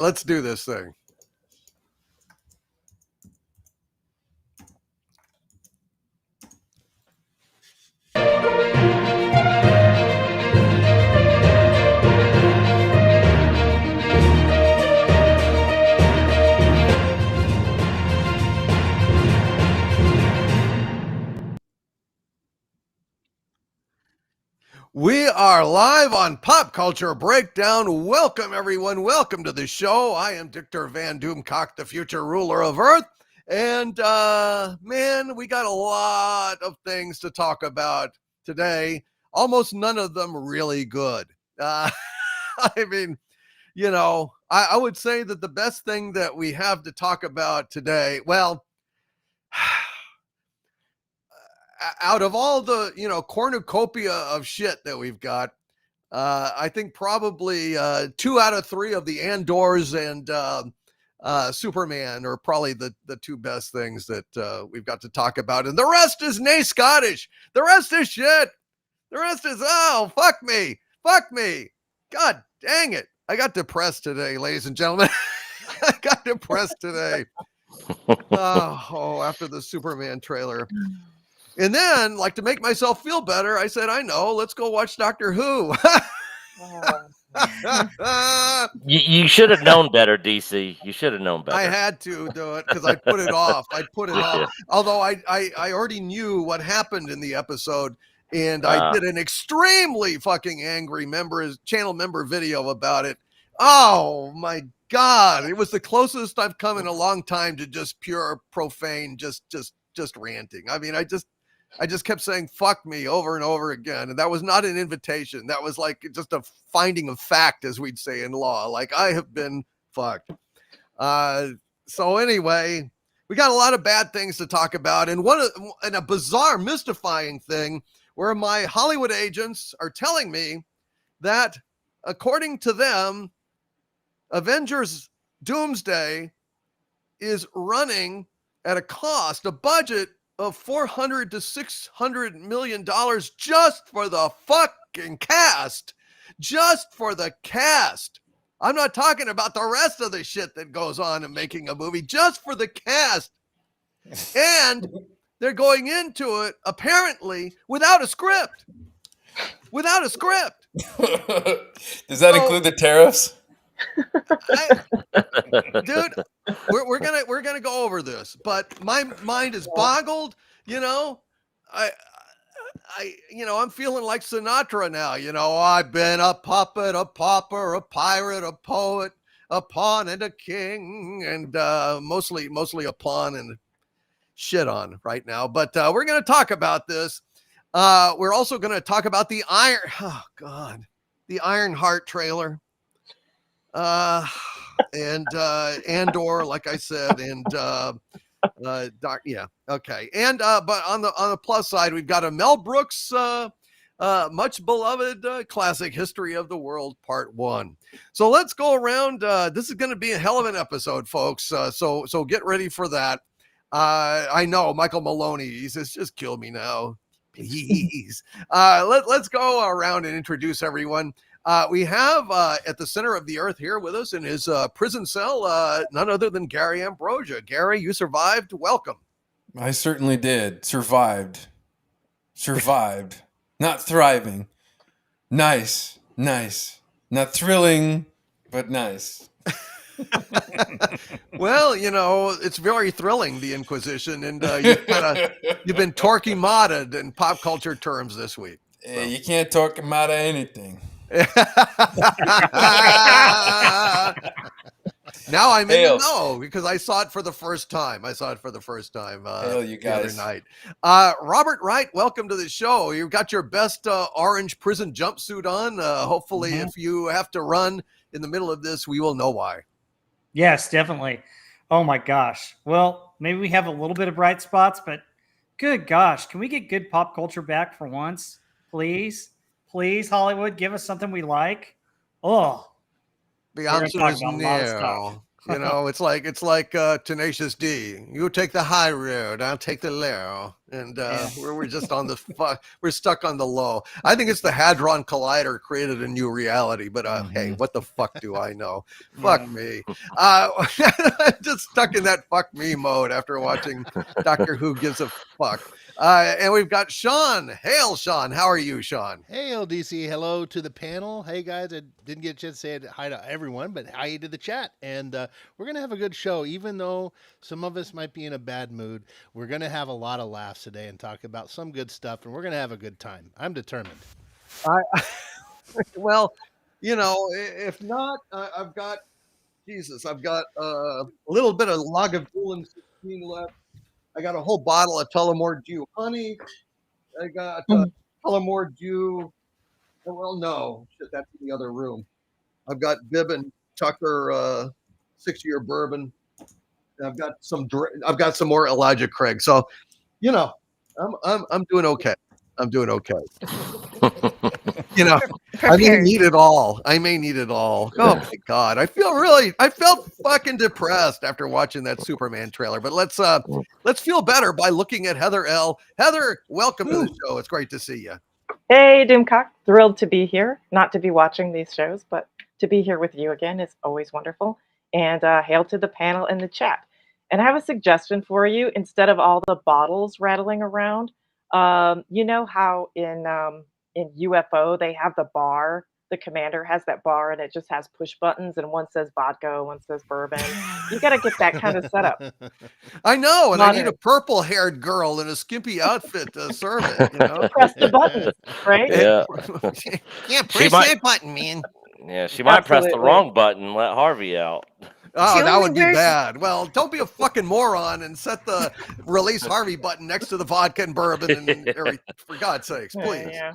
let's do this thing. We are live on Pop Culture Breakdown. Welcome, everyone. Welcome to the show. I am Dictor Van Doomcock, the future ruler of Earth. And, man, we got a lot of things to talk about today. Almost none of them really good. I mean, you know, I would say that the best thing that we have to talk about today, well, out of all the, cornucopia of shit that we've got, I think probably 2 out of 3 of the Andors and Superman are probably the 2 best things that we've got to talk about. And the rest is nay Scottish. The rest is shit. The rest is, oh, fuck me. Fuck me. God dang it. I got depressed today, ladies and gentlemen. I got depressed today. After the Superman trailer. And then, like, to make myself feel better, I said, I know, let's go watch Doctor Who. You should have known better, DC. You should have known better. I had to do it because I put it off. Although I already knew what happened in the episode, and I did an extremely fucking angry channel member video about it. Oh, my God. It was the closest I've come in a long time to just pure profane, just ranting. I mean, I just kept saying, fuck me over and over again. And that was not an invitation. That was like just a finding of fact, as we'd say in law. Like, I have been fucked. So anyway, we got a lot of bad things to talk about. And a bizarre, mystifying thing where my Hollywood agents are telling me that according to them, Avengers Doomsday is running at a budget of $400 to $600 million just for the fucking cast. Just for the cast. I'm not talking about the rest of the shit that goes on in making a movie. Just for the cast. And they're going into it, apparently, without a script. Without a script. Does that include the tariffs? Dude, we're gonna go over this, but my mind is boggled. I'm feeling like Sinatra now. I've been a puppet, a pauper, a pirate, a poet, a pawn, and a king, and mostly a pawn and shit on right now. But we're gonna talk about this. We're also gonna talk about the Ironheart trailer. And Andor, like I said, and okay. And but on the plus side, we've got a Mel Brooks much beloved classic History of the World Part 1. So let's go around. This is going to be a hell of an episode, folks. So get ready for that. I know Michael Maloney, he says, just kill me now, please. Let's go around and introduce everyone. We have at the center of the earth here with us in his prison cell, none other than Gary Ambrosia. Gary, you survived. Welcome. I certainly did. Survived. Not thriving. Nice. Not thrilling, but nice. Well, it's very thrilling, the Inquisition, and you've been Torquemaded in pop culture terms this week. So. You can't talk him out of anything. Now I'm in the know because I saw it for the first time. Hail, you guys. The other night. Robert Wright, welcome to the show. You've got your best orange prison jumpsuit on. Hopefully, if you have to run in the middle of this, we will know why. Yes, definitely. Oh my gosh. Well, maybe we have a little bit of bright spots, but good gosh, can we get good pop culture back for once, please? Please, Hollywood, give us something we like. Oh, the answer is no. It's like Tenacious D. You take the high road, I'll take the low. And we're just on the we're stuck on the low. I think it's the Hadron Collider created a new reality, but hey, what the fuck do I know? Fuck me. I'm just stuck in that fuck me mode after watching Doctor Who Gives a Fuck. And we've got Sean. Hail, Sean. How are you, Sean? Hey, LDC. Hello to the panel. Hey, guys. I didn't get a chance to say hi to everyone, but hi to the chat. And we're going to have a good show, even though some of us might be in a bad mood. We're going to have a lot of laughs today and talk about some good stuff, and we're going to have a good time. I'm determined. Well, you know, if not, I've got a little bit of Lagavulin 16 left. I got a whole bottle of Tullamore Dew honey. I got Tullamore Dew. Well, no, shit, that's in the other room. I've got Bibb and Tucker 6-year bourbon. I've got some more Elijah Craig. So, you know, I'm doing okay. I'm doing okay. You know, I may need it all. Oh my God. I felt fucking depressed after watching that Superman trailer, but let's feel better by looking at Heather L. Heather, welcome to the show. It's great to see you. Hey, Doomcock. Thrilled to be here. Not to be watching these shows, but to be here with you again is always wonderful. And hail to the panel in the chat. And I have a suggestion for you. Instead of all the bottles rattling around, you know how in UFO they have the bar. The commander has that bar, and it just has push buttons, and one says vodka, one says bourbon. You got to get that kind of setup. I know, and I need a purple-haired girl in a skimpy outfit to serve it. You know, press the button, right? Yeah, yeah, press that button, man. Yeah, she might press the wrong button and let Harvey out. Oh, that would be bad. Well, don't be a fucking moron and set the release Harvey button next to the vodka and bourbon and for God's sakes,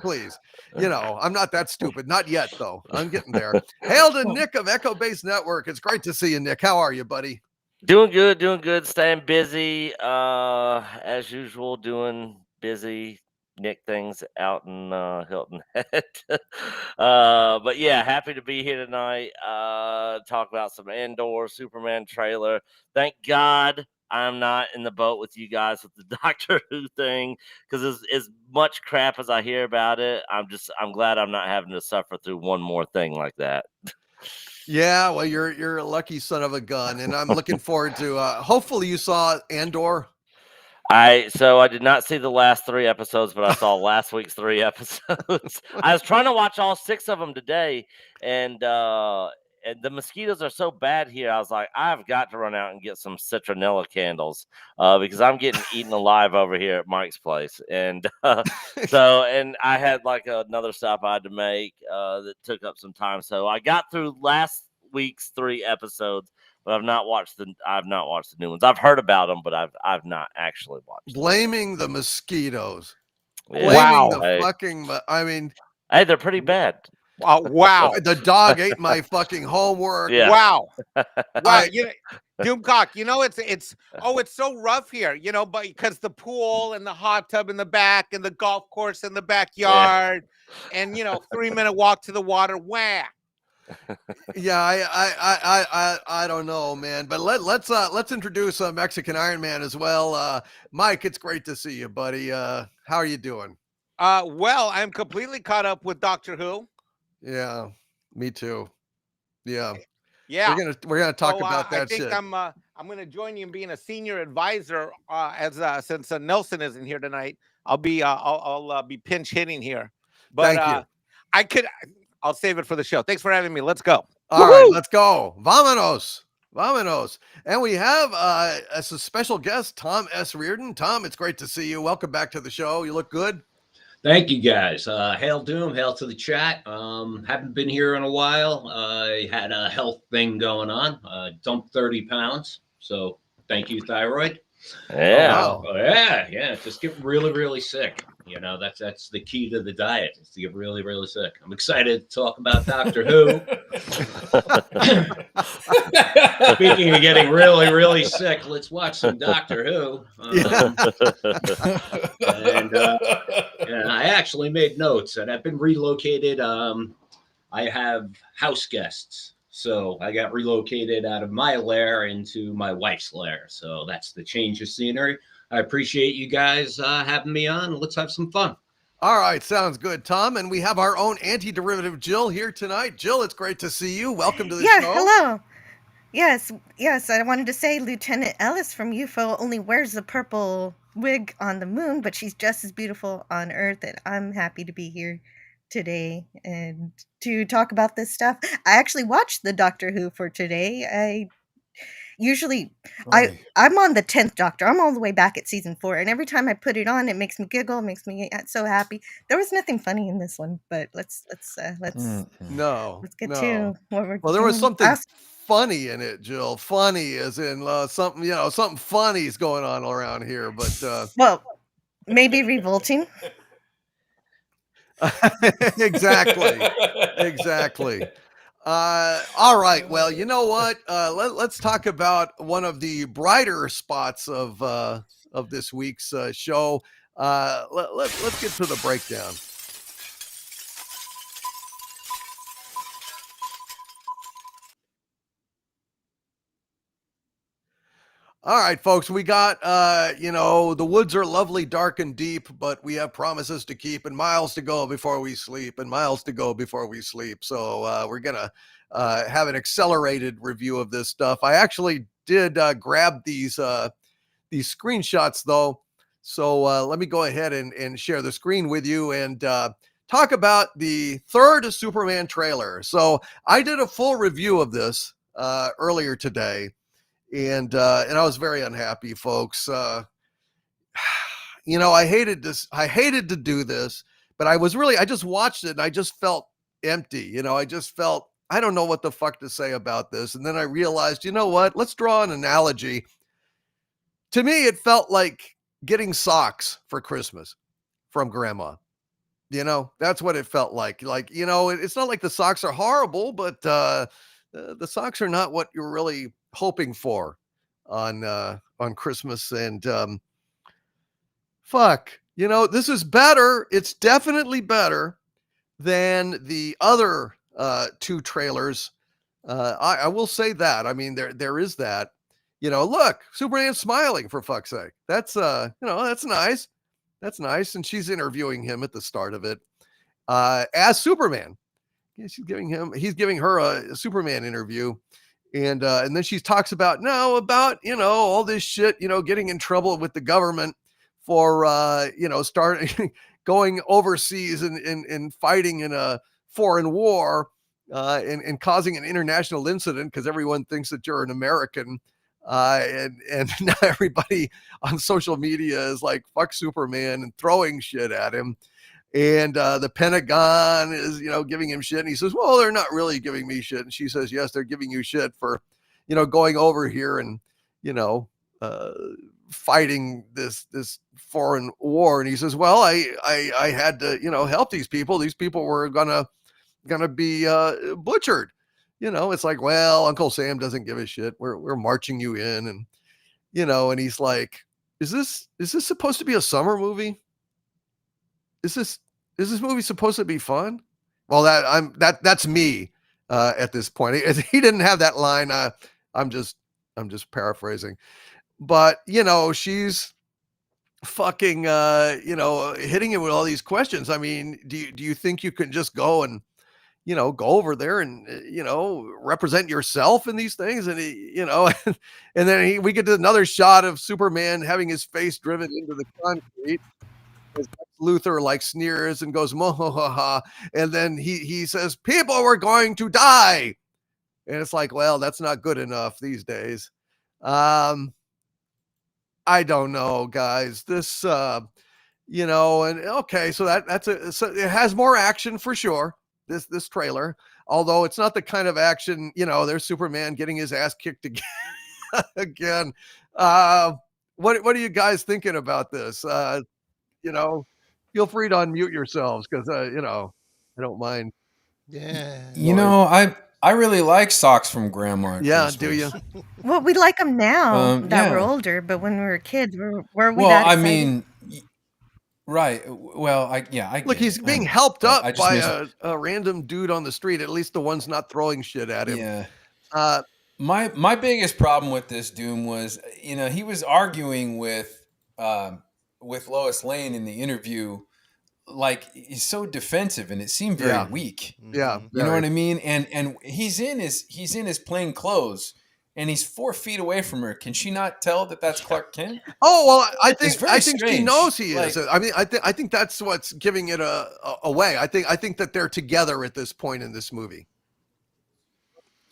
please. You know, I'm not that stupid. Not yet, though. I'm getting there. Hail to Nick of Echo Base Network. It's great to see you, Nick. How are you, buddy? Doing good. Staying busy. As usual, doing busy Nick things out in Hilton Head. But yeah, happy to be here tonight. Talk about some Andor Superman trailer. Thank God I'm not in the boat with you guys with the Doctor Who thing, because as much crap as I hear about it, I'm glad I'm not having to suffer through one more thing like that. Yeah, well, you're a lucky son of a gun, and I'm looking forward to. Hopefully, you saw Andor. I did not see the last 3 episodes, but I saw last week's 3 episodes. I was trying to watch all 6 of them today, and the mosquitoes are so bad here. I was like, I've got to run out and get some citronella candles because I'm getting eaten alive over here at Mike's place. And and I had like another stop I had to make that took up some time. So I got through last week's 3 episodes. But I've not watched the new ones. I've heard about them, but I've not actually watched them. Blaming the mosquitoes. Yeah. Blaming the fucking. I mean, hey, they're pretty bad. Wow. The dog ate my fucking homework. Yeah. Wow. You know, Doomcock, you know, it's so rough here, you know, but because the pool and the hot tub in the back and the golf course in the backyard and, you know, 3-minute walk to the water. Wah. Yeah, I don't know, man. But let's introduce Mexican Iron Man as well. Mike, it's great to see you, buddy. How are you doing? Well, I'm completely caught up with Doctor Who. Yeah, me too. Yeah. We're gonna talk about that. I think I'm gonna join you in being a senior advisor since Nelson isn't here tonight. I'll be pinch hitting here. But thank you. I'll save it for the show. Thanks for having me. Let's go. All right, let's go. Vámonos. And we have as a special guest, Tom S. Reardon. Tom, it's great to see you. Welcome back to the show. You look good. Thank you, guys. Hail Doom, hail to the chat. Haven't been here in a while. I had a health thing going on. Dumped 30 pounds. So thank you, thyroid. Yeah. Yeah. Just get really, really sick. You know, that's the key to the diet, is to get really, really sick. I'm excited to talk about Doctor Who. Speaking of getting really, really sick, let's watch some Doctor Who. And I actually made notes, and I've been relocated. I have house guests. So I got relocated out of my lair into my wife's lair. So that's the change of scenery. I appreciate you guys having me on. Let's have some fun. All right, sounds good, Tom. And we have our own anti-derivative Jill here tonight. Jill, it's great to see you. Welcome to the show. Hello. Yes, I wanted to say Lieutenant Ellis from UFO only wears the purple wig on the moon, but she's just as beautiful on Earth, and I'm happy to be here today and to talk about this stuff. I actually watched the Doctor Who for today. I'm on the 10th Doctor. I'm all the way back at season 4, and every time I put it on, it makes me giggle, makes me so happy. There was nothing funny in this one, but let's get to what we're Well, there was doing. something funny in it, Jill. Funny as in something, something funny is going on around here, but well, maybe revolting. Exactly. All right. Well, you know what? Let's talk about one of the brighter spots of this week's show. Let's get to the breakdown. All right, folks, we got, the woods are lovely, dark and deep, but we have promises to keep and miles to go before we sleep. So we're going to have an accelerated review of this stuff. I actually did grab these screenshots, though. So let me go ahead and share the screen with you and talk about the third Superman trailer. So I did a full review of this earlier today. And I was very unhappy, folks. I hated this. I hated to do this, but I just watched it and I just felt empty. I don't know what the fuck to say about this. And then I realized, you know what? Let's draw an analogy. To me, it felt like getting socks for Christmas from grandma. That's what it felt like. It's not like the socks are horrible, but the socks are not what you're really hoping for on Christmas. And this is better. It's definitely better than the other two trailers. I will say that. I mean, there is that. Look, Superman's smiling, for fuck's sake. That's that's nice. That's nice. And she's interviewing him at the start of it as Superman. Yeah, he's giving her a Superman interview. And then she talks about all this shit, getting in trouble with the government for, starting going overseas and fighting in a foreign war and causing an international incident because everyone thinks that you're an American. And now everybody on social media is like, fuck Superman and throwing shit at him. And the Pentagon is, giving him shit. And he says, well, they're not really giving me shit. And she says, yes, they're giving you shit for, going over here and, fighting this foreign war. And he says, well, I had to, help these people. These people were gonna be butchered. It's like, well, Uncle Sam doesn't give a shit. We're marching you in. And, and he's like, is this supposed to be a summer movie? Is this movie supposed to be fun? Well, that's me at this point. He didn't have that line. I'm just paraphrasing, but she's fucking hitting him with all these questions. I mean, do you think you can just go and go over there and represent yourself in these things? And and then we get to another shot of Superman having his face driven into the concrete. Luther sneers and goes mohaha, and then he says people were going to die, and it's like, well, that's not good enough these days. I don't know, guys. This and okay, so so it has more action for sure, this trailer, although it's not the kind of action, there's Superman getting his ass kicked again. What are you guys thinking about this? Feel free to unmute yourselves because I don't mind. Yeah. I really like socks from grandma. Yeah, do you? Well, we like them now that we're older, but when we were kids, were we well, that I excited? mean, right. Well, I look, he's being helped up by a random dude on the street. At least the one's not throwing shit at him. Yeah. My biggest problem with this Doom was, he was arguing with with Lois Lane in the interview, like he's so defensive, and it seemed very weak. Yeah, you know what I mean. And he's in his plain clothes, and he's 4 feet away from her. Can she not tell that that's Clark Kent? Oh well, I think she strange. knows he is. Like- I mean, I think that's what's giving it away. I think that they're together at this point in this movie.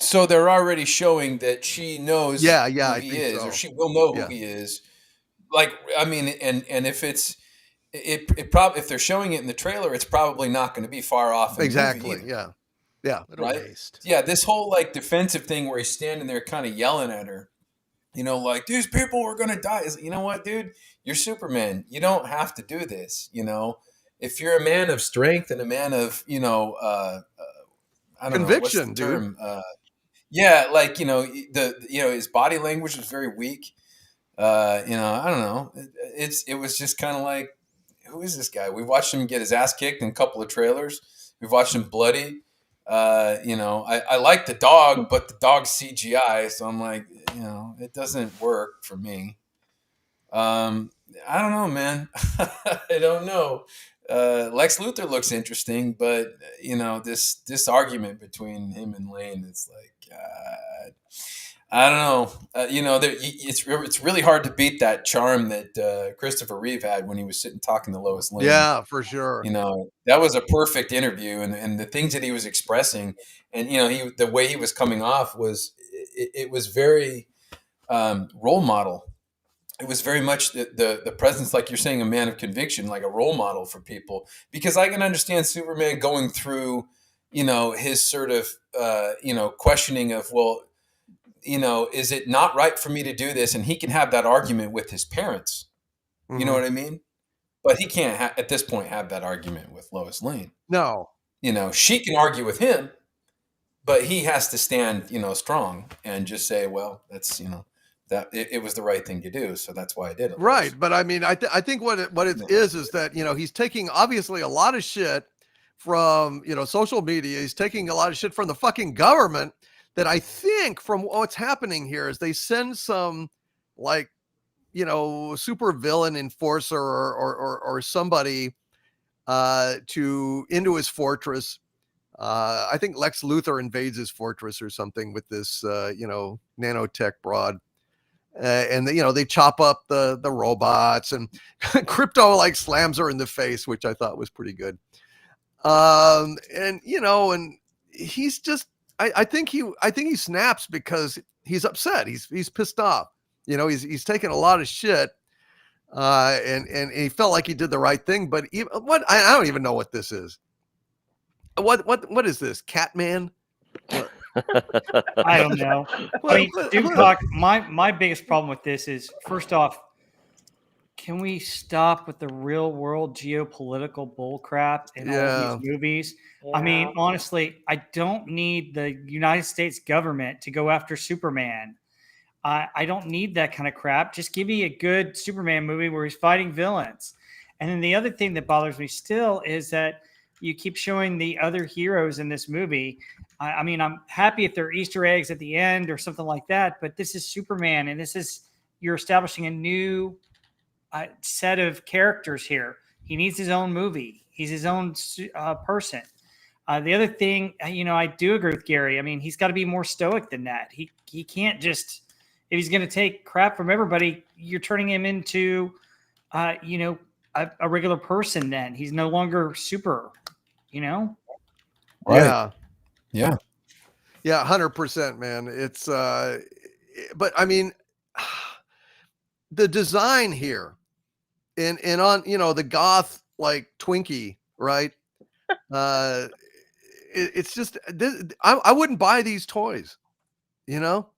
So they're already showing that she knows who I he think is, so. or she will know who he is. Like, I mean, and if it's it probably, if they're showing it in the trailer, it's probably not going to be far off. Exactly. The movie yeah. Right. Waste. Yeah. This whole like defensive thing where he's standing there kind of yelling at her, you know, like these people were going to die. You know what, dude? You're Superman. You don't have to do this. You know, if you're a man of strength and a man of, you know, I don't conviction, know, what's the term? dude. Yeah, like, you know, his body language was very weak. You know, I don't know. It was just kind of like, who is this guy? We've watched him get his ass kicked in a couple of trailers. We've watched him bloody. You know, I like the dog, but the dog's CGI, so I'm like, you know, it doesn't work for me. I don't know, man. I don't know. Lex Luthor looks interesting, but you know, this argument between him and Lane, it's like, I don't know. You know, it's really hard to beat that charm that Christopher Reeve had when he was sitting talking to Lois Lane. Yeah, for sure. You know, that was a perfect interview, and the things that he was expressing, and you know, the way he was coming off was it was very role model. It was very much the presence, like you're saying, a man of conviction, like a role model for people. Because I can understand Superman going through, you know, his sort of, you know, questioning of, well, you know, is it not right for me to do this? And he can have that argument with his parents. Mm-hmm. You know what I mean? But he can't, at this point, have that argument with Lois Lane. No. You know, she can argue with him, but he has to stand, you know, strong and just say, well, that's, you know, that it was the right thing to do, so that's why I did it. Right, but I mean, I think what it is that, you know, he's taking obviously a lot of shit from, you know, social media. He's taking a lot of shit from the fucking government. That I think from what's happening here is they send some, like, you know, super villain enforcer or somebody into his fortress. I think Lex Luthor invades his fortress or something with this, you know, nanotech broad. And you know, they chop up the robots, and Crypto like slams her in the face, which I thought was pretty good. And you know, and he's just, I think he snaps because he's upset. He's pissed off. You know, he's taken a lot of shit, and he felt like he did the right thing. But I don't even know what this is. What is this? Catman? I don't know. I mean, Doomcock, my biggest problem with this is, first off, can we stop with the real world geopolitical bullcrap in all these movies? Yeah. I mean, honestly, I don't need the United States government to go after Superman. I don't need that kind of crap. Just give me a good Superman movie where he's fighting villains. And then the other thing that bothers me still is that you keep showing the other heroes in this movie. I mean, I'm happy if there are Easter eggs at the end or something like that, but this is Superman, and you're establishing a new set of characters here. He needs his own movie. He's his own person. The other thing, you know, I do agree with Gary. I mean, he's got to be more stoic than that. He can't just, if he's going to take crap from everybody, you're turning him into, you know, a regular person. Then he's no longer super, you know? Right. Yeah. 100%, man. It's, but I mean, the design here and on, you know, the goth, like Twinkie, right? It's just, I wouldn't buy these toys, you know?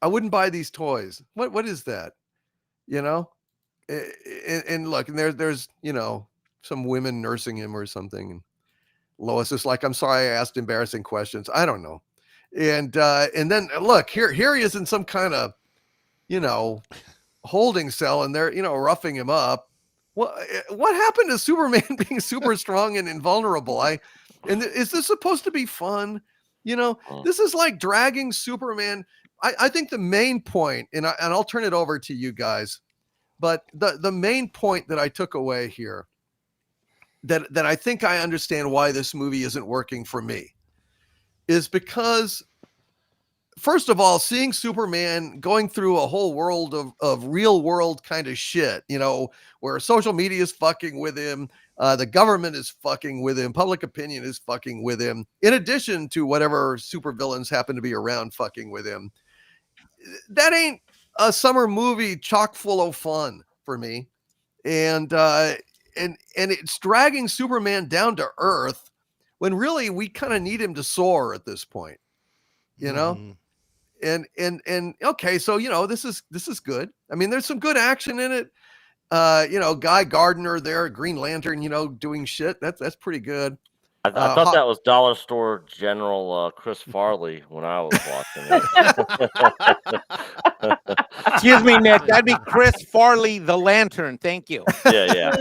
I wouldn't buy these toys. What is that? You know? And look, and there's, you know, some women nursing him or something. And Lois is like, I'm sorry I asked embarrassing questions. I don't know. And then look, here he is in some kind of, you know, holding cell, and they're, you know, roughing him up. What happened to Superman being super strong and invulnerable? And is this supposed to be fun? You know, this is like dragging Superman. I think the main point, and I'll turn it over to you guys. But the main point that I took away here, that I think I understand why this movie isn't working for me, is because, first of all, seeing Superman going through a whole world of real world kind of shit, where social media is fucking with him, the government is fucking with him, public opinion is fucking with him, in addition to whatever supervillains happen to be around fucking with him. That ain't a summer movie chock full of fun for me. And it's dragging Superman down to earth when really we kind of need him to soar at this point, Mhm. and okay, so this is good. I mean, there's some good action in it. Guy Gardner there, Green Lantern, doing shit. That's pretty good. I thought that was Dollar Store General Chris Farley when I was watching it. Excuse me, Nick. That'd be Chris Farley, the Lantern. Thank you. Yeah.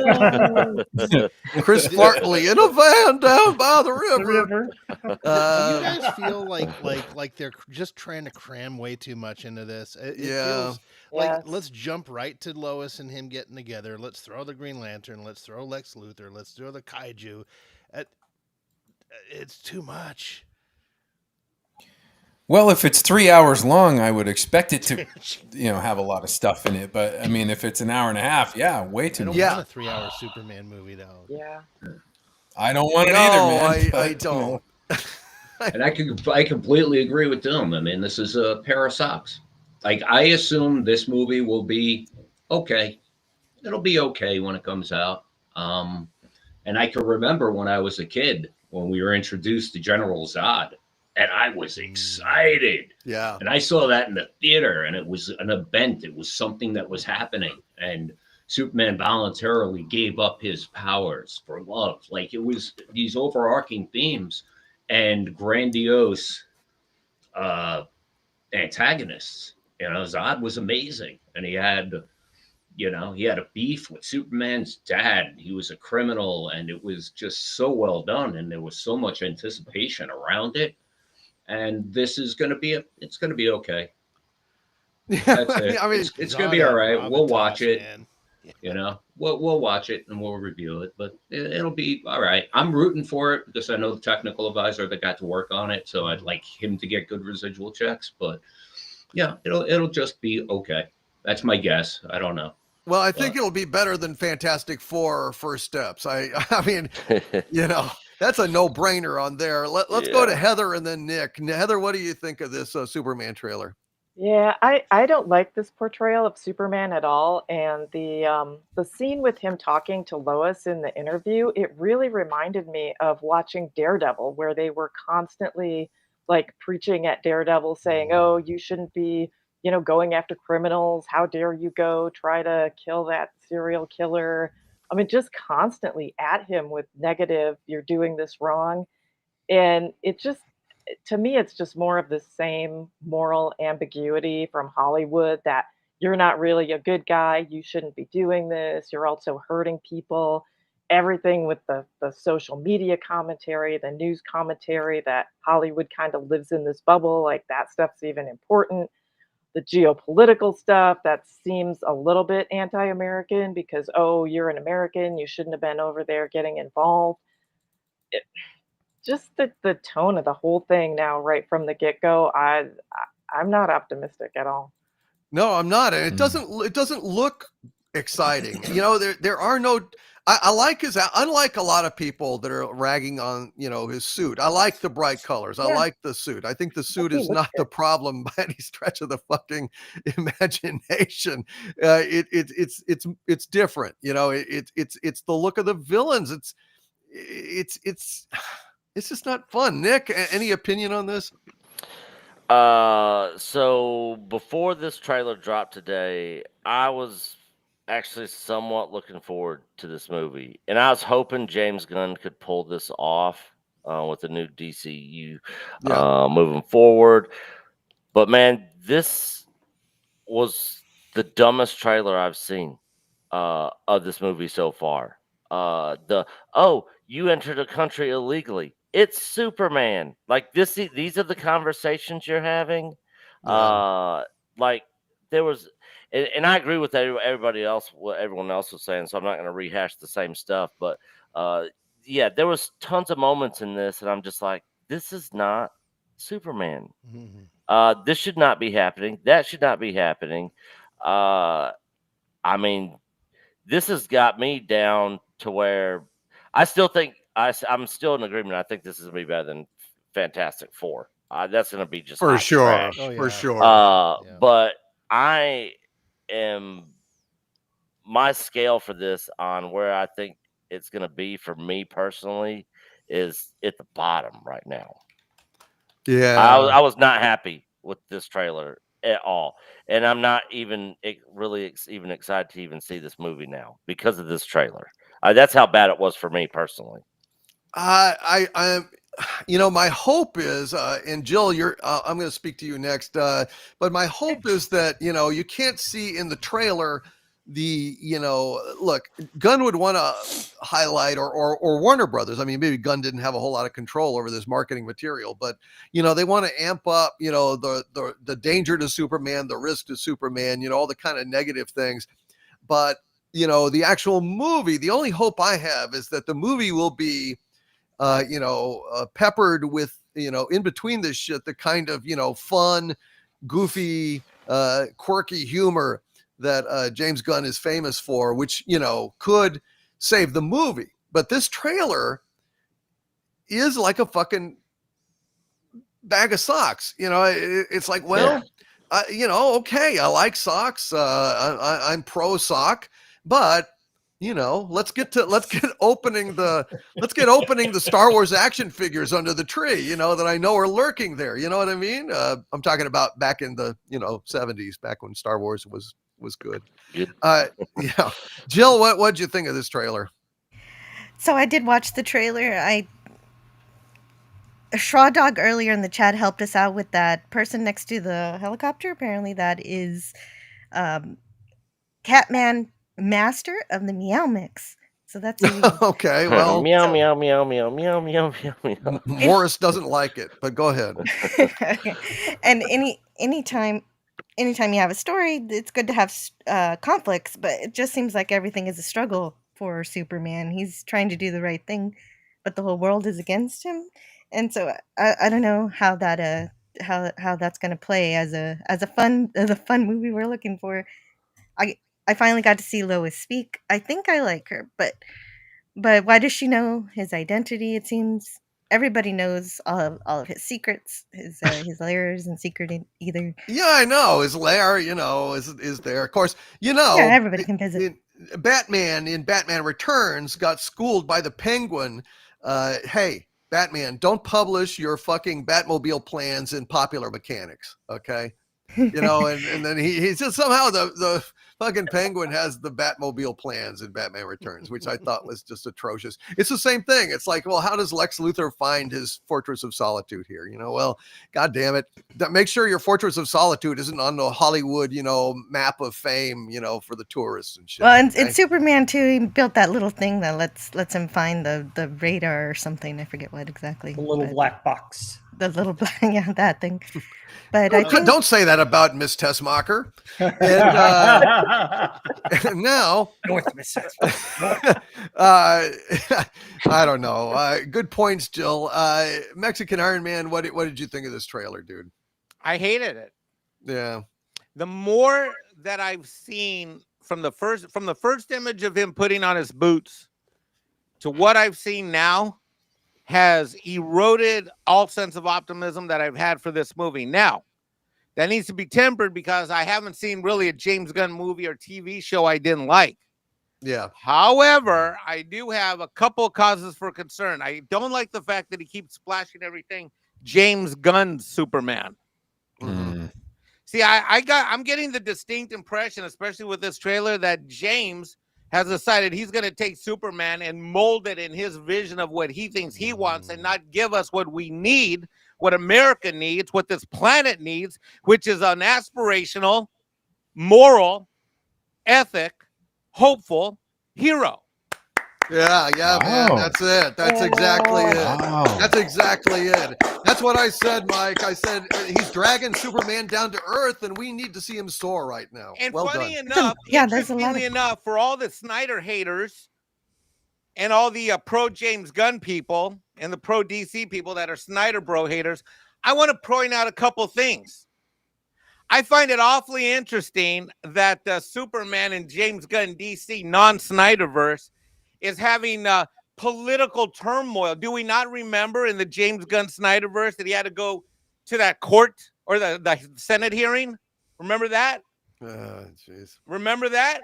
Chris Farley in a van down by the river. Do you guys feel like they're just trying to cram way too much into this? It feels like, Yes. let's jump right to Lois and him getting together. Let's throw the Green Lantern. Let's throw Lex Luthor. Let's throw the Kaiju. It's too much. Well, if it's 3 hours long, I would expect it to, have a lot of stuff in it. But I mean, if it's an hour and a half, way I too don't much. want a 3-hour Superman movie, though. Yeah. I don't want it either, man. I but, don't. And I completely agree with Doom. I mean, this is a pair of socks. Like, I assume this movie will be okay. It'll be okay when it comes out. And I can remember when I was a kid, when we were introduced to General Zod, and I was excited. Yeah. And I saw that in the theater, and it was an event. It was something that was happening. And Superman voluntarily gave up his powers for love. Like, it was these overarching themes and grandiose antagonists. Zod was amazing. And he had a beef with Superman's dad. He was a criminal, and it was just so well done. And there was so much anticipation around it. And this is going to be okay. That's it. I mean, it's going to be all right. We'll watch it. Man. We'll watch it and we'll review it, but it'll be all right. I'm rooting for it because I know the technical advisor that got to work on it, so I'd like him to get good residual checks. But yeah, it'll just be okay. That's my guess. I don't know. Well, I think it'll be better than Fantastic Four First Steps. I mean, that's a no-brainer on there. Let's go to Heather and then Nick. Heather, what do you think of this Superman trailer? Yeah, I don't like this portrayal of Superman at all. And the scene with him talking to Lois in the interview, it really reminded me of watching Daredevil, where they were constantly like preaching at Daredevil, saying, "Oh, you shouldn't be, going after criminals. How dare you go try to kill that serial killer?" I mean, just constantly at him with negative, "You're doing this wrong." And to me, it's just more of the same moral ambiguity from Hollywood, that you're not really a good guy. You shouldn't be doing this. You're also hurting people. Everything with the social media commentary, the news commentary, that Hollywood kind of lives in this bubble, like that stuff's even important. The geopolitical stuff that seems a little bit anti-American because, oh, you're an American, you shouldn't have been over there getting involved. Just the tone of the whole thing now, right from the get-go, I'm not optimistic at all. No, I'm not. And it doesn't look exciting. There are no. I like unlike a lot of people that are ragging on his suit. I like the bright colors. I like the suit. I think the suit is not the problem by any stretch of the fucking imagination. It's different. It's the look of the villains. It's just not fun. Nick, any opinion on this? So before this trailer dropped today, I was actually somewhat looking forward to this movie, and I was hoping James Gunn could pull this off with the new DCU moving forward. But man, this was the dumbest trailer I've seen of this movie so far. You entered a country illegally. It's Superman. Like these are the conversations you're having. Yeah. Like there was, and I agree with everybody else, what everyone else was saying. So I'm not going to rehash the same stuff. But yeah, there was tons of moments in this, and I'm just like, this is not Superman. This should not be happening. That should not be happening. I mean, this has got me down to where I still think I'm still in agreement. I think this is gonna be better than Fantastic Four. That's gonna be just For hot sure. trash. Oh, For yeah. sure. Yeah. But I am my scale for this on where I think it's gonna be for me personally is at the bottom right now. Yeah. I was not happy with this trailer at all, and I'm not even really even excited to even see this movie now because of this trailer. That's how bad it was for me personally. I'm, my hope is, and Jill, I'm going to speak to you next. But my hope is that, you can't see in the trailer look, Gunn would want to highlight or Warner Brothers. I mean, maybe Gunn didn't have a whole lot of control over this marketing material, but they want to amp up, the danger to Superman, the risk to Superman, all the kind of negative things. But, the actual movie, the only hope I have is that the movie will be, peppered with, in between this shit, the kind of, fun, goofy, quirky humor that James Gunn is famous for, which, could save the movie. But this trailer is like a fucking bag of socks. It's like, well, okay, I like socks. I'm pro sock, but let's get opening the Star Wars action figures under the tree, that I know are lurking there. You know what I mean? I'm talking about back in the 70s, back when Star Wars was good. Yeah. Jill, what'd you think of this trailer? So I did watch the trailer. Straw Dog earlier in the chat helped us out with that person next to the helicopter. Apparently that is Catman Master of the Meow Mix. So that's okay. Well, meow, meow, meow, meow, meow, meow, meow. Morris doesn't like it, but go ahead. Okay. And anytime you have a story, it's good to have conflicts, but it just seems like everything is a struggle for Superman. He's trying to do the right thing, but the whole world is against him. And so I don't know how that how that's going to play as a fun movie we're looking for. I finally got to see Lois speak. I think I like her, but why does she know his identity? It seems everybody knows all of his secrets, his layers and secret either. Yeah, I know his lair. Is there? Of course, Yeah, everybody can visit. Batman in Batman Returns got schooled by the Penguin. Hey, Batman, don't publish your fucking Batmobile plans in Popular Mechanics, okay? And then he just somehow the fucking Penguin has the Batmobile plans in Batman Returns, which I thought was just atrocious. It's the same thing. It's like, well, how does Lex Luthor find his Fortress of Solitude here? Well, God damn it. Make sure your Fortress of Solitude isn't on the Hollywood, map of fame, for the tourists and shit. Well, and it's Superman too. He built that little thing that lets him find the radar or something. I forget what exactly. The little black box. The little black, yeah, that thing. But don't say that about Miss Tessmacher. And now, North Miss I don't know. Good points, Jill. Mexican Iron Man. What did you think of this trailer, dude? I hated it. Yeah. The more that I've seen from the first image of him putting on his boots to what I've seen now has eroded all sense of optimism that I've had for this movie. Now, that needs to be tempered because I haven't seen really a James Gunn movie or TV show I didn't like. Yeah. However, I do have a couple of causes for concern. I don't like the fact that he keeps splashing everything James Gunn's Superman. Mm-hmm. See, I'm getting the distinct impression, especially with this trailer, that James has decided he's going to take Superman and mold it in his vision of what he thinks he wants and not give us what we need, what America needs, what this planet needs, which is an aspirational, moral, ethic, hopeful hero. Yeah, man. Wow. That's it. That's exactly it. Wow. That's exactly it. That's what I said, Mike. I said he's dragging Superman down to earth, and we need to see him soar right now. And Well funny done. enough, Yeah, there's a lot interestingly of- enough, for all the Snyder haters and all the pro James Gunn people and the pro DC people that are Snyder bro haters, I want to point out a couple things. I find it awfully interesting that Superman and James Gunn DC non-Snyderverse is having political turmoil. Do we not remember in the James Gunn Snyderverse that he had to go to that court or the Senate hearing? Remember that? Jeez. Remember that?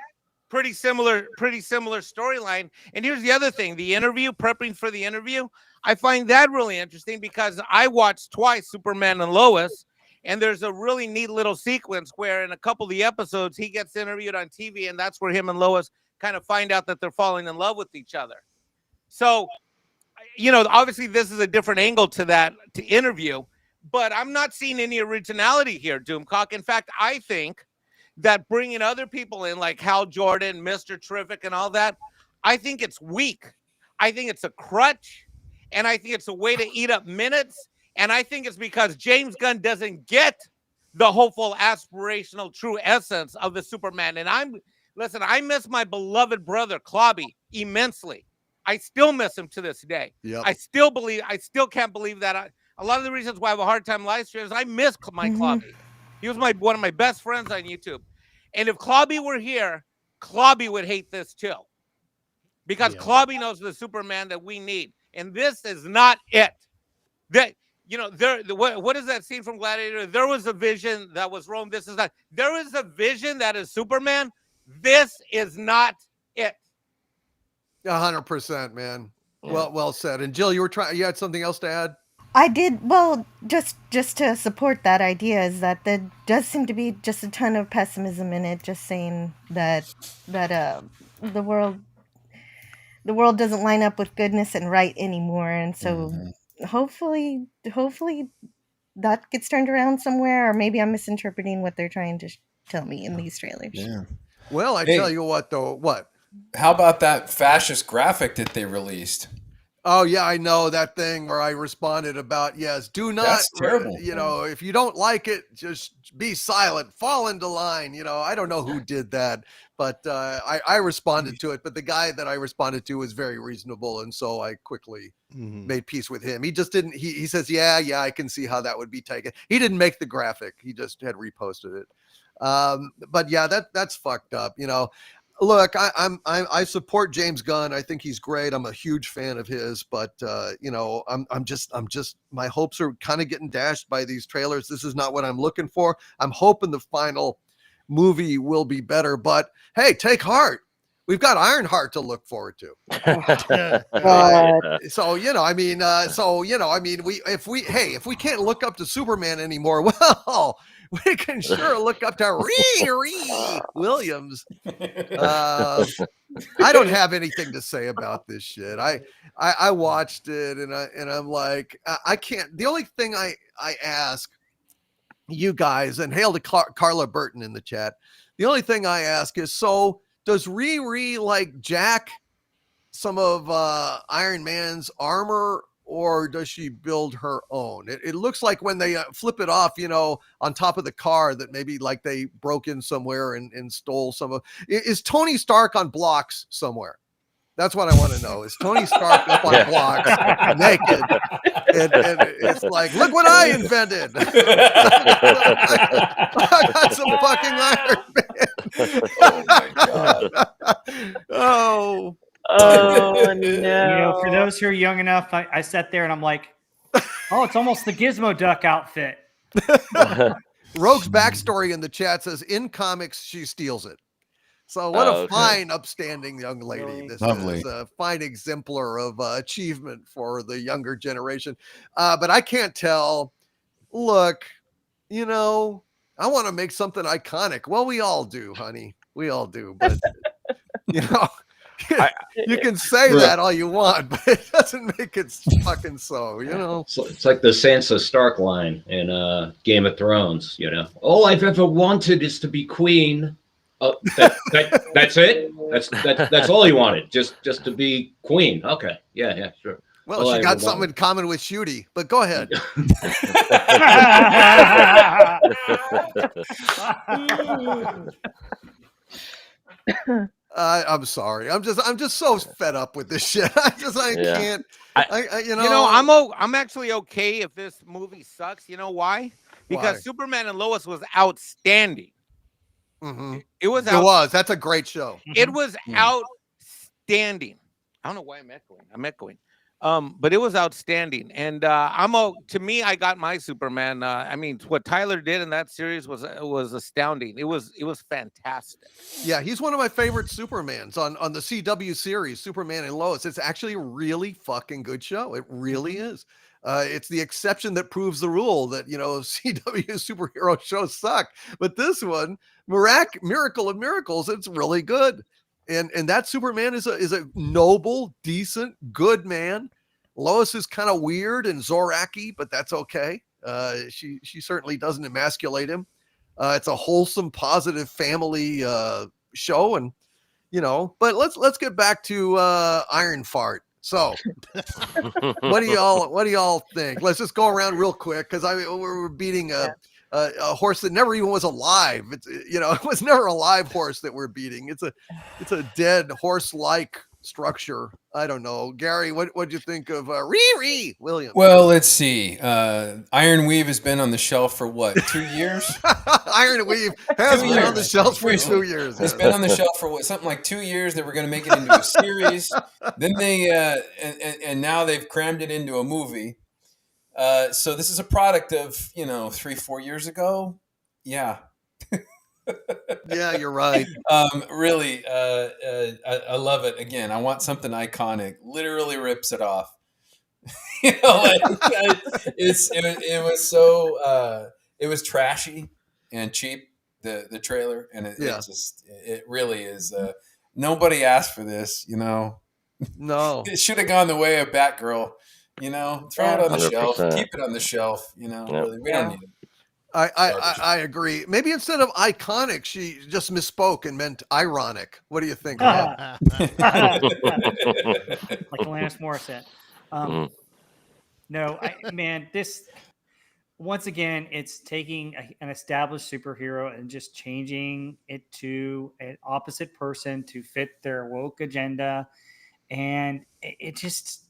Pretty similar storyline. And here's the other thing: the interview, prepping for the interview. I find that really interesting because I watched twice Superman and Lois, and there's a really neat little sequence where in a couple of the episodes he gets interviewed on TV, and that's where him and Lois kind of find out that they're falling in love with each other. So, obviously this is a different angle to that interview, but I'm not seeing any originality here, Doomcock. In fact, I think that bringing other people in like Hal Jordan, Mr. Terrific, and all that, I think it's weak. I think it's a crutch, and I think it's a way to eat up minutes, and I think it's because James Gunn doesn't get the hopeful, aspirational, true essence of the Superman. And I miss my beloved brother, Clobby, immensely. I still miss him to this day. Yep. I still can't believe that. A lot of the reasons why I have a hard time live streaming is I miss my Clobby. He was one of my best friends on YouTube. And if Clobby were here, Clobby would hate this too. Because Clobby knows the Superman that we need. And this is not it. What is that scene from Gladiator? There was a vision that was Rome. This is not. There is a vision that is Superman. This is not it. 100%, man. Well said. And Jill, you had something else to add? I did. Well, just to support that idea is that there does seem to be just a ton of pessimism in it, just saying that the world doesn't line up with goodness and right anymore, and so hopefully that gets turned around somewhere, or maybe I'm misinterpreting what they're trying to tell me in these trailers. Yeah. Well, I tell you what, though. What? How about that fascist graphic that they released? Oh yeah, I know that thing where I responded about, yes, do not, That's terrible. If you don't like it, just be silent, fall into line. I don't know who did that, but I responded to it. But the guy that I responded to was very reasonable, and so I quickly made peace with him. He just didn't. He says, yeah, I can see how that would be taken. He didn't make the graphic. He just had reposted it. But yeah, that's fucked up. Look, I support James Gunn. I think he's great. I'm a huge fan of his, but I'm just my hopes are kind of getting dashed by these trailers. This is not what I'm looking for. I'm hoping the final movie will be better, but hey, take heart. We've got Ironheart to look forward to. So, if we can't look up to Superman anymore, well, we can sure look up to Riri Williams. I don't have anything to say about this shit. I watched it and I'm like, I can't. The only thing I ask you guys, and hail to Carla Burton in the chat. The only thing I ask is, so does Riri like jack some of Iron Man's armor, or does she build her own? It looks like when they flip it off, on top of the car, that maybe like they broke in somewhere and stole some of. Is Tony Stark on blocks somewhere? That's what I want to know. Is Tony Stark up on blocks naked? And it's like, look what I invented. I got some fucking Iron Man. Oh no. For those who are young enough, I sat there and I'm like, oh, it's almost the Gizmo Duck outfit. Rogue's backstory in the chat says, in comics, she steals it. So what a fine, upstanding young lady. Really? This Lovely. is a fine exemplar of achievement for the younger generation. But I can't tell. Look, I want to make something iconic. Well, we all do, honey. We all do. But, you can say that all you want, but it doesn't make it fucking so, It's like the Sansa Stark line in Game of Thrones, all I've ever wanted is to be queen. Oh, that's it. That's all you wanted, just to be queen. Okay, yeah, sure. Well, Hello, she got everyone. something in common with Shooty, but go ahead. I'm sorry. I'm just so fed up with this shit. I Yeah. can't. I'm actually okay if this movie sucks. You know why? Because Why? Superman and Lois was outstanding. Mhm. It was. It was. That's a great show. It was outstanding. I don't know why I'm echoing. But it was outstanding, and to me, I got my Superman. I mean, what Tyler did in that series was astounding. It was fantastic. Yeah, he's one of my favorite Supermans on the CW series, Superman and Lois. It's actually a really fucking good show. It really is. It's the exception that proves the rule that, CW superhero shows suck. But this one, Miracle of Miracles, it's really good. And that Superman is a noble, decent, good man. Lois is kind of weird and Zoraki, but that's okay. She certainly doesn't emasculate him. It's a wholesome, positive family show, and But let's get back to Ironheart. So, what do y'all think? Let's just go around real quick because we're beating a horse that never even was alive. It was never a live horse that we're beating. It's a dead horse-like structure. I don't know, Gary. What'd you think of Riri Williams? Well, let's see. Iron Weave has been on the shelf for what, 2 years? Iron Weave has been on the shelf for 2 years. It's been on the shelf for something like 2 years. They were going to make it into a series. Then they and now they've crammed it into a movie. So this is a product of 3-4 years ago. Yeah. Yeah, you're right. Really, I love it. Again, I want something iconic. Literally rips it off. It was trashy and cheap. The trailer, and it really is. Nobody asked for this. No, it should have gone the way of Batgirl. Throw it on the 100%. shelf. Keep it on the shelf. Really, we don't need it. I agree. Maybe instead of iconic, she just misspoke and meant ironic. What do you think of that? Like Alanis Morissette. No, this once again, it's taking an established superhero and just changing it to an opposite person to fit their woke agenda, and it just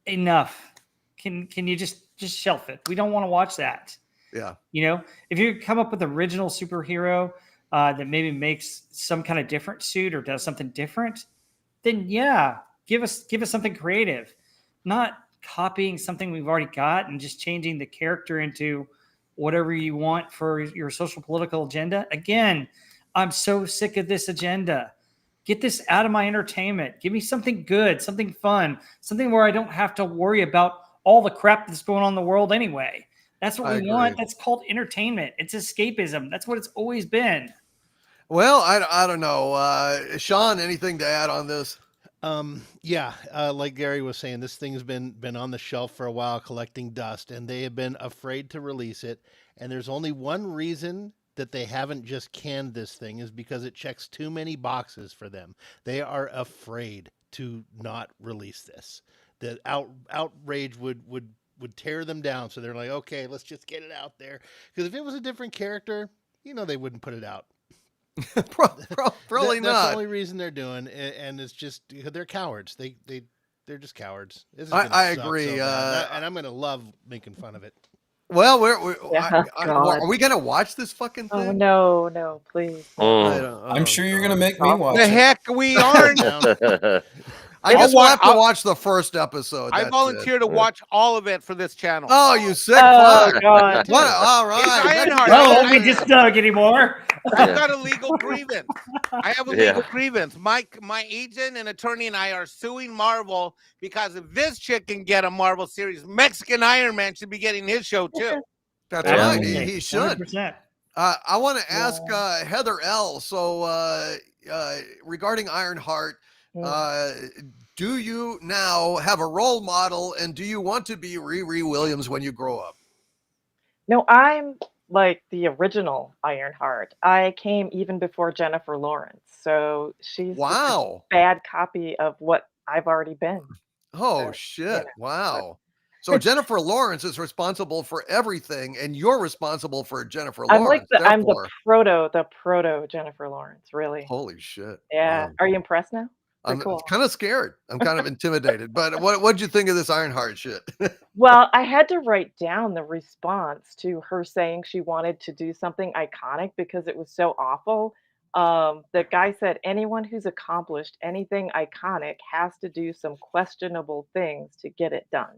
enough. Can you just shelf it? We don't want to watch that. Yeah. If you come up with an original superhero that maybe makes some kind of different suit or does something different, then give us something creative, not copying something we've already got and just changing the character into whatever you want for your social political agenda. Again, I'm so sick of this agenda. Get this out of my entertainment. Give me something good, something fun, something where I don't have to worry about all the crap that's going on in the world anyway. That's what we want. That's called entertainment. It's escapism. That's what it's always been. Well, I don't know. Sean, anything to add on this? Like Gary was saying, this thing's been on the shelf for a while collecting dust, and they have been afraid to release it. And there's only one reason that they haven't just canned this thing is because it checks too many boxes for them. They are afraid to not release this. The outrage would tear them down. So they're like, okay, let's just get it out there. Because if it was a different character, they wouldn't put it out. Probably not. That's the only reason they're doing it, and it's just they're cowards. They're just cowards. I agree. And I'm going to love making fun of it. Well, are we going to watch this fucking thing? Oh, no, please. I'm sure you're going to make me watch the it. heck we aren't. I just have to watch the first episode. I volunteer to watch all of it for this channel. Oh, you sick Oh, fuck. God. What? All right. Ironheart. No, we just dug anymore. I've got a legal grievance. I have a legal grievance. My agent and attorney and I are suing Marvel because if this chick can get a Marvel series, Mexican Iron Man should be getting his show too. That's right. He should. 100%. I want to ask Heather L. So regarding Ironheart, do you now have a role model, and do you want to be Riri Williams when you grow up? No, I'm like the original Ironheart. I came even before Jennifer Lawrence, so she's just a Wow. bad copy of what I've already been. Oh, So, shit. but Wow. So Jennifer Lawrence is responsible for everything, and you're responsible for Jennifer I'm like Lawrence. I'm the Therefore, proto Jennifer Lawrence, really. holy shit. Yeah. Wow. Are you impressed now? Pretty I'm cool. kind of scared. I'm kind of intimidated. But what'd you think of this Ironheart shit? Well, I had to write down the response to her saying she wanted to do something iconic because it was so awful. The guy said anyone who's accomplished anything iconic has to do some questionable things to get it done.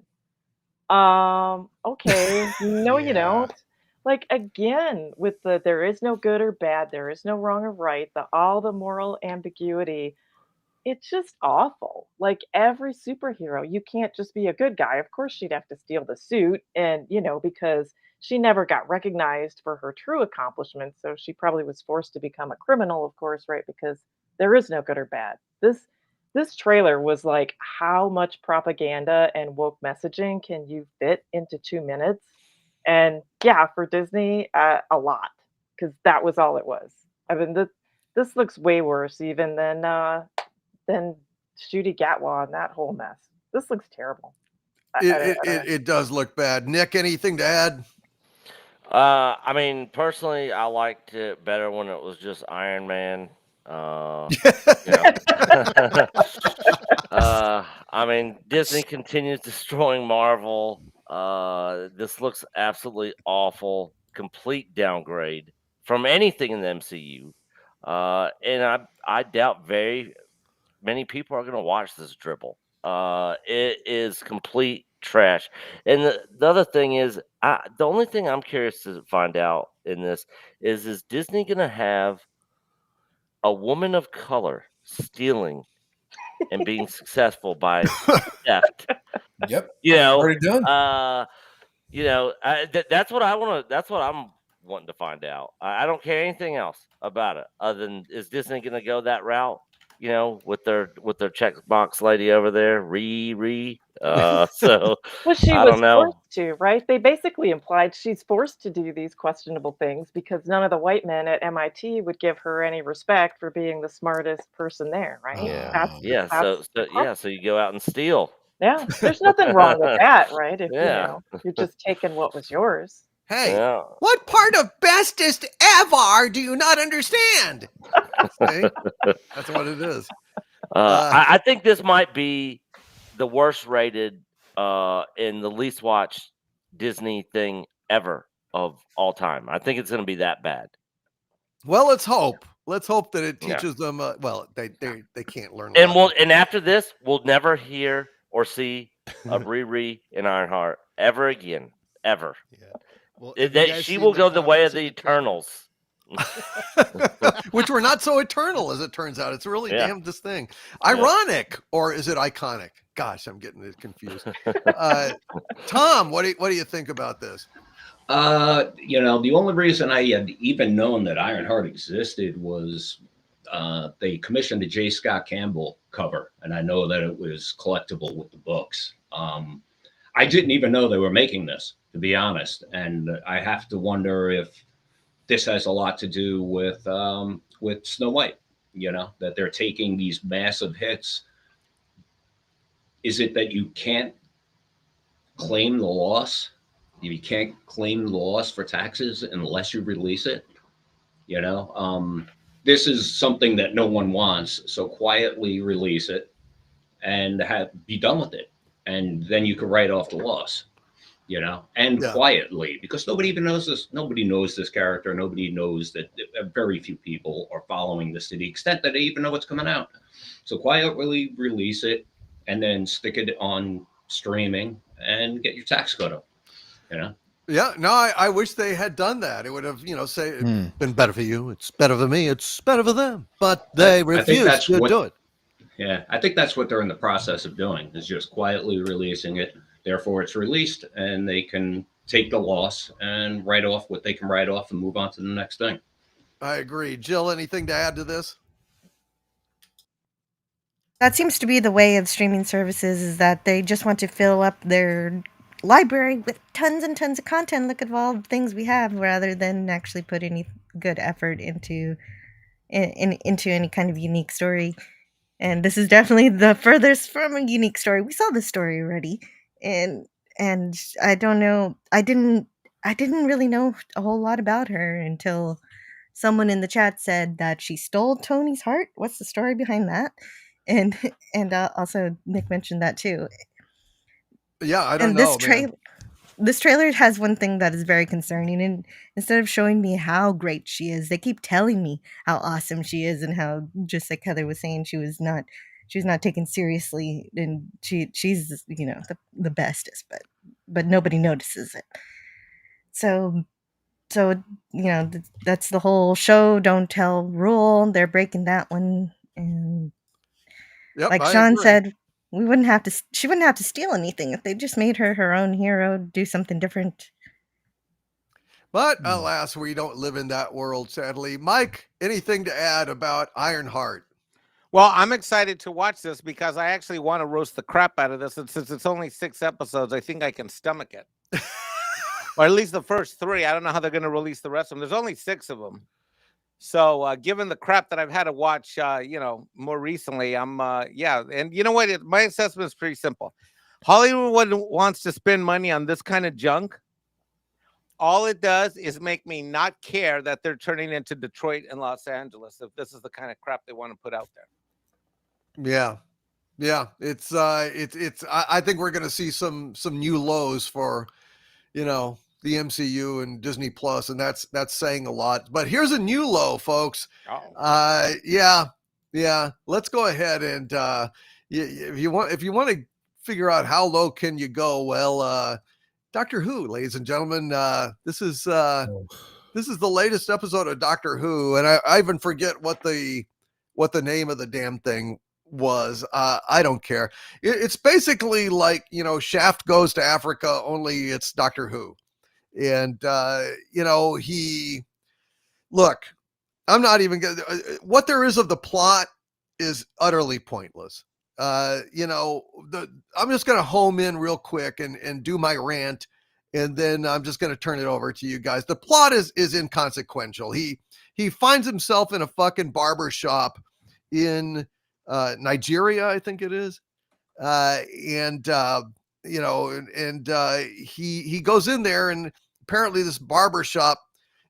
Okay, no, you Yeah. don't. Like again, with the there is no good or bad, there is no wrong or right, the all the moral ambiguity. It's just awful. Like every superhero, you can't just be a good guy. Of course, she'd have to steal the suit, and because she never got recognized for her true accomplishments, so she probably was forced to become a criminal, of course, right? Because there is no good or bad. This trailer was like, how much propaganda and woke messaging can you fit into 2 minutes? And yeah, for Disney, a lot, because that was all it was. I mean, this looks way worse even than Shooty Gatwa and that whole mess. This looks terrible. It does look bad. Nick, anything to add? I mean, personally, I liked it better when it was just Iron Man. You know. I mean, Disney continues destroying Marvel. This looks absolutely awful. Complete downgrade from anything in the MCU. And I doubt very many people are going to watch this dribble. It is complete trash. And the other thing is, the only thing I'm curious to find out in this is Disney going to have a woman of color stealing and being successful by theft? Yep. You know, Already done. that's what I want to. That's what I'm wanting to find out. I don't care anything else about it other than is Disney going to go that route? With their checkbox lady over there, So Well, she I was don't know. forced to, right? They basically implied she's forced to do these questionable things because none of the white men at MIT would give her any respect for being the smartest person there, right? Yeah, That's yeah. that's So the crux. so you go out and steal. Yeah, there's nothing wrong with that, right? If Yeah, you're just taking what was yours. Hey, yeah. what part of bestest ever do you not understand? See? That's what it is. I think this might be the worst rated and the least watched Disney thing ever of all time. I think it's going to be that bad. Well, let's hope. Let's hope that it Yeah. teaches them. Well, they can't learn. And after this, we'll never hear or see a Riri in Ironheart ever again, ever. Yeah. Well, have you guys She seen will go the way of comments in the trailer? Eternals. Which were not so eternal as it turns out. It's really Yeah. damn this thing. Ironic, or is it iconic? Gosh, I'm getting it confused. Tom, what do you think about this? The only reason I had even known that Ironheart existed was they commissioned a J. Scott Campbell cover, and I know that it was collectible with the books. I didn't even know they were making this, to be honest, and I have to wonder if this has a lot to do with Snow White. That they're taking these massive hits. Is it that you can't claim the loss? You can't claim the loss for taxes unless you release it. This is something that no one wants. So quietly release it and be done with it. And then you can write off the loss, quietly, because nobody even knows this. Nobody knows this character. Nobody knows that very few people are following this to the extent that they even know what's coming out. So quietly release it and then stick it on streaming and get your tax cut up. Yeah, no, I wish they had done that. It would have, been better for you. It's better for me. It's better for them. But they refuse to do it. Yeah, I think that's what they're in the process of doing, is just quietly releasing it. Therefore, it's released, and they can take the loss and write off what they can write off and move on to the next thing. I agree. Jill, anything to add to this? That seems to be the way of streaming services, is that they just want to fill up their library with tons and tons of content. Look at all the things we have, rather than actually put any good effort into into any kind of unique story. And this is definitely the furthest from a unique story. We saw this story already, and I don't know. I didn't really know a whole lot about her until someone in the chat said that she stole Tony's heart. What's the story behind that? And also Nick mentioned that too. Yeah, I don't And know, man. This trailer has one thing that is very concerning, and instead of showing me how great she is, they keep telling me how awesome she is, and how, just like Heather was saying, she was not taken seriously, and she's the bestest, but nobody notices it. So that's the whole show don't tell rule. They're breaking that one, and Yep, like I Sean agree. said, she wouldn't have to steal anything if they just made her own hero, do something different. But alas, we don't live in that world, sadly. Mike, anything to add about Ironheart? Well, I'm excited to watch this because I actually want to roast the crap out of this. And since it's only 6 episodes, I think I can stomach it. Or at least the first 3. I don't know how they're going to release the rest of them. There's only 6 of them. So given the crap that I've had to watch, more recently, I'm, yeah. And you know what? My assessment is pretty simple. Hollywood wants to spend money on this kind of junk. All it does is make me not care that they're turning into Detroit and Los Angeles if this is the kind of crap they want to put out there. Yeah. It's I think we're going to see some new lows for, the MCU and Disney Plus, and that's saying a lot. But here's a new low, folks. Yeah. Let's go ahead and if you want to figure out how low can you go, well, Doctor Who, ladies and gentlemen, this is the latest episode of Doctor Who, and I even forget what the name of the damn thing was. I don't care. It's basically like, Shaft goes to Africa, only it's Doctor Who. And look, I'm not even gonna, what there is of the plot is utterly pointless. I'm just gonna home in real quick and do my rant, and then I'm just gonna turn it over to you guys. The plot is inconsequential. He finds himself in a fucking barber shop in Nigeria, I think it is. He goes in there, and apparently this barber shop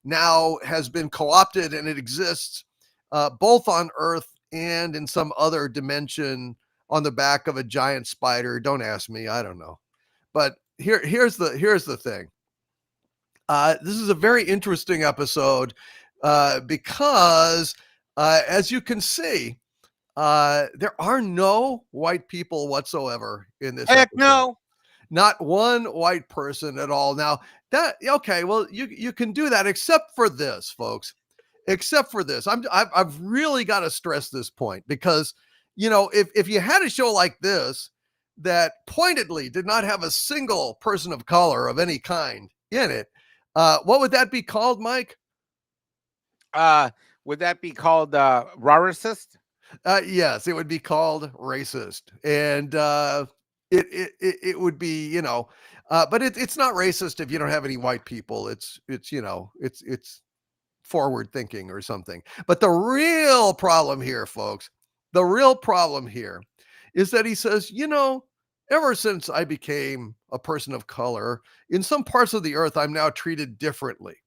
now has been co-opted, and it exists both on Earth and in some other dimension on the back of a giant spider. Don't ask me, I don't know. But here's the thing. This is a very interesting episode because as you can see, there are no white people whatsoever in this Heck episode. no. Not one white person at all. Now well, you can do that, except for this, folks. Except for this. I've really got to stress this point, because if you had a show like this that pointedly did not have a single person of color of any kind in it, what would that be called, Mike? Would that be called racist? Yes, it would be called racist, and it would be, but it's not racist if you don't have any white people. It's forward thinking or something. But the real problem here, folks, the real problem here is that he says, ever since I became a person of color, in some parts of the earth, I'm now treated differently.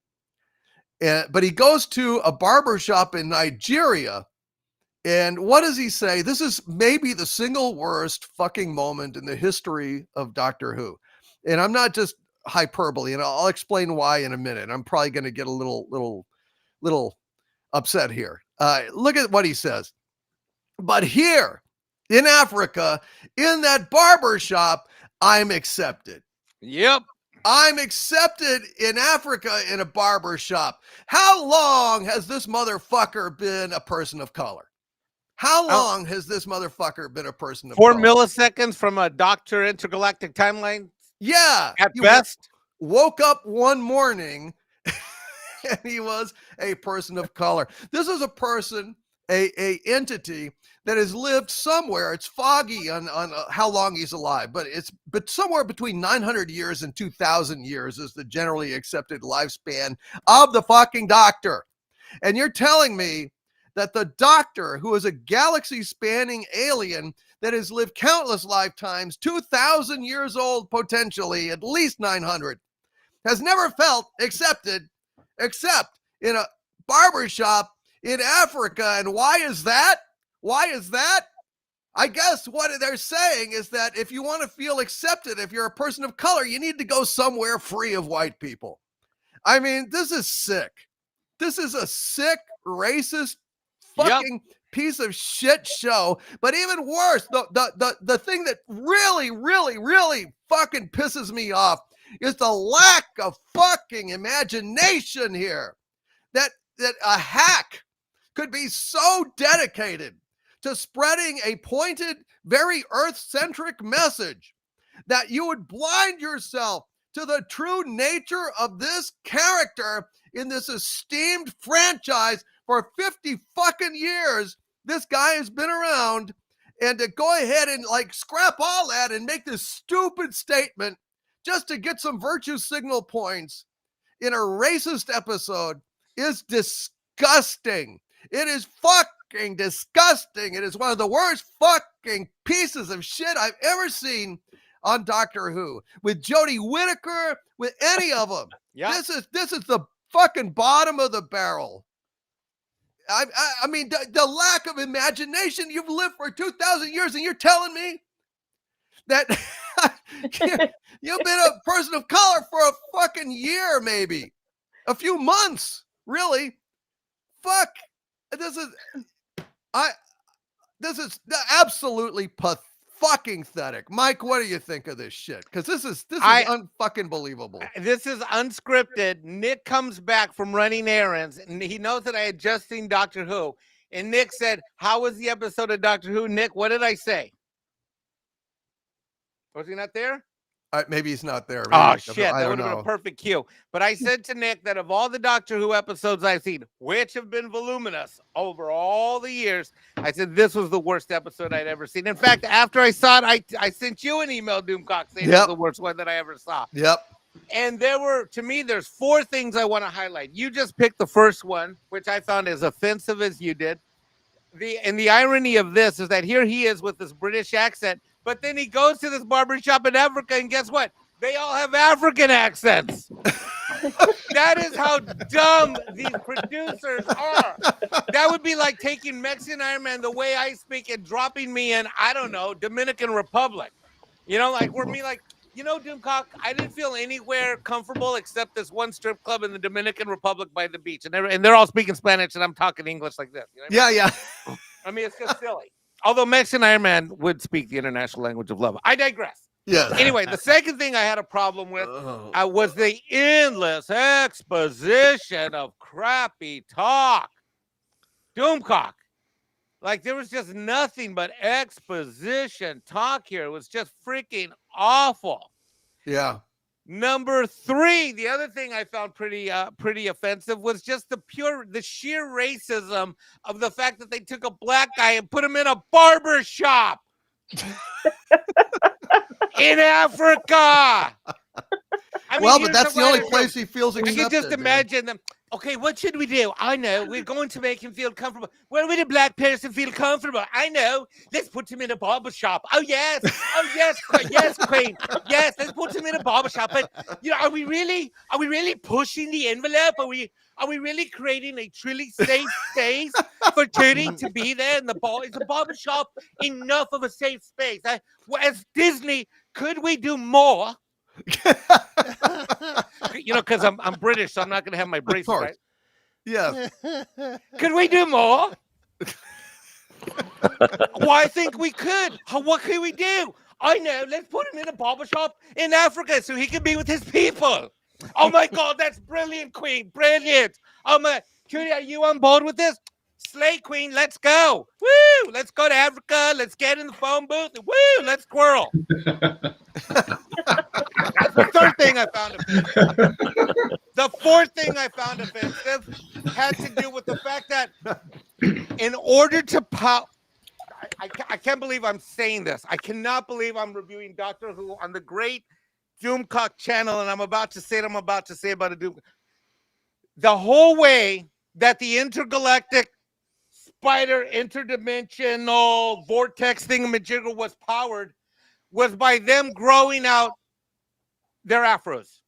But he goes to a barber shop in Nigeria. And what does he say? This is maybe the single worst fucking moment in the history of Doctor Who. And I'm not just hyperbole, and I'll explain why in a minute. I'm probably going to get a little upset here. Look at what he says. But here in Africa, in that barber shop, I'm accepted. Yep. I'm accepted in Africa in a barber shop. How long has this motherfucker been a person of color? How long has this motherfucker been a person of 4 color? milliseconds from a Doctor Intergalactic Timeline? Yeah. At best. Woke up one morning and he was a person of color. This is a person a entity that has lived somewhere. It's foggy on how long he's alive, but somewhere between 900 years and 2,000 years is the generally accepted lifespan of the fucking Doctor. And you're telling me that the Doctor, who is a galaxy-spanning alien that has lived countless lifetimes, 2,000 years old potentially, at least 900, has never felt accepted except in a barbershop in Africa. And why is that? Why is that? I guess what they're saying is that if you want to feel accepted, if you're a person of color, you need to go somewhere free of white people. I mean, this is sick. This is a sick, racist, fucking piece of shit show. But even worse, the thing that really, really, really fucking pisses me off is the lack of fucking imagination here. That a hack could be so dedicated to spreading a pointed, very Earth-centric message that you would blind yourself to the true nature of this character in this esteemed franchise for 50 fucking years. This guy has been around, and to go ahead and like scrap all that and make this stupid statement just to get some virtue signal points in a racist episode is disgusting. It is fucking disgusting. It is one of the worst fucking pieces of shit I've ever seen on Doctor Who. With Jodie Whittaker, with any of them. This is the fucking bottom of the barrel. I mean, the lack of imagination. You've lived for 2,000 years and you're telling me that you've been a person of color for a fucking year, maybe a few months, really. Fuck. This is absolutely fucking pathetic. Mike, what do you think of this shit? Because this is unfucking believable. This is unscripted. Nick comes back from running errands, and he knows that I had just seen Doctor Who. And Nick said, "How was the episode of Doctor Who?" Nick, what did I say? Was he not there? Maybe he's not there. Oh, shit. That would have been a perfect cue. But I said to Nick that of all the Doctor Who episodes I've seen, which have been voluminous over all the years, I said this was the worst episode I'd ever seen. In fact, after I saw it, I sent you an email, Doomcock, saying it was the worst one that I ever saw. Yep. And there's 4 things I want to highlight. You just picked the first one, which I found as offensive as you did. The irony of this is that here he is with this British accent, but then he goes to this barbershop in Africa, and guess what? They all have African accents. That is how dumb these producers are. That would be like taking Mexican Iron Man the way I speak and dropping me in, I don't know, Dominican Republic. You know, like we're me like, you know, Doomcock, I didn't feel anywhere comfortable except this one strip club in the Dominican Republic by the beach. And they're all speaking Spanish, and I'm talking English like this. You know what I mean? Yeah. I mean, it's just silly. Although Mexican Iron Man would speak the international language of love. I digress. Yeah. Anyway, the second thing I had a problem with was the endless exposition of crappy talk. Doomcock. Like, there was just nothing but exposition talk here. It was just freaking awful. Yeah. Number 3, the other thing I found pretty offensive was just the sheer racism of the fact that they took a black guy and put him in a barber shop in Africa. I mean, but that's the only place he feels accepted. I can just imagine them. Okay, what should we do? I know. We're going to make him feel comfortable. Where would a black person feel comfortable? I know. Let's put him in a barber shop. Oh, yes. Oh, yes. Yes, Queen. Yes, let's put him in a barber shop. But, you know, are we really pushing the envelope? Are we really creating a truly safe space for Tootie to be there in the bar? Is the barber shop enough of a safe space? As Disney, could we do more? You know, because I'm British, so I'm not going to have my bracelet, right? Yeah. Could we do more? Well, I think we could. What can we do? I know. Let's put him in a barbershop in Africa so he can be with his people. Oh, my God. That's brilliant, Queen. Brilliant. Oh, my. Judy, are you on board with this? Slay, Queen. Let's go. Woo. Let's go to Africa. Let's get in the phone booth. Woo. Let's squirrel. That's the third thing I found offensive. The fourth thing I found offensive had to do with the fact that in order to I can't believe I'm saying this. I cannot believe I'm reviewing Doctor Who on the great Doomcock channel, and I'm about to say what I'm about to say about a Doom. The whole way that the intergalactic spider interdimensional vortex thingamajigger was powered was by them growing out their afros.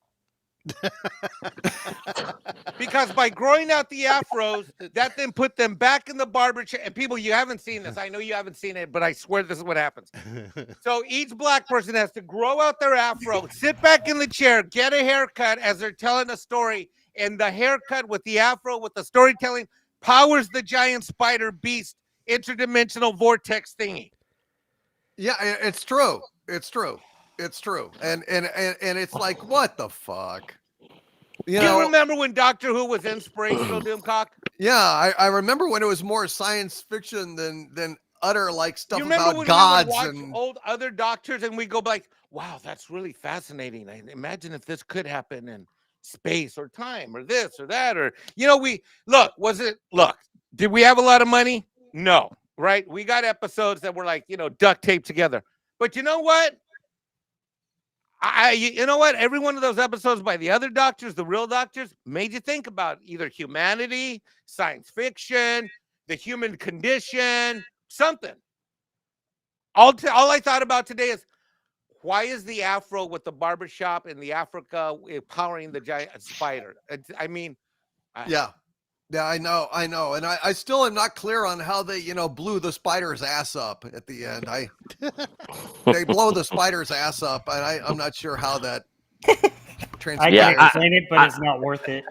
Because by growing out the afros, that then put them back in the barber chair. And people, you haven't seen this. I know you haven't seen it, but I swear this is what happens. So each black person has to grow out their afro, sit back in the chair, get a haircut as they're telling a story. And the haircut with the afro, with the storytelling, powers the giant spider beast interdimensional vortex thingy. Yeah, it's true. It's true. It's true. And it's like, what the fuck? You know, remember when Doctor Who was inspirational, Doomcock? Yeah, I remember when it was more science fiction than utter like stuff about when gods we would watch and old other doctors and we go like, wow, that's really fascinating. I imagine if this could happen in space or time or this or that, or did we have a lot of money? No, right? We got episodes that were like, duct taped together. But you know what? You know what? Every one of those episodes by the other doctors, the real doctors, made you think about either humanity, science fiction, the human condition, something. All I thought about today is, why is the afro with the barbershop in the Africa powering the giant spider? Yeah, I know. And I still am not clear on how they, blew the spider's ass up at the end. They blow the spider's ass up, and I'm not sure how that transpires. I can explain it, but it's not worth it.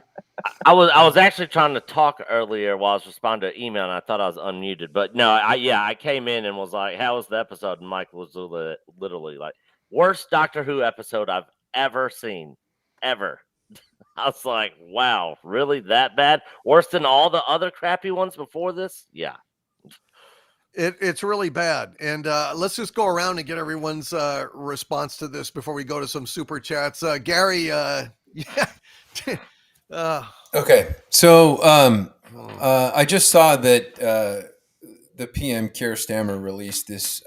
I was actually trying to talk earlier while I was responding to email, and I thought I was unmuted. But no, I came in and was like, "How was the episode?" And Mike was literally like, "Worst Doctor Who episode I've ever seen, ever." I was like, wow, really that bad? Worse than all the other crappy ones before this? Yeah. It's really bad. And let's just go around and get everyone's response to this before we go to some super chats. Gary, Okay. So I just saw that the PM Keir Starmer released this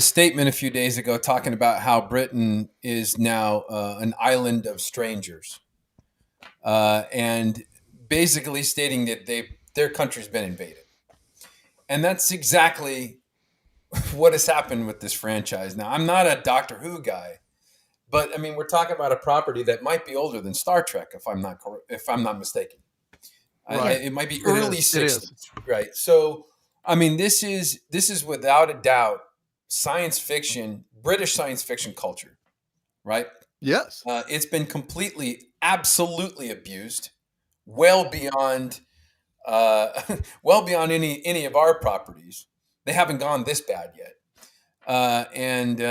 statement a few days ago talking about how Britain is now an island of strangers, and basically stating that their country's been invaded. And that's exactly what has happened with this franchise. Now, I'm not a Doctor Who guy, but I mean, we're talking about a property that might be older than Star Trek, if I'm not mistaken. Right. It might be early 60s, right? So, I mean, this is without a doubt science fiction, British science fiction culture, right? Yes. It's been absolutely abused, well beyond any of our properties. They haven't gone this bad yet, and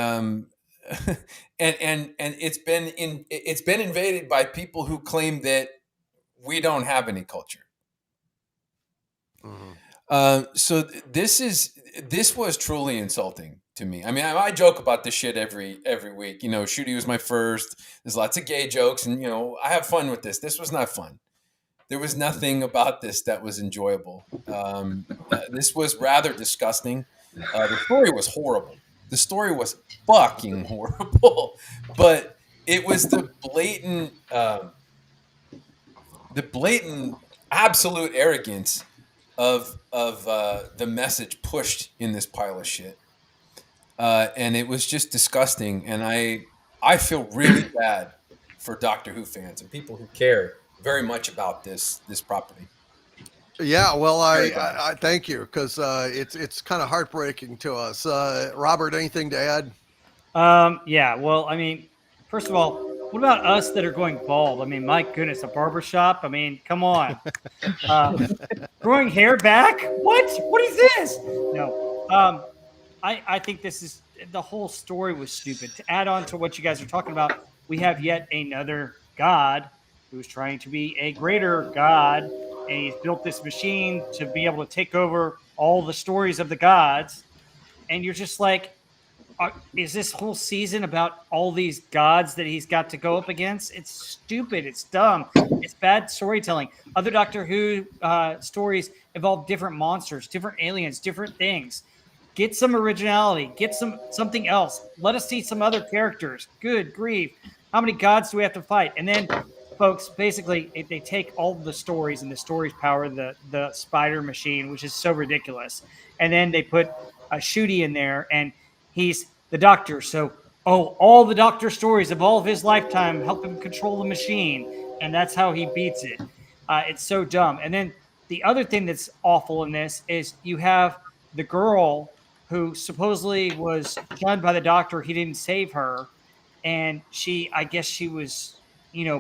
it's been invaded by people who claim that we don't have any culture. Mm-hmm. So this was truly insulting to me. I mean, I joke about this shit every week. Shooty was my first. There's lots of gay jokes, and I have fun with this. This was not fun. There was nothing about this that was enjoyable. This was rather disgusting. The story was horrible. The story was fucking horrible. But it was the blatant absolute arrogance of the message pushed in this pile of shit. And it was just disgusting. And I feel really bad for Doctor Who fans and people who care very much about this property. Yeah, well, I thank you, because it's kind of heartbreaking to us. Robert, anything to add? Yeah, well, I mean, first of all, what about us that are going bald? I mean, my goodness, a barbershop? I mean, come on. Growing hair back? What is this? No. I think the whole story was stupid. To add on to what you guys are talking about, we have yet another god who's trying to be a greater god, and he's built this machine to be able to take over all the stories of the gods. And you're just like, is this whole season about all these gods that he's got to go up against? It's stupid. It's dumb. It's bad storytelling. Other Doctor Who stories involve different monsters, different aliens, different things. Get some originality. Get something else. Let us see some other characters. Good grief. How many gods do we have to fight? And then, folks, basically, if they take all the stories and the stories power the spider machine, which is so ridiculous. And then they put a Shooty in there, and he's the Doctor. So, all the Doctor stories of all of his lifetime help him control the machine. And that's how he beats it. It's so dumb. And then the other thing that's awful in this is you have the girl who supposedly was shunned by the Doctor. He didn't save her. And I guess she was,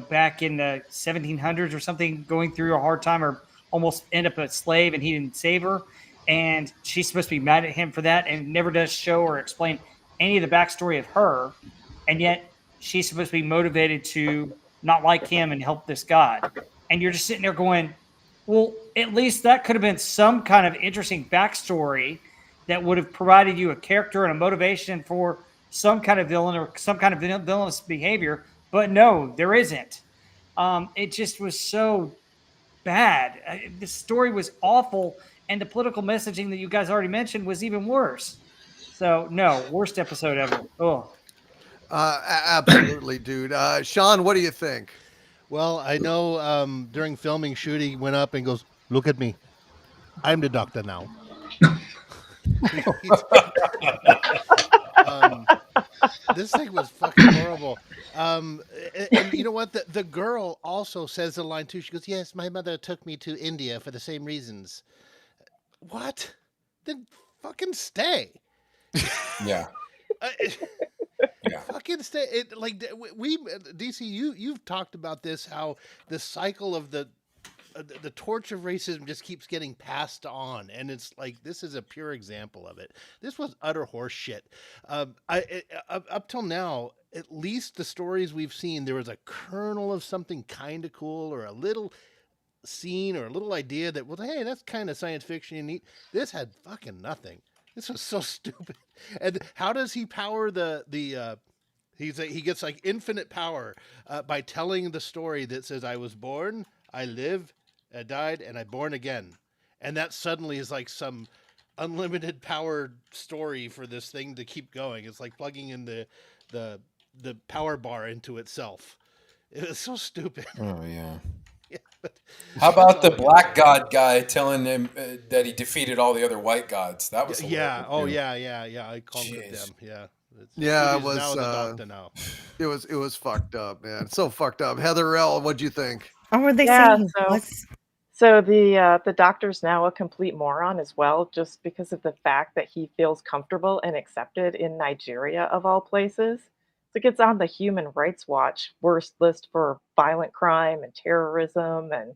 back in the 1700s or something, going through a hard time or almost end up a slave, and he didn't save her. And she's supposed to be mad at him for that, and never does show or explain any of the backstory of her. And yet she's supposed to be motivated to not like him and help this god. And you're just sitting there going, well, at least that could have been some kind of interesting backstory that would have provided you a character and a motivation for some kind of villain or some kind of villainous behavior. But no, there isn't. It just was so bad. The story was awful, and the political messaging that you guys already mentioned was even worse. So, no, worst episode ever. Oh, absolutely, dude. Sean, what do you think? Well, I know during filming, Shooty went up and goes, "Look at me. I'm the Doctor now." This thing was fucking horrible. And you know what? The girl also says the line too. She goes, "Yes, my mother took me to India for the same reasons." What? Then fucking stay. Yeah. Yeah. Fucking stay. We DC, you've talked about this, how the cycle of the torch of racism just keeps getting passed on, and it's like this is a pure example of it. This was utter horse shit. Up till now, at least the stories we've seen, there was a kernel of something kind of cool or a little scene or a little idea that, well, hey, that's kind of science fiction and neat. This had fucking nothing. This was so stupid. And how does he power he gets like infinite power by telling the story that says, "I was born, I live, I died, and I'm born again." And that suddenly is like some unlimited power story for this thing to keep going. It's like plugging in the power bar into itself. It was so stupid. Oh yeah. Yeah, but how about the black god guy telling him that he defeated all the other white gods? That was yeah. hilarious. Oh yeah. I called it them. Yeah. Yeah, it Shooty's now the was. Doctor now. It was fucked up, man. So fucked up. Heather L, what'd you think? Or were they Yeah, saying so- was So the Doctor's now a complete moron as well, just because of the fact that he feels comfortable and accepted in Nigeria of all places. So it gets on the Human Rights Watch worst list for violent crime and terrorism, and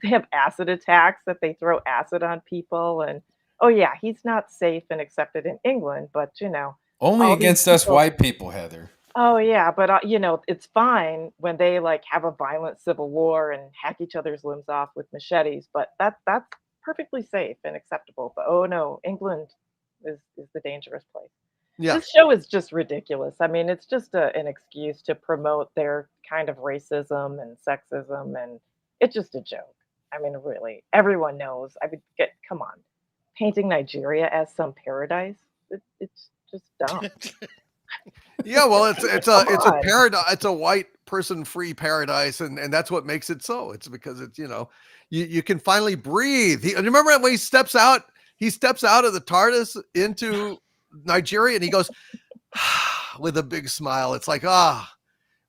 they have acid attacks that they throw acid on people. And oh yeah, he's not safe and accepted in England, but Only all these against us people- white people, Heather. Oh yeah, but it's fine when they like have a violent civil war and hack each other's limbs off with machetes, but that's perfectly safe and acceptable. But oh no, England is the dangerous place. Yeah. This show is just ridiculous. I mean, it's just an excuse to promote their kind of racism and sexism, and it's just a joke. I mean, really, everyone knows. I mean, come on, painting Nigeria as some paradise. It's just dumb. Yeah, well, it's a on. paradise. It's a white person free paradise, and that's what makes it so. It's because it's you can finally breathe. You remember when he steps out of the TARDIS into Nigeria, and he goes with a big smile. It's like,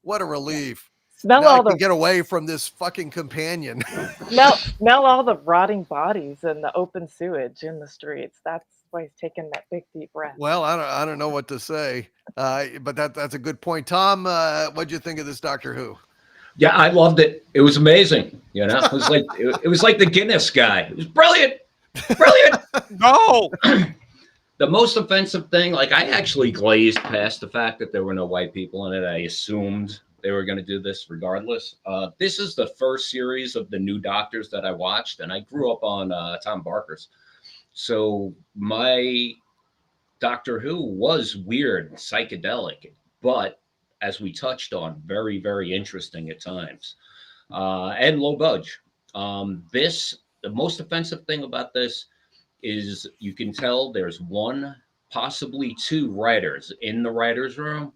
what a relief. Smell Now I all can the get away from this fucking companion. smell all the rotting bodies and the open sewage in the streets. That's why he's taking that big deep breath. Well, I don't know what to say, but that's a good point. Tom, what'd you think of this Doctor Who? Yeah, I loved it. It was amazing. It was like it was like the Guinness guy. It was brilliant. No. The most offensive thing, like I actually glazed past the fact that there were no white people in it. I assumed they were going to do this regardless. This is the first series of the new Doctors that I watched, and I grew up on Tom Barker's. So my Doctor Who was weird and psychedelic, but as we touched on, very, very interesting at times, and low budge. The most offensive thing about this is you can tell there's one, possibly two writers in the writer's room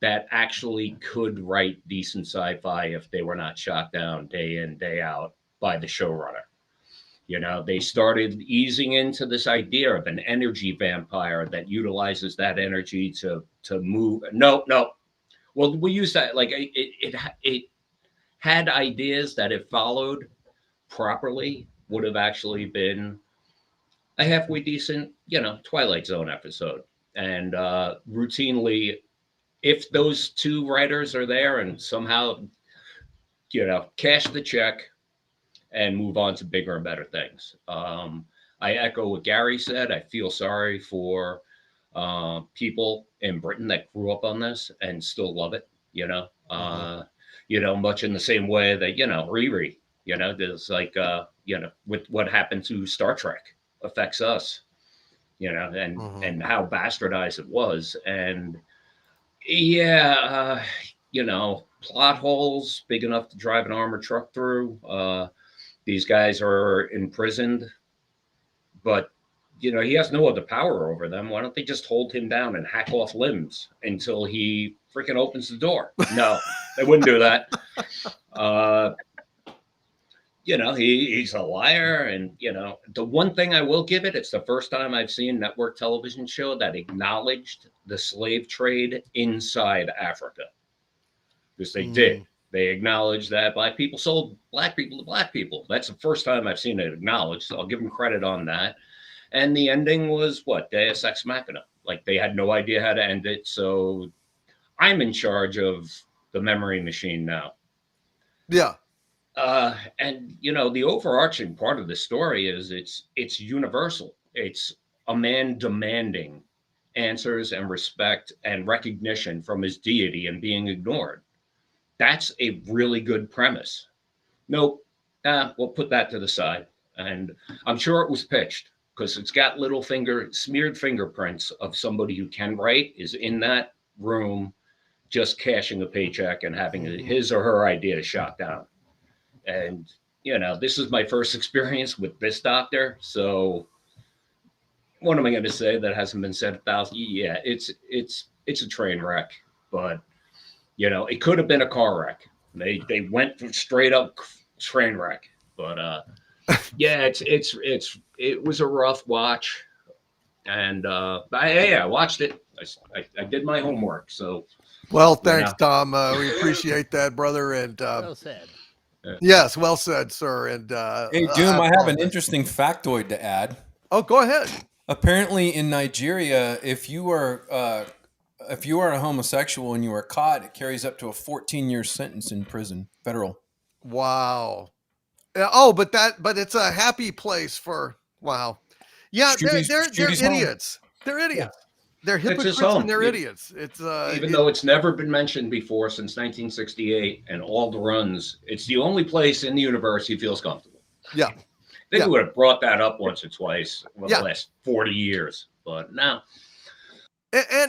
that actually could write decent sci-fi if they were not shot down day in, day out by the showrunner. You know, they started easing into this idea of an energy vampire that utilizes that energy to move. No. Well, we use that like it had ideas that if followed properly would have actually been a halfway decent, Twilight Zone episode. And routinely, if those two writers are there and somehow, cash the check and move on to bigger and better things. I echo what Gary said. I feel sorry for people in Britain that grew up on this and still love it, much in the same way that, Riri, there's like, with what happened to Star Trek affects us, and how bastardized it was. And plot holes big enough to drive an armored truck through. These guys are imprisoned, but he has no other power over them. Why don't they just hold him down and hack off limbs until he freaking opens the door? No, they wouldn't do that. He's a liar. And, the one thing I will give it's the first time I've seen a network television show that acknowledged the slave trade inside Africa. Because they did. They acknowledged that black people sold black people to black people. That's the first time I've seen it acknowledged. So I'll give them credit on that. And the ending was what? Deus Ex Machina. Like they had no idea how to end it. So I'm in charge of the memory machine now. Yeah. And the overarching part of the story is it's universal. It's a man demanding answers and respect and recognition from his deity and being ignored. That's a really good premise. Nope. We'll put that to the side. And I'm sure it was pitched because it's got smeared fingerprints of somebody who can write is in that room just cashing a paycheck and having his or her idea shot down. And, this is my first experience with this doctor. So what am I going to say that hasn't been said 1,000? Yeah, it's a train wreck, but it could have been a car wreck. They went straight up train wreck, but it was a rough watch, and I watched it. I did my homework. So well, thanks, Tom. We appreciate that, brother. And well said. Yes, well said, sir. And hey, Doom, I have an interesting factoid to add. Oh, go ahead. Apparently, in Nigeria, if you are a homosexual and you are caught, it carries up to a 14-year sentence in prison, federal. Wow. Oh, but it's a happy place for wow. Yeah, they're idiots. They're idiots. Yeah. They're hypocrites and they're idiots. It's even though it's never been mentioned before since 1968 and all the runs, it's the only place in the universe he feels comfortable. Yeah. They would have brought that up once or twice over the last 40 years, but no.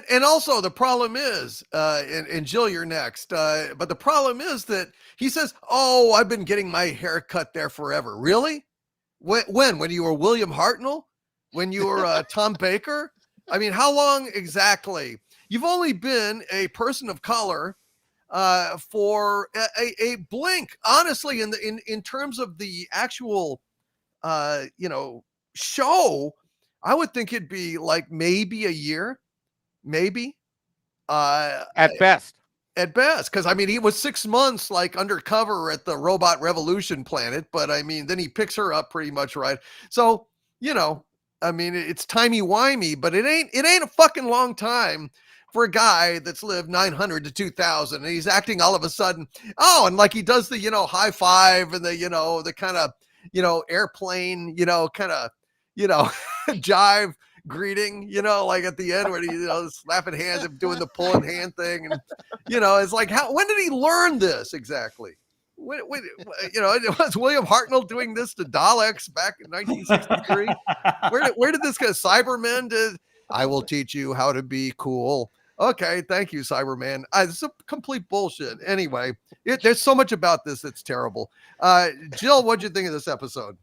And also the problem is, and Jill, you're next. But the problem is that he says, "Oh, I've been getting my hair cut there forever." Really? When you were William Hartnell? When you were Tom Baker? I mean, how long exactly? You've only been a person of color for a blink. Honestly, in terms of the actual, show, I would think it'd be like maybe a year. Maybe at best, because I mean he was 6 months like undercover at the Robot Revolution planet, but I mean then he picks her up pretty much right. So I mean it's timey-wimey, but it ain't a fucking long time for a guy that's lived 900 to 2000, and he's acting all of a sudden and like he does the high five and the the kind of airplane kind of jive greeting, like at the end where he slapping hands and doing the pulling hand thing, and it's like when did he learn this exactly? When it was William Hartnell doing this to Daleks back in 1963. Where did this guy Cybermen I will teach you how to be cool. Okay, thank you, Cyberman. This is a complete bullshit. Anyway, there's so much about this that's terrible. Jill, what'd you think of this episode?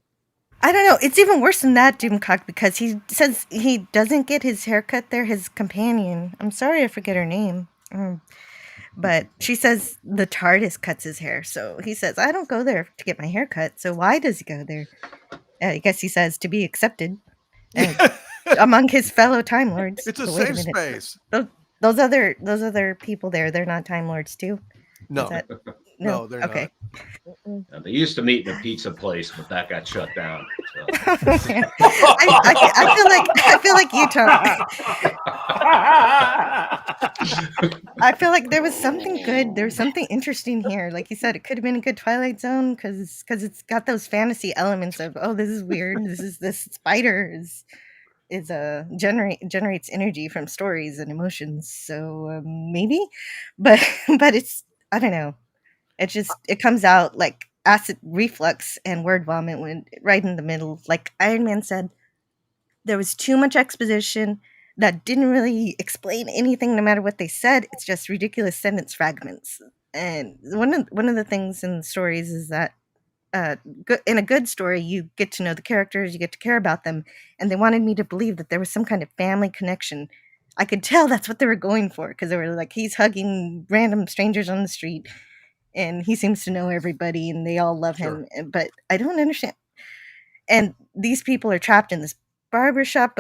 I don't know. It's even worse than that, Doomcock, because he says he doesn't get his haircut there. His companion. I'm sorry, I forget her name. But she says the TARDIS cuts his hair. So he says, I don't go there to get my hair cut. So why does he go there? I guess he says to be accepted among his fellow Time Lords. It's a But wait safe minute. space. Those other people there, they're not Time Lords too? No. Is that- No, they're okay. They used to meet in a pizza place, but that got shut down. So. I feel like you talk. I feel like there was something good. There was something interesting here. Like you said, it could have been a good Twilight Zone because it's got those fantasy elements of, oh, this is weird. This spider generates energy from stories and emotions. So maybe, but it's, I don't know. It comes out like acid reflux and word vomit when right in the middle. Like Iron Man said, there was too much exposition that didn't really explain anything no matter what they said. It's just ridiculous sentence fragments. And one of the things in the stories is that in a good story, you get to know the characters, you get to care about them, and they wanted me to believe that there was some kind of family connection. I could tell that's what they were going for, because they were like, he's hugging random strangers on the street, and he seems to know everybody, and they all love him. But I don't understand. And these people are trapped in this barbershop,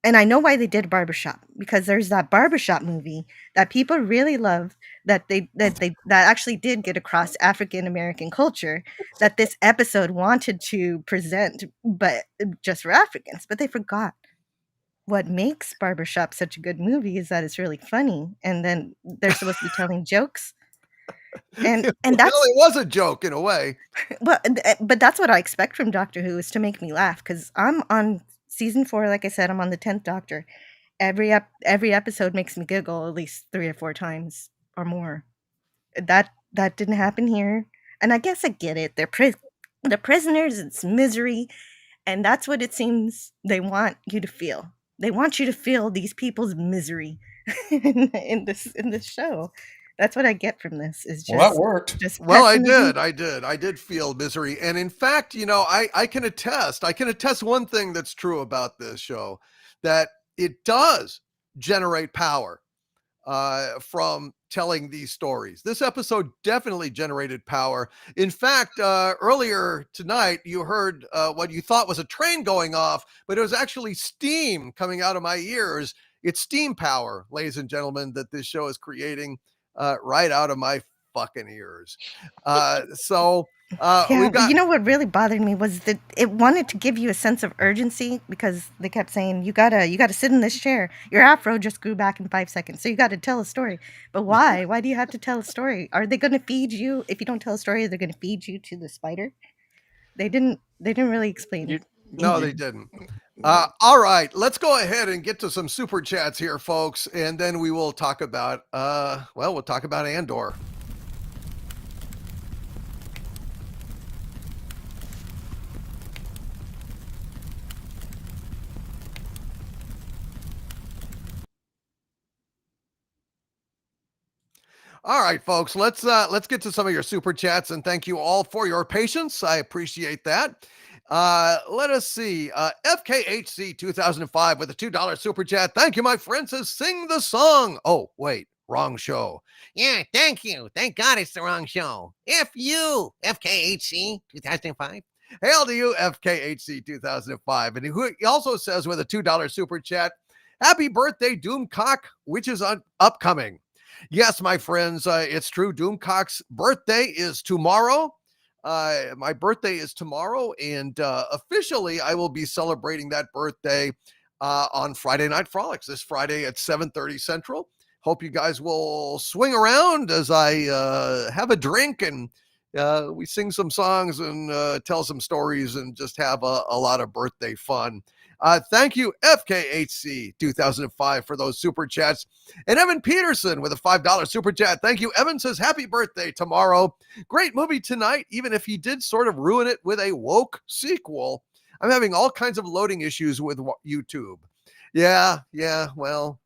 and I know why they did barbershop, because there's that barbershop movie that people really love that actually did get across African American culture that this episode wanted to present, but just for Africans. But they forgot what makes barbershop such a good movie is that it's really funny, and then they're supposed to be telling jokes. And that's, it was a joke in a way. But that's what I expect from Doctor Who, is to make me laugh, because I'm on season 4. Like I said, I'm on the 10th Doctor. Every episode makes me giggle at least 3 or 4 times or more. That didn't happen here, and I guess I get it. They're prisoners. It's misery, and that's what it seems they want you to feel. They want you to feel these people's misery in this show. That's what I get from this. Is just, well, that worked. Well, I did feel misery. And in fact, I can attest one thing that's true about this show, that it does generate power from telling these stories. This episode definitely generated power. In fact, earlier tonight, you heard what you thought was a train going off, but it was actually steam coming out of my ears. It's steam power, ladies and gentlemen, that this show is creating right out of my fucking ears. You know what really bothered me was that it wanted to give you a sense of urgency, because they kept saying you gotta sit in this chair. Your afro just grew back in 5 seconds, so you got to tell a story. But why? Why do you have to tell a story? Are they going to feed you? If you don't tell a story, they're going to feed you to the spider. They didn't really explain it. No, they didn't. All right, let's go ahead and get to some super chats here, folks, and then we will talk about we'll talk about Andor. All right, folks, let's get to some of your super chats, and thank you all for your patience. I appreciate that. Let us see. FKHC 2005 with a $2 super chat. Thank you, my friend. Says sing the song. Oh, wait, wrong show. Yeah, thank you. Thank God it's the wrong show. F you, FKHC 2005. Hail to you, FKHC 2005. And he also says with a $2 super chat, happy birthday, Doomcock, which is upcoming. Yes, my friends, it's true. Doomcock's birthday is tomorrow. My birthday is tomorrow, and officially I will be celebrating that birthday on Friday Night Frolics this Friday at 7:30 Central. Hope you guys will swing around as I have a drink and we sing some songs and tell some stories and just have a lot of birthday fun. Thank you, FKHC 2005, for those super chats. And Evan Peterson with a $5 super chat. Thank you. Evan says, happy birthday tomorrow. Great movie tonight, even if he did sort of ruin it with a woke sequel. I'm having all kinds of loading issues with YouTube. Yeah. Well,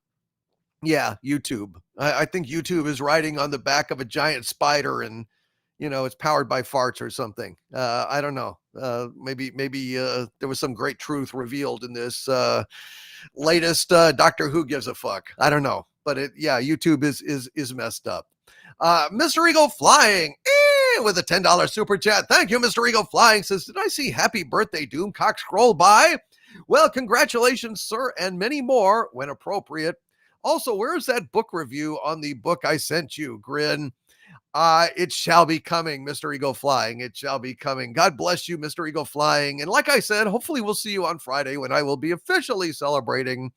yeah, YouTube. I think YouTube is riding on the back of a giant spider, and it's powered by farts or something. I don't know. Maybe there was some great truth revealed in this latest Doctor Who gives a fuck. I don't know, but YouTube is messed up. Mr. Eagle Flying with a $10 super chat. Thank you, Mr. Eagle Flying. Says, did I see Happy Birthday Doomcock scroll by? Well, congratulations, sir, and many more when appropriate. Also, where's that book review on the book I sent you? Grin. It shall be coming, Mr. Eagle Flying. It shall be coming. God bless you, Mr. Eagle Flying. And like I said, hopefully we'll see you on Friday when I will be officially celebrating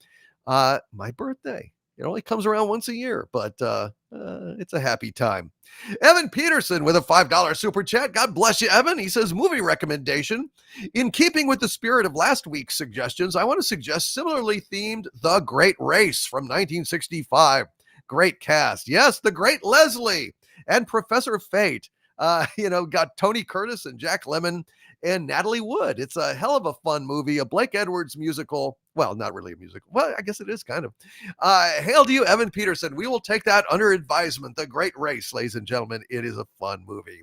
my birthday. It only comes around once a year, but it's a happy time. Evan Peterson with a $5 super chat. God bless you, Evan. He says, movie recommendation. In keeping with the spirit of last week's suggestions, I want to suggest similarly themed The Great Race from 1965. Great cast. Yes, the great Leslie and Professor Fate. Got Tony Curtis and Jack Lemmon and Natalie Wood. It's a hell of a fun movie, a Blake Edwards musical. Well, not really a musical. Well, I guess it is kind of. Hail to you, Evan Peterson. We will take that under advisement. The Great Race, ladies and gentlemen. It is a fun movie.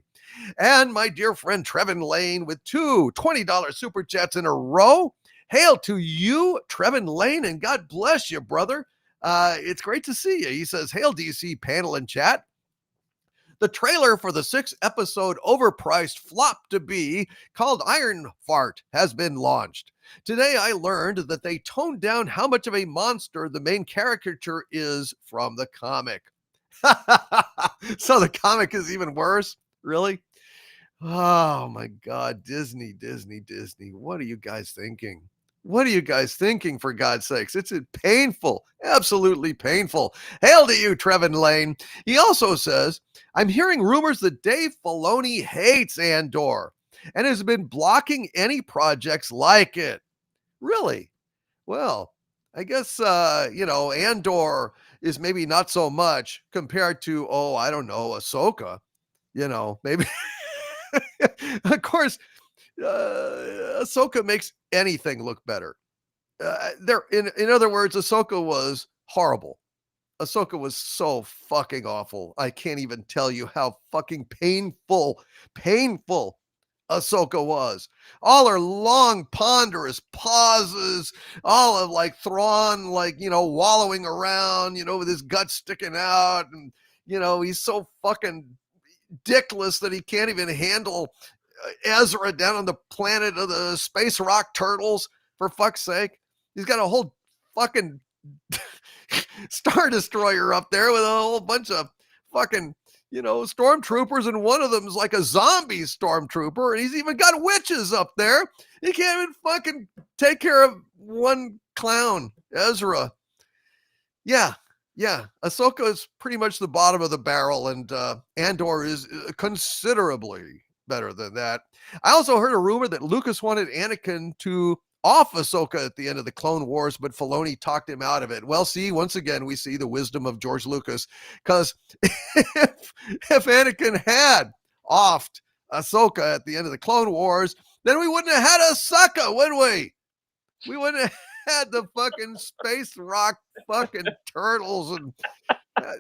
And my dear friend Trevin Lane with two $20 super chats in a row. Hail to you, Trevin Lane, and God bless you, brother. It's great to see you. He says, hail DC panel and chat. The trailer for the 6-episode overpriced flop to be called Ironheart has been launched. Today, I learned that they toned down how much of a monster the main caricature is from the comic. So the comic is even worse? Really? Oh my God, Disney. What are you guys thinking? What are you guys thinking, for God's sakes? It's painful, absolutely painful. Hail to you, Trevin Lane. He also says, I'm hearing rumors that Dave Filoni hates Andor and has been blocking any projects like it. Really? Well, I guess, Andor is maybe not so much compared to, I don't know, Ahsoka. Maybe. Of course, Ahsoka makes anything look better. In other words, Ahsoka was horrible. Ahsoka was so fucking awful. I can't even tell you how fucking painful Ahsoka was. All her long, ponderous pauses, all of like Thrawn, wallowing around, with his guts sticking out. And, he's so fucking dickless that he can't even handle Ezra down on the planet of the space rock turtles, for fuck's sake. He's got a whole fucking Star Destroyer up there with a whole bunch of fucking, stormtroopers, and one of them is like a zombie stormtrooper, and he's even got witches up there. He can't even fucking take care of one clown, Ezra. Yeah. Ahsoka is pretty much the bottom of the barrel, and Andor is considerably better than that. I also heard a rumor that Lucas wanted Anakin to off Ahsoka at the end of the Clone Wars, but Filoni talked him out of it. Well, see, once again, we see the wisdom of George Lucas, because if Anakin had offed Ahsoka at the end of the Clone Wars, then we wouldn't have had Ahsoka, would we? We wouldn't have had the fucking space rock fucking turtles. And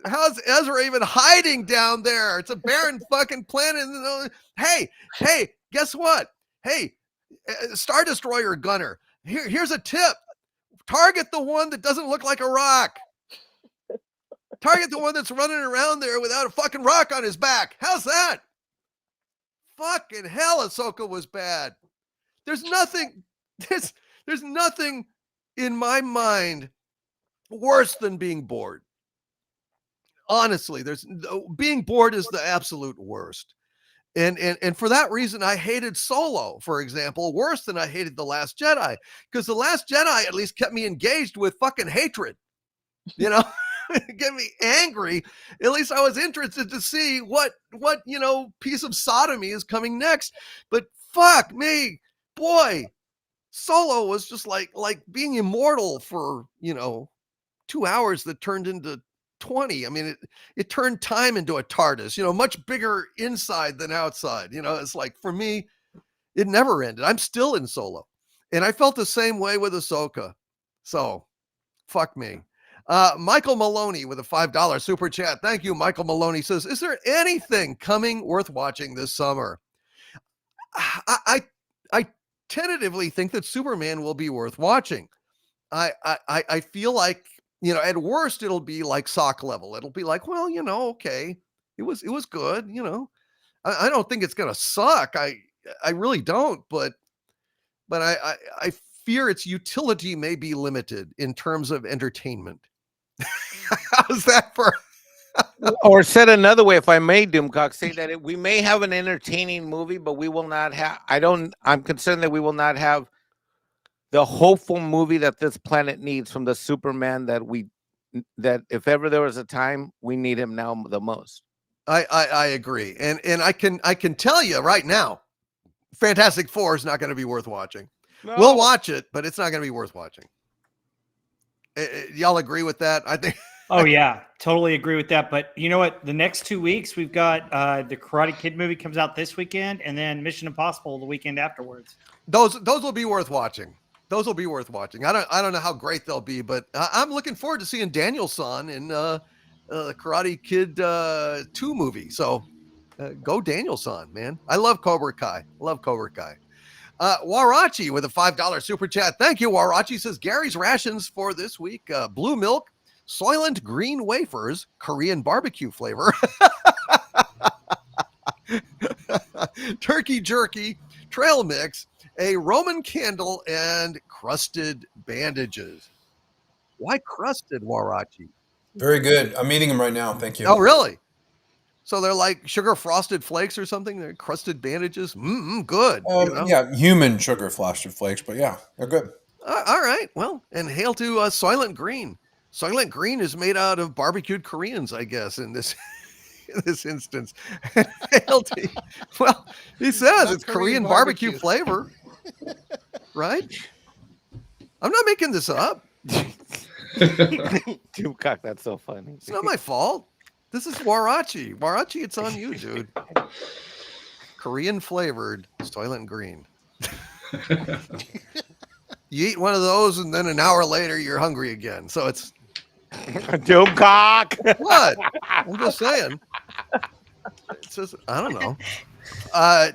how's Ezra even hiding down there? It's a barren fucking planet. Hey, guess what? Hey, Star Destroyer gunner, here's a tip. Target the one that doesn't look like a rock. Target the one that's running around there without a fucking rock on his back. How's that? Fucking hell, Ahsoka was bad. There's nothing in my mind worse than being bored. Honestly, being bored is the absolute worst. And for that reason, I hated Solo, for example, worse than I hated The Last Jedi, because The Last Jedi at least kept me engaged with fucking hatred, get me angry. At least I was interested to see what piece of sodomy is coming next. But fuck me, boy, Solo was just like being immortal for 2 hours that turned into 20. I mean, it turned time into a TARDIS, much bigger inside than outside. It's like, for me, it never ended. I'm still in Solo. And I felt the same way with Ahsoka. So Fuck me. Michael Maloney with a $5 super chat. Thank you, Michael Maloney says, is there anything coming worth watching this summer? I tentatively think that Superman will be worth watching. I feel like, you know, at worst it'll be like sock level. It'll be like, well, you know, okay, it was good, you know. I don't think it's gonna suck. I really don't, but I fear its utility may be limited in terms of entertainment. How's that for? Or said another way, if I may, Doomcock, say that we may have an entertaining movie, but we will not have. I'm concerned that we will not have the hopeful movie that this planet needs from the Superman that if ever there was a time, we need him now the most. I agree, and I can tell you right now, Fantastic Four is not going to be worth watching. No. We'll watch it, but it's not going to be worth watching. Y'all agree with that? I think. Oh yeah, totally agree with that. But you know what? The next 2 weeks we've got the Karate Kid movie comes out this weekend, and then Mission Impossible the weekend afterwards. Those will be worth watching. Those will be worth watching. I don't know how great they'll be, but I'm looking forward to seeing Daniel-san in the Karate Kid 2 movie. So go Daniel-san, man. I love Cobra Kai. Warachi with a $5 super chat. Thank you, Warachi. Says Gary's rations for this week: blue milk, Soylent Green wafers, Korean barbecue flavor, turkey jerky, trail mix, a Roman candle, and crusted bandages. Why crusted, Warachi? Very good. I'm eating them right now. Thank you. Oh, really? So they're like sugar frosted flakes or something? They're crusted bandages? Good. You know? Yeah, human sugar frosted flakes, but yeah, they're good. All right. Well, and hail to Soylent Green. Soylent Green is made out of barbecued Koreans, I guess, in this instance. Hail to, well, he says it's Korean barbecue flavor, right? I'm not making this up. Doomcock, that's so funny. It's not my fault. This is Warachi. Warachi, it's on you, dude. Korean flavored Soylent Green. You eat one of those, and then an hour later, you're hungry again. So it's Doomcock. What? I'm just saying. It says, I don't know.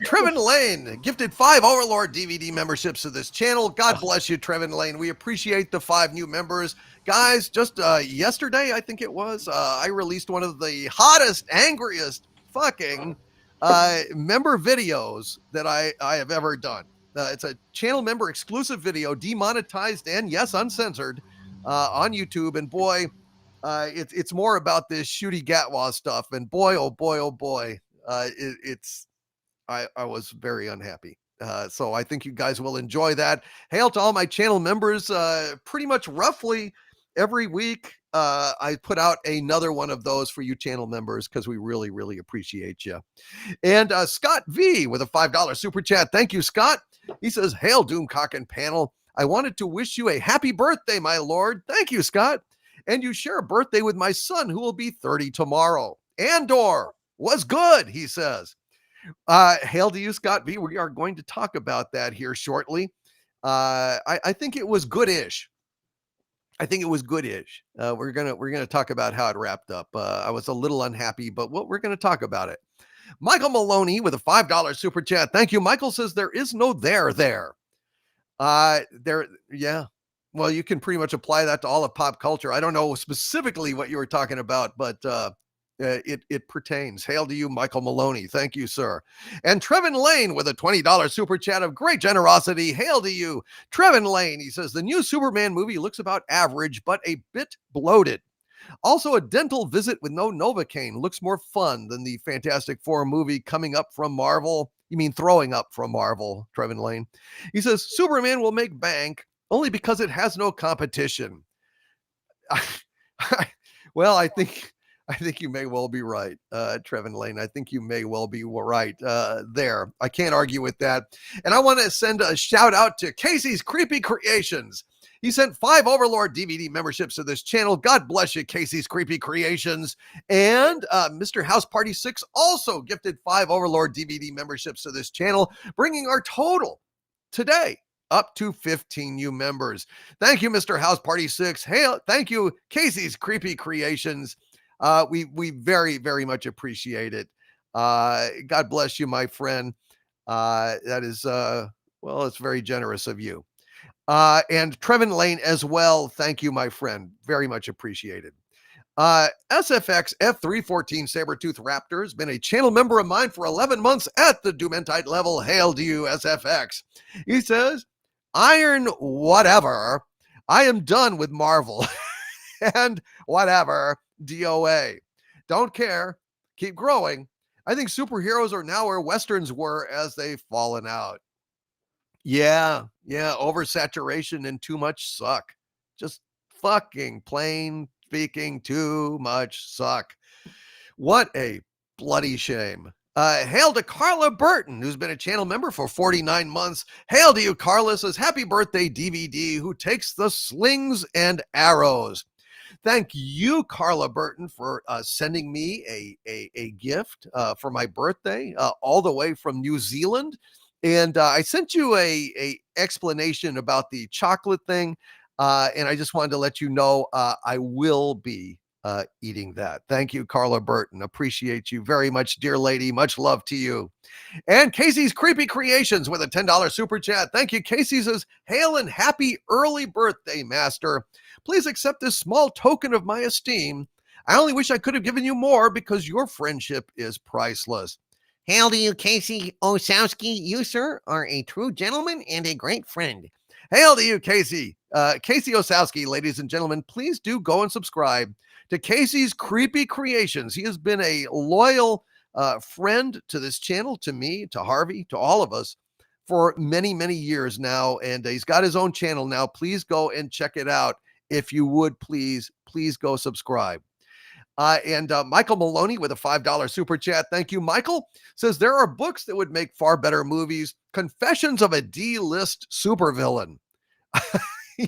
Trevin Lane gifted 5 Overlord DVD memberships to this channel. God bless you, Trevin Lane. We appreciate the 5 new members. Guys, just yesterday, I think it was, I released one of the hottest, angriest fucking member videos that I have ever done. It's a channel member exclusive video, demonetized and, yes, uncensored, on YouTube. And boy, it's more about this Shooty Gatwa stuff. And boy, oh boy, oh boy, I was very unhappy. So I think you guys will enjoy that. Hail to all my channel members. Pretty much roughly every week, I put out another one of those for you channel members because we really, really appreciate you. And Scott V with a $5 super chat. Thank you, Scott. He says, hail Doomcock and panel. I wanted to wish you a happy birthday, my lord. Thank you, Scott. And you share a birthday with my son, who will be 30 tomorrow. Andor was good, he says. Hail to you, Scott V. We are going to talk about that here shortly. I think it was good-ish. We're gonna talk about how it wrapped up. I was a little unhappy, but we're gonna talk about it. Michael Maloney with a $5 super chat. Thank you. Michael says there is no there. Yeah. Well, you can pretty much apply that to all of pop culture. I don't know specifically what you were talking about, but it pertains. Hail to you, Michael Maloney. Thank you, sir. And Trevin Lane with a $20 super chat of great generosity. Hail to you, Trevin Lane. He says the new Superman movie looks about average, but a bit bloated. Also, a dental visit with no Novocaine looks more fun than the Fantastic Four movie coming up from Marvel. You mean throwing up from Marvel, Trevin Lane. He says Superman will make bank only because it has no competition. Well, I think you may well be right, Trevin Lane. I think you may well be right there. I can't argue with that. And I want to send a shout out to Casey's Creepy Creations. He sent 5 Overlord DVD memberships to this channel. God bless you, Casey's Creepy Creations. And Mr. House Party 6 also gifted 5 Overlord DVD memberships to this channel, bringing our total today up to 15 new members. Thank you, Mr. House Party 6. Hail, thank you, Casey's Creepy Creations. We very, very much appreciate it. God bless you, my friend. That is, well, it's very generous of you. And Trevin Lane as well. Thank you, my friend. Very much appreciated. SFX F314 Sabertooth Raptor has been a channel member of mine for 11 months at the Doomentide level. Hail to you, SFX. He says, Iron whatever. I am done with Marvel. And whatever, DOA. Don't care. Keep growing. I think superheroes are now where Westerns were as they've fallen out. Yeah, oversaturation and too much suck. Just fucking plain speaking, too much suck. What a bloody shame. Hail to Carla Burton, who's been a channel member for 49 months. Hail to you, Carla, says happy birthday, DVD, who takes the slings and arrows. Thank you, Carla Burton, for sending me a gift for my birthday, all the way from New Zealand. And I sent you a explanation about the chocolate thing. And I just wanted to let you know I will be eating that. Thank you, Carla Burton. Appreciate you very much, dear lady. Much love to you. And Casey's Creepy Creations with a $10 super chat. Thank you, Casey says, hail and happy early birthday, master. Please accept this small token of my esteem. I only wish I could have given you more because your friendship is priceless. Hail to you, Casey Osowski. You, sir, are a true gentleman and a great friend. Hail to you, Casey. Casey Osowski, ladies and gentlemen, please do go and subscribe to Casey's Creepy Creations. He has been a loyal friend to this channel, to me, to Harvey, to all of us for many, many years now. And he's got his own channel now. Please go and check it out. If you would, please go subscribe. And Michael Maloney with a $5 super chat. Thank you, Michael. Says there are books that would make far better movies. Confessions of a D-list supervillain.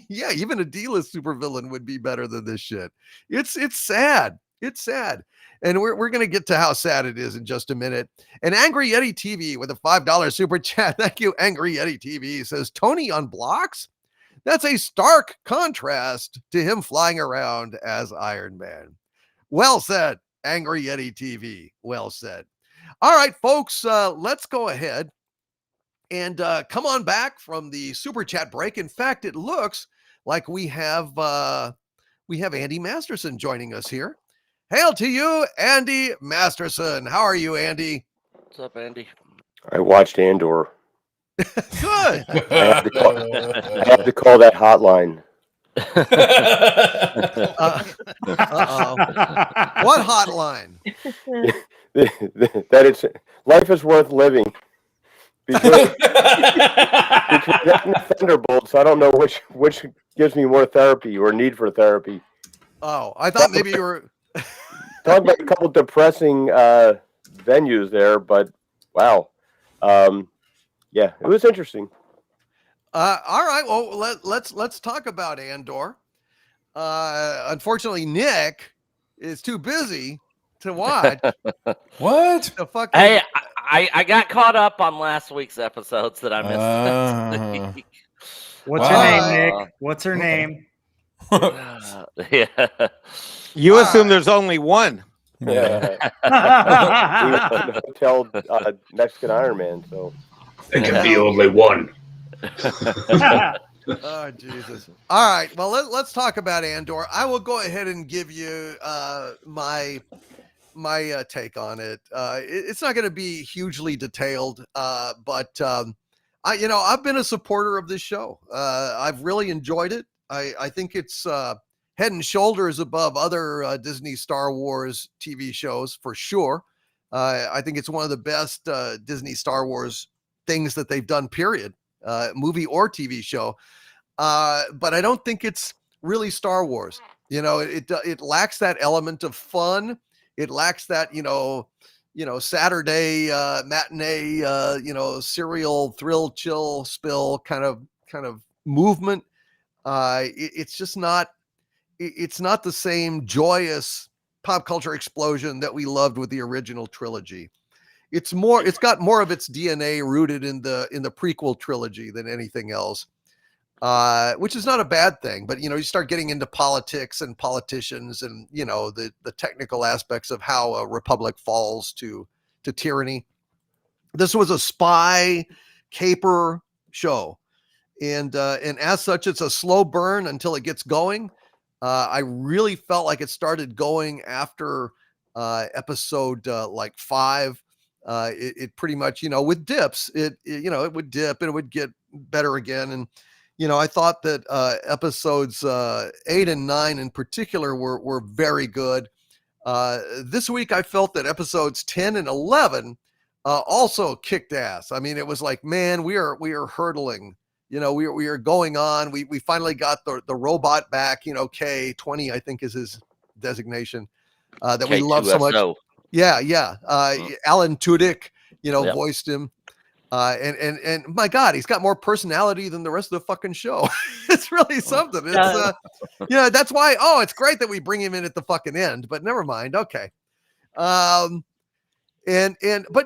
Yeah, even a D-list supervillain would be better than this shit. It's sad. It's sad. And we're going to get to how sad it is in just a minute. And Angry Yeti TV with a $5 super chat. Thank you, Angry Yeti TV. Says Tony on blocks. That's a stark contrast to him flying around as Iron Man. Well said, Angry Yeti TV. Well said. All right, folks, let's go ahead and come on back from the super chat break. In fact, it looks like we have Andy Masterson joining us here. Hail to you, Andy Masterson. How are you, Andy? What's up, Andy? I watched Andor. Good. I had to call that hotline. What hotline? That it's life is worth living. Between that and the Thunderbolts, I don't know which gives me more therapy or need for therapy. Oh, I thought maybe you were talking about a couple depressing venues there, but wow. Yeah, it was interesting. All right. Well, let's talk about Andor. Unfortunately, Nick is too busy to watch. What? The fucking... Hey, I got caught up on last week's episodes that I missed. What's her name, Nick? What's her name? Yeah. You assume there's only one. Yeah. He was in the hotel Mexican Iron Man, so there can be only one. Oh, Jesus. All right. Well, let's talk about Andor. I will go ahead and give you my take on it. It's not going to be hugely detailed, but I've been a supporter of this show. I've really enjoyed it. I think it's head and shoulders above other Disney Star Wars TV shows for sure. I think it's one of the best Disney Star Wars things that they've done, period, movie or TV show. But I don't think it's really Star Wars. It lacks that element of fun. It lacks that, Saturday matinee, serial thrill, chill, spill kind of movement. It's just not. It's not the same joyous pop culture explosion that we loved with the original trilogy. It's got more of its DNA rooted in the prequel trilogy than anything else. which is not a bad thing. But, you start getting into politics and politicians and, the technical aspects of how a republic falls to tyranny. This was a spy caper show. And as such, it's a slow burn until it gets going. I really felt like it started going after episode 5. It pretty much, with dips, it would dip and it would get better again. And, I thought that episodes 8 and 9 in particular were very good. This week, I felt that episodes 10 and 11 also kicked ass. I mean, it was like, man, we are hurtling. We are going on. We finally got the robot back. K20, I think is his designation. That we love so much. Yeah. Alan Tudyk, voiced him. And my God, he's got more personality than the rest of the fucking show. It's really something. It's that's why. Oh, it's great that we bring him in at the fucking end. But never mind. Okay. But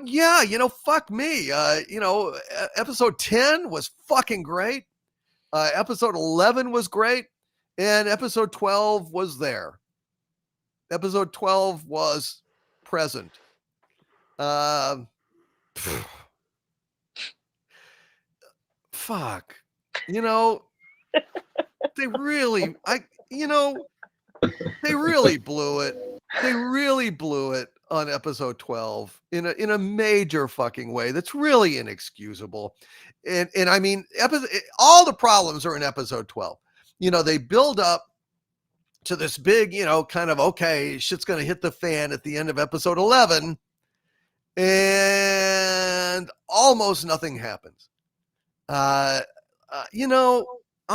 yeah, fuck me. Episode 10 was fucking great. Episode 11 was great. And episode 12 was there. Episode 12 was present. Fuck. They really blew it. They really blew it on episode 12 in a major fucking way that's really inexcusable. And I mean, all the problems are in episode 12. They build up to this big, kind of, okay, shit's going to hit the fan at the end of episode 11, and almost nothing happens. I'm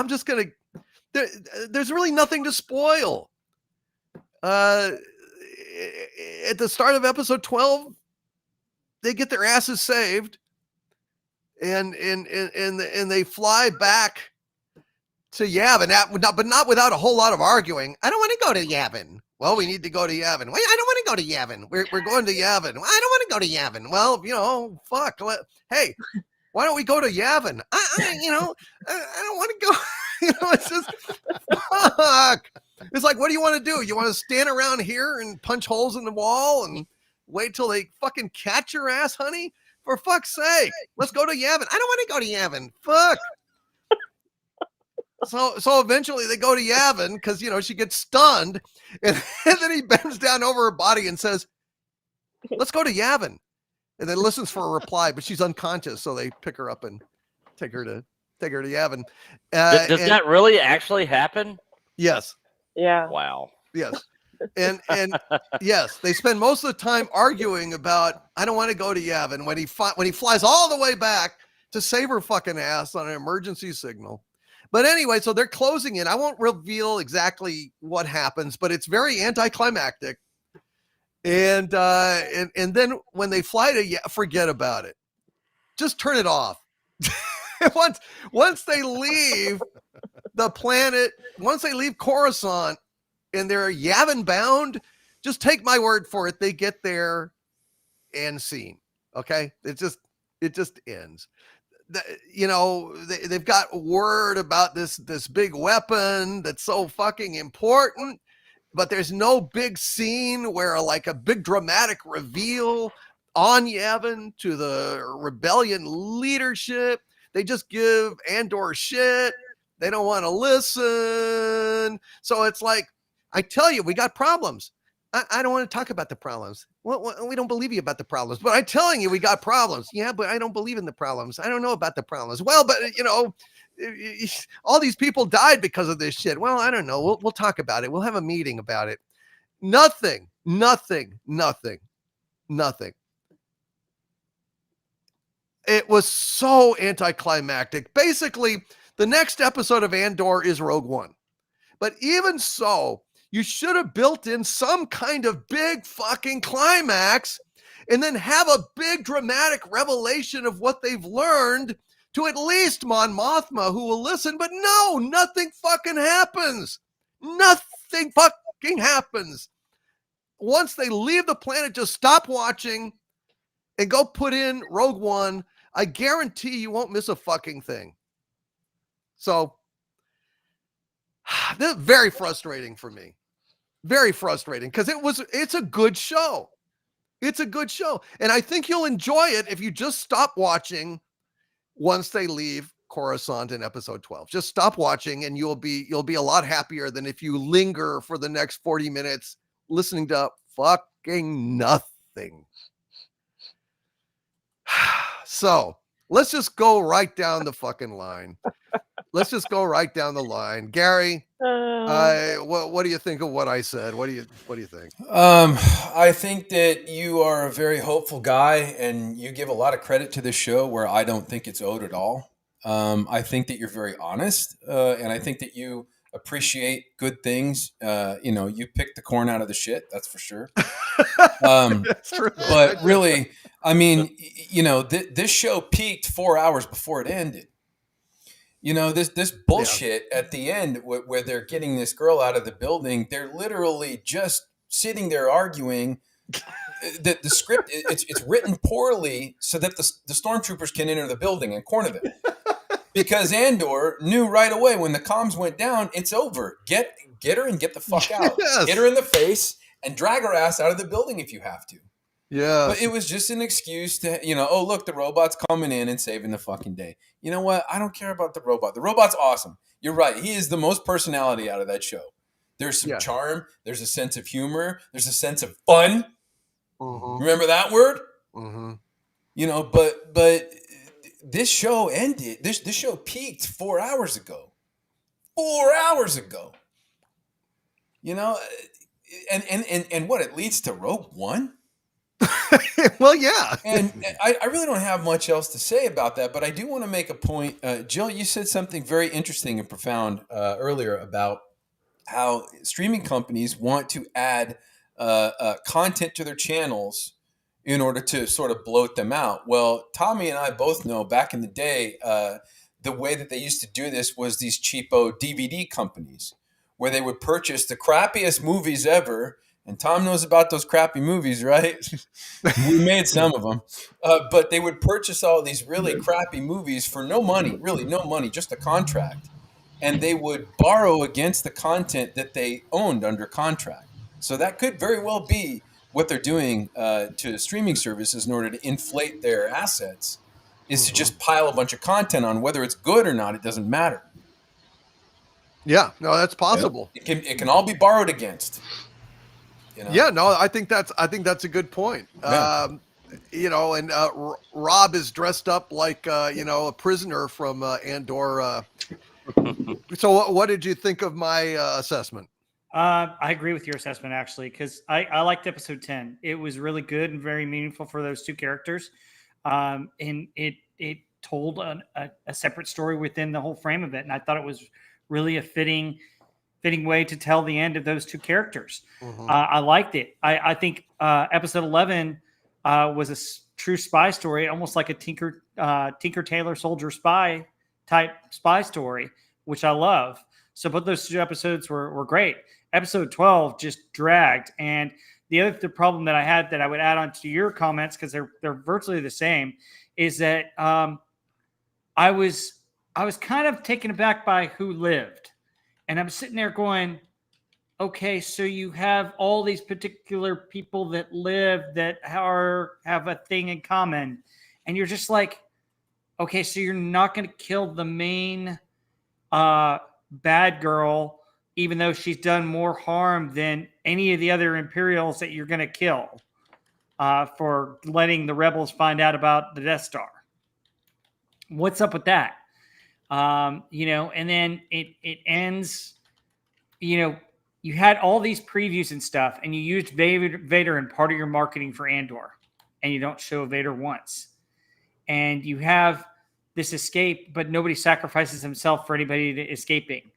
just going to, there's really nothing to spoil. At the start of episode 12, they get their asses saved, and they fly back to Yavin, but not without a whole lot of arguing. I don't want to go to Yavin. Well, we need to go to Yavin. Well, I don't want to go to Yavin. We're going to Yavin. Well, I don't want to go to Yavin. Well, fuck. Hey, why don't we go to Yavin? I don't want to go. It's just fuck. It's like, what do you want to do? You want to stand around here and punch holes in the wall and wait till they fucking catch your ass, honey? For fuck's sake, let's go to Yavin. I don't want to go to Yavin. Fuck. So eventually they go to Yavin because, she gets stunned, and then he bends down over her body and says, let's go to Yavin. And then listens for a reply, but she's unconscious. So they pick her up and take her to Yavin. Does that really actually happen? Yes. Yeah. Wow. Yes. And yes, they spend most of the time arguing about, I don't want to go to Yavin, when he flies all the way back to save her fucking ass on an emergency signal. But anyway, so they're closing in. I won't reveal exactly what happens, but it's very anticlimactic. And then when they fly to, forget about it. Just turn it off. Once they leave the planet, once they leave Coruscant and they're Yavin bound, just take my word for it. They get there and scene. Okay. It just ends. They've got word about this big weapon that's so fucking important, but there's no big scene where like a big dramatic reveal on Yavin to the rebellion leadership. They just give Andor shit. They don't want to listen. So it's like, I tell you, we got problems. I don't want to talk about the problems. Well, we don't believe you about the problems, but I'm telling you, we got problems. Yeah, but I don't believe in the problems. I don't know about the problems. Well, but all these people died because of this shit. Well, I don't know. We'll talk about it. We'll have a meeting about it. Nothing. It was so anticlimactic. Basically, the next episode of Andor is Rogue One. But even so, you should have built in some kind of big fucking climax and then have a big dramatic revelation of what they've learned to at least Mon Mothma, who will listen. But no, nothing fucking happens. Nothing fucking happens. Once they leave the planet, just stop watching and go put in Rogue One. I guarantee you won't miss a fucking thing. So This is very frustrating for me. Very frustrating because it's a good show. It's a good show. And I think you'll enjoy it if you just stop watching once they leave Coruscant in episode 12. Just stop watching and you'll be a lot happier than if you linger for the next 40 minutes listening to fucking nothing. So let's just go right down the fucking line. Let's just go right down the line. Gary, what do you think of what I said? What do you think? I think that you are a very hopeful guy, and you give a lot of credit to this show where I don't think it's owed at all. I think that you're very honest, and I think that you appreciate good things. You pick the corn out of the shit, that's for sure. That's true. But really, I mean, this show peaked 4 hours before it ended. This bullshit at the end where they're getting this girl out of the building, they're literally just sitting there arguing that the script, it's written poorly so that the stormtroopers can enter the building and corner them. Because Andor knew right away when the comms went down, it's over. Get her and get the fuck out. Yes. Hit her in the face and drag her ass out of the building if you have to. Yeah. But it was just an excuse to, oh, look, the robot's coming in and saving the fucking day. You know what? I don't care about the robot. The robot's awesome. You're right. He is the most personality out of that show. There's some charm. There's a sense of humor. There's a sense of fun. Mm-hmm. Remember that word? Mm-hmm. But this show ended. This show peaked 4 hours ago. 4 hours ago. And what? It leads to Rogue One? Well, yeah. And I really don't have much else to say about that, but I do want to make a point. Jill, you said something very interesting and profound earlier about how streaming companies want to add content to their channels in order to sort of bloat them out. Well, Tommy and I both know back in the day, the way that they used to do this was these cheapo DVD companies where they would purchase the crappiest movies ever. And Tom knows about those crappy movies, right? We made some of them. But they would purchase all these really crappy movies for no money, really no money, just a contract. And they would borrow against the content that they owned under contract. So that could very well be what they're doing to streaming services in order to inflate their assets, is to just pile a bunch of content on. Whether it's good or not, it doesn't matter. Yeah, no, that's possible. It can all be borrowed against. Yeah, no, I think that's a good point. Yeah. And Rob is dressed up like a prisoner from Andor. So what did you think of my assessment? I agree with your assessment, actually, because I liked episode 10. It was really good and very meaningful for those two characters. And it told a separate story within the whole frame of it. And I thought it was really a fitting way to tell the end of those two characters. Mm-hmm. I liked it. I think episode 11 was a true spy story, almost like a Tinker Tailor Soldier Spy type spy story, which I love. So both those two episodes were great. Episode 12 just dragged. And the problem that I had that I would add on to your comments, because they're virtually the same, is that I was kind of taken aback by who lived. And I'm sitting there going, okay, so you have all these particular people that live that have a thing in common. And you're just like, okay, so you're not going to kill the main bad girl, even though she's done more harm than any of the other Imperials that you're going to kill for letting the rebels find out about the Death Star. What's up with that? And then it ends, you had all these previews and stuff, and you used Vader in part of your marketing for Andor, and you don't show Vader once. And you have this escape, but nobody sacrifices himself for anybody escaping.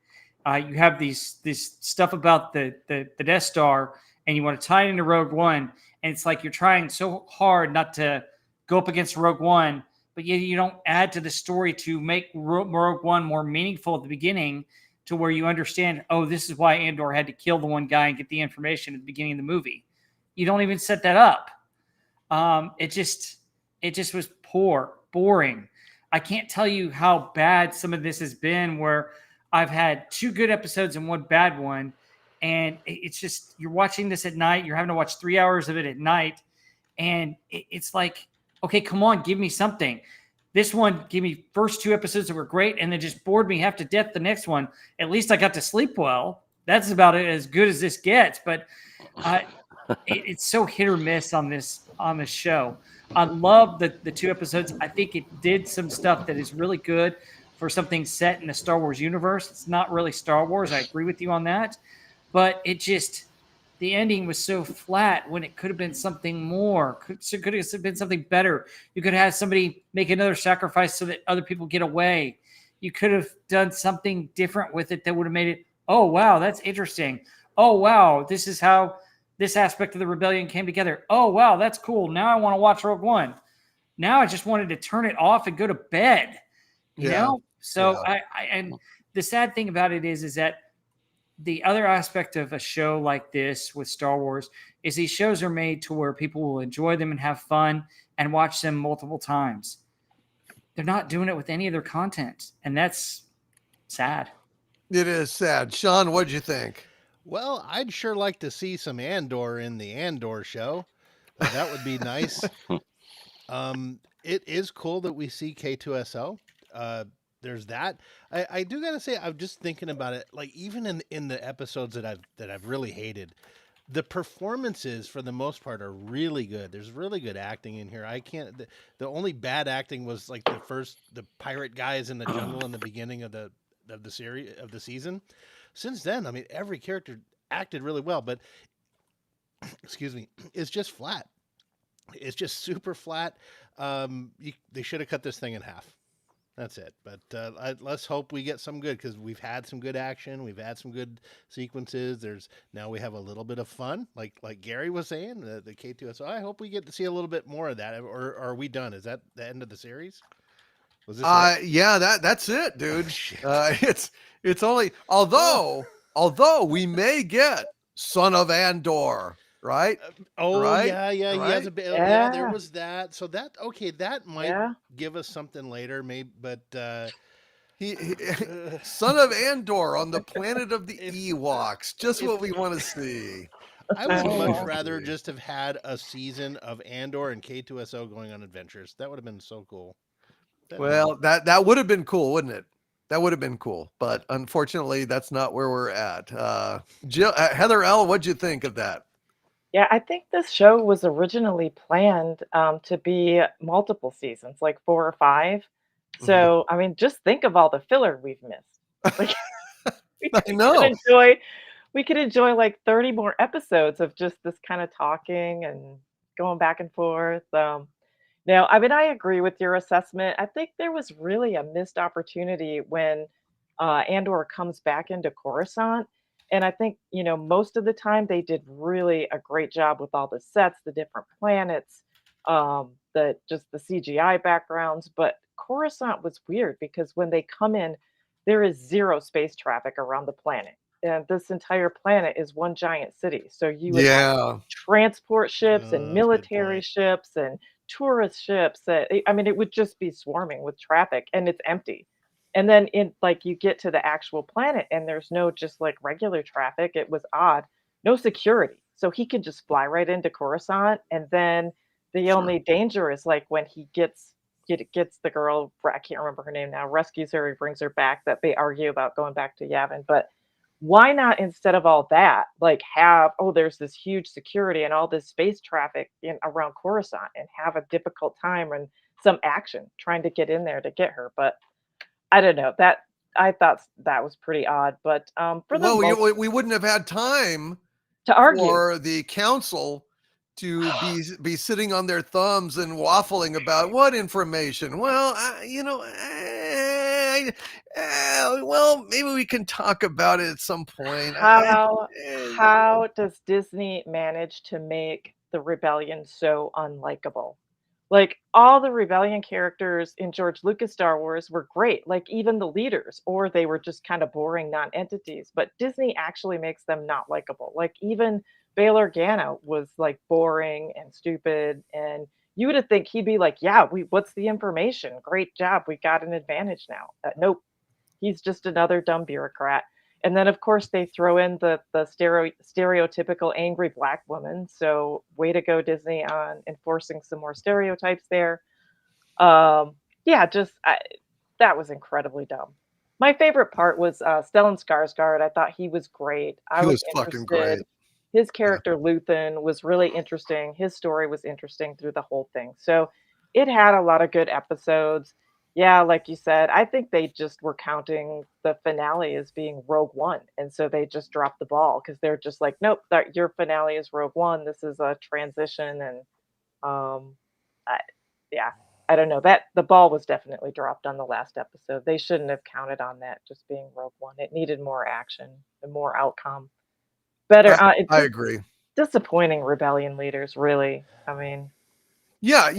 You have this stuff about the Death Star, and you want to tie it into Rogue One, and it's like you're trying so hard not to go up against Rogue One, but yet you don't add to the story to make Rogue One more meaningful at the beginning, to where you understand, oh, this is why Andor had to kill the one guy and get the information at the beginning of the movie. You don't even set that up. It just was boring. I can't tell you how bad some of this has been, where I've had 2 good episodes and 1 bad one. And it's just, you're watching this at night. You're having to watch 3 hours of it at night. And it's like, okay, come on, give me something. This one gave me first 2 episodes that were great and then just bored me half to death the next one. At least I got to sleep well. That's about as good as this gets. But it's so hit or miss on this show. I love the 2 episodes. I think it did some stuff that is really good for something set in the Star Wars universe. It's not really Star Wars. I agree with you on that. But it just, the ending was so flat when it could have been something more. Could have been something better. You could have somebody make another sacrifice so that other people get away. You could have done something different with it that would have made it, oh, wow, that's interesting. Oh, wow, this is how this aspect of the rebellion came together. Oh, wow, that's cool. Now I want to watch Rogue One. Now I just wanted to turn it off and go to bed. You know? So and the sad thing about it is that the other aspect of a show like this with Star Wars is these shows are made to where people will enjoy them and have fun and watch them multiple times. They're not doing it with any of their content, and that's sad. It is sad. Sean, what'd you think? Well, I'd sure like to see some Andor in the Andor show. That would be nice. It is cool that we see K2SO. There's that. I do gotta say, I'm just thinking about it. Like even in the episodes that I've really hated, the performances for the most part are really good. There's really good acting in here. I can't. The only bad acting was like the pirate guys in the jungle in the beginning of the season. Since then, I mean, every character acted really well, but excuse me, it's just flat. It's just super flat. They should have cut this thing in half. That's it. But let's hope we get some good, because we've had some good action. We've had some good sequences. Now we have a little bit of fun, like Gary was saying, the K2. So I hope we get to see a little bit more of that. Or are we done? Is that the end of the series? Was this it? Yeah, that's it, dude. It's only, although we may get Son of Andor. Right? Right? Yeah. He has a bit. Yeah, there was that. So that might give us something later, maybe. But he Son of Andor on the planet of the Ewoks. Just what we want to see. I would much rather just have had a season of Andor and K2SO going on adventures. That would have been so cool. That would have been cool, wouldn't it? That would have been cool, but unfortunately, that's not where we're at. Jill, Heather L., what'd you think of that? Yeah, I think this show was originally planned to be multiple seasons, like 4 or 5. So, I mean, just think of all the filler we've missed. Like, I know. We could enjoy like 30 more episodes of just this kind of talking and going back and forth. No, I mean, I agree with your assessment. I think there was really a missed opportunity when Andor comes back into Coruscant. And I think, most of the time they did really a great job with all the sets, the different planets, the CGI backgrounds. But Coruscant was weird because when they come in, there is 0 space traffic around the planet. And this entire planet is one giant city. So you would have transport ships and military ships and tourist ships. I mean, it would just be swarming with traffic, and it's empty. And then you get to the actual planet and there's no just like regular traffic. It was odd. No security. So he could just fly right into Coruscant. And then the only danger is like when he gets the girl, I can't remember her name now, rescues her, he brings her back, that they argue about going back to Yavin. But why not, instead of all that, like have, there's this huge security and all this space traffic around Coruscant, and have a difficult time and some action trying to get in there to get her. But I don't know, that I thought that was pretty odd, but we wouldn't have had time to argue for the council to be sitting on their thumbs and waffling about what information. Well, maybe we can talk about it at some point. How does Disney manage to make the rebellion so unlikable? Like, all the rebellion characters in George Lucas Star Wars were great, like even the leaders, or they were just kind of boring non-entities. But Disney actually makes them not likable. Like even Bail Organa was like boring and stupid, and you would think he'd be like, "Yeah, what's the information? Great job, we got an advantage now." Nope, He's just another dumb bureaucrat. And then, of course, they throw in the stereotypical angry black woman. So, way to go, Disney, on enforcing some more stereotypes there. Yeah, that was incredibly dumb. My favorite part was Stellan Skarsgård. I thought he was great. I He was was fucking interested. great. His character Luthen was really interesting. His story was interesting through the whole thing. So it had a lot of good episodes. Yeah, like you said, I think they just were counting the finale as being Rogue One, and so they just dropped the ball because they're just like, nope, your finale is Rogue One. This is a transition, and I, yeah, I don't know, that the ball was definitely dropped on the last episode. They shouldn't have counted on that just being Rogue One. It needed more action and more outcome. Better. I agree. Disappointing rebellion leaders, really. I mean, Yeah,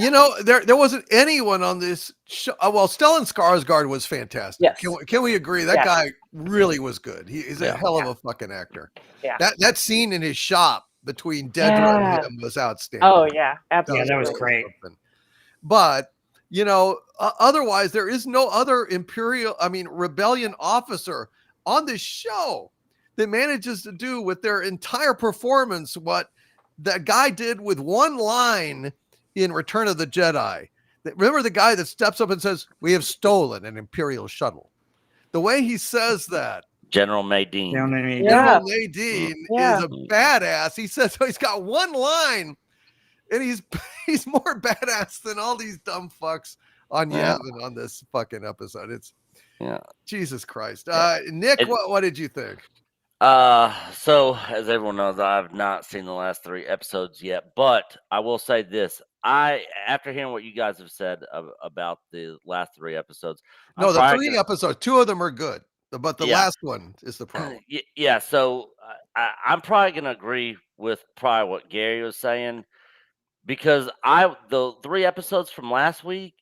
there wasn't anyone on this show. Well, Stellan Skarsgård was fantastic. Yes. Can we agree that Yes. guy really was good? He's a hell of a fucking actor. Yeah. That scene in his shop between Dedra and him was outstanding. Oh yeah, absolutely. Yeah, that was great. But otherwise, there is no other rebellion officer on this show that manages to do with their entire performance what that guy did with one line in Return of the Jedi. Remember the guy that steps up and says, "We have stolen an Imperial shuttle." The way he says that, General Nadine. General Nadine is a badass. He says, so he's got one line, and he's more badass than all these dumb fucks on Yavin on this fucking episode. It's Jesus Christ. Nick, what did you think? So as everyone knows, I've not seen the last 3 episodes yet, but I will say this. After hearing what you guys have said about the last 3 episodes. No, the 3 episodes, 2 of them are good, but the last one is the problem. Yeah. So I'm probably going to agree with probably what Gary was saying, because the 3 episodes from last week,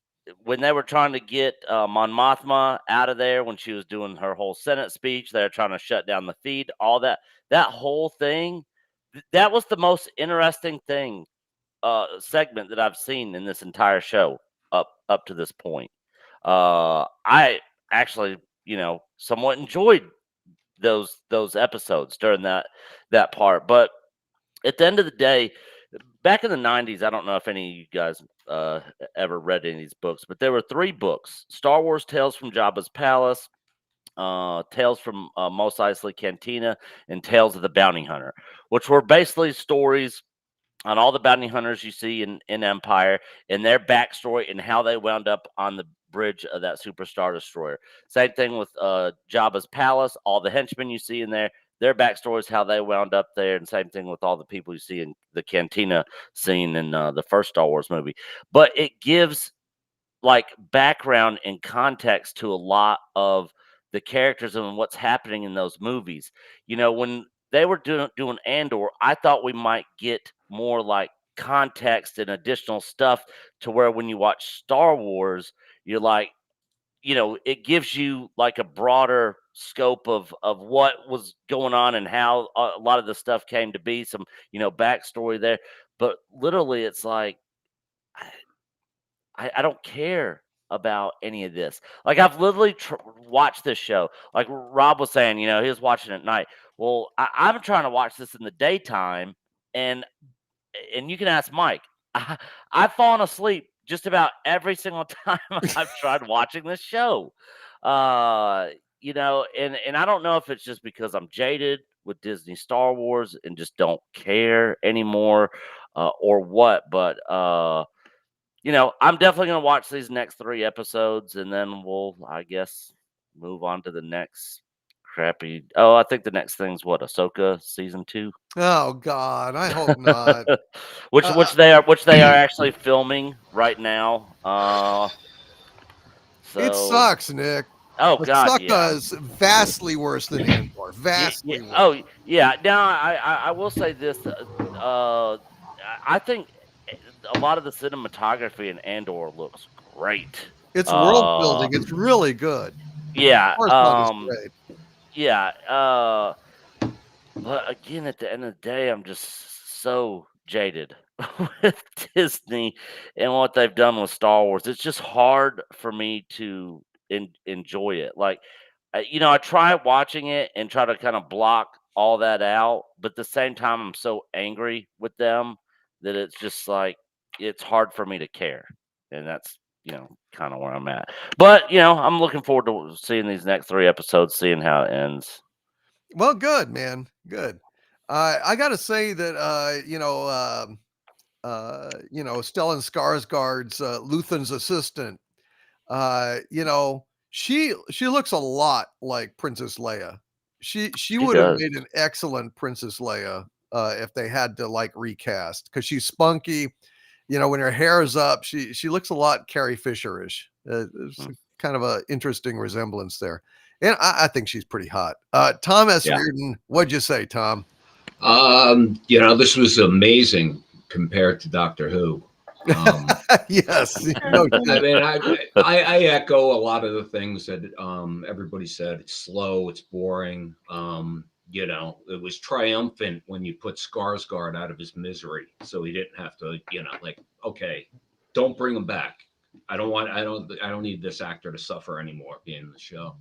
when they were trying to get Mon Mothma out of there, when she was doing her whole Senate speech, they're trying to shut down the feed, all that whole thing, that was the most interesting thing, segment that I've seen in this entire show up to this point. I actually, somewhat enjoyed those episodes during that part, but at the end of the day, back in the 90s, I don't know if any of you guys ever read any of these books, but there were 3 books: Star Wars Tales from Jabba's Palace, Tales from Mos Eisley Cantina, and Tales of the Bounty Hunter, which were basically stories on all the bounty hunters you see in Empire and their backstory and how they wound up on the bridge of that Superstar Destroyer. Same thing with Jabba's Palace, all the henchmen you see in there, their backstories, how they wound up there, and same thing with all the people you see in the cantina scene in the first Star Wars movie. But it gives like background and context to a lot of the characters and what's happening in those movies. When they were doing Andor, I thought we might get more like context and additional stuff to where when you watch Star Wars, you're like, it gives you like a broader scope of what was going on and how a lot of the stuff came to be, some, backstory there. But literally, it's like, I don't care about any of this. Like, I've literally watched this show. Like Rob was saying, he was watching at night. Well, I'm trying to watch this in the daytime, and you can ask Mike. I've fallen asleep just about every single time I've tried watching this show. And I don't know if it's just because I'm jaded with Disney Star Wars and just don't care anymore, or what, but I'm definitely going to watch these next 3 episodes, and then we'll, I guess, move on to the next crappy. Oh, I think the next thing's what, Ahsoka season 2. Oh God, I hope not. which they are actually filming right now. It sucks, Nick. Oh God, Ahsoka is vastly worse than Andor. Vastly worse. Oh yeah. Now I will say this. I think a lot of the cinematography in Andor looks great. It's world building. It's really good. Yeah. Great. Yeah. But again, at the end of the day, I'm just so jaded with Disney and what they've done with Star Wars. It's just hard for me to enjoy it. Like, I try watching it and try to kind of block all that out, but at the same time, I'm so angry with them that it's just like it's hard for me to care, and that's kind of where I'm at. But I'm looking forward to seeing these next 3 episodes, seeing how it ends. Well, good, man. Good. I got to say that, Stellan Skarsgård's Luthen's assistant, she looks a lot like Princess Leia. She would have does. made an excellent Princess Leia if they had to like recast, because she's spunky. When her hair is up, she looks a lot Carrie Fisher-ish. It's kind of a interesting resemblance there. And I think she's pretty hot. Tom S. Yeah. Reardon, what'd you say, Tom? This was amazing compared to Doctor Who. Yes. No, I mean, I echo a lot of the things that everybody said. It's slow, it's boring. It was triumphant when you put Skarsgård out of his misery, so he didn't have to, okay, don't bring him back. I don't need this actor to suffer anymore being in the show.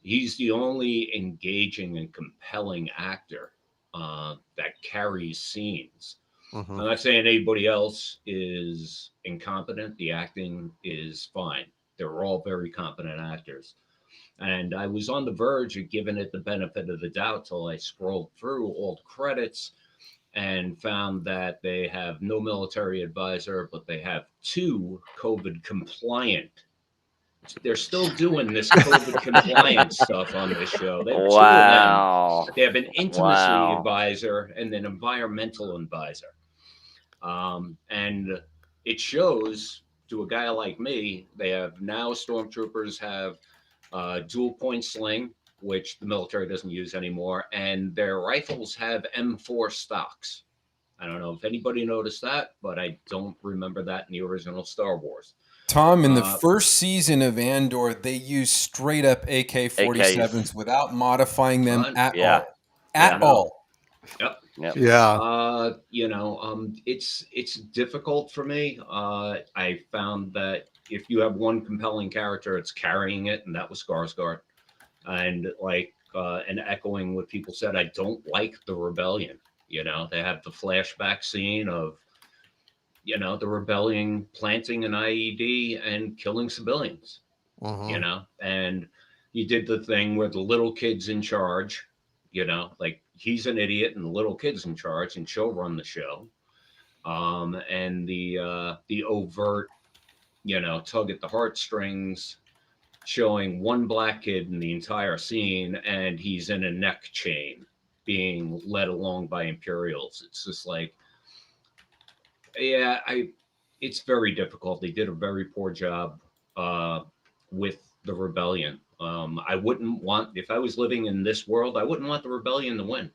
He's the only engaging and compelling actor that carries scenes. Mm-hmm. I'm not saying anybody else is incompetent. The acting is fine. They're all very competent actors. And I was on the verge of giving it the benefit of the doubt till I scrolled through all the credits and found that they have no military advisor, but they have 2 COVID compliant. They're still doing this COVID compliance stuff on this show. They have 2 of them. They have an intimacy advisor and an environmental advisor. And it shows to a guy like me, they have now stormtroopers have dual point sling, which the military doesn't use anymore. And their rifles have M4 stocks. I don't know if anybody noticed that, but I don't remember that in the original Star Wars. Tom, in the first season of Andor, they used straight up AK-47s without modifying them at all. At all. Yep. Yeah. It's difficult for me. I found that if you have one compelling character, it's carrying it, and that was Skarsgård. And and echoing what people said, I don't like the rebellion. They have the flashback scene of the rebellion planting an IED and killing civilians. Mm-hmm. And you did the thing where the little kid's in charge. He's an idiot and the little kid's in charge, and she'll run the show. And the overt, tug at the heartstrings, showing one black kid in the entire scene, and he's in a neck chain being led along by Imperials. It's just like, it's very difficult. They did a very poor job with the rebellion. I wouldn't want, if I was living in this world, I wouldn't want the rebellion to win,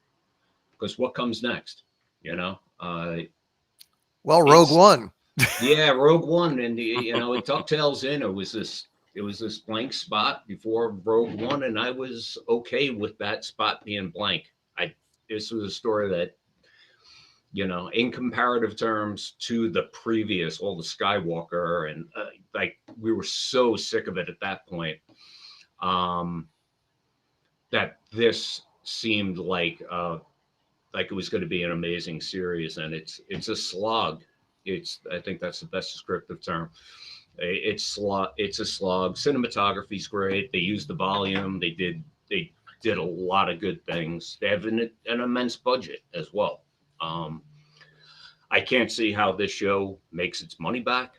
because what comes next? Rogue One. Yeah, Rogue One, and it dovetails in. It was this blank spot before Rogue One, and I was okay with that spot being blank. This was a story that, in comparative terms to the previous, all the Skywalker, and we were so sick of it at that point, that this seemed like it was going to be an amazing series, and it's a slog. I think that's the best descriptive term. It's a slog. Cinematography's great. They used the volume. They did a lot of good things. They have an immense budget as well. I can't see how this show makes its money back.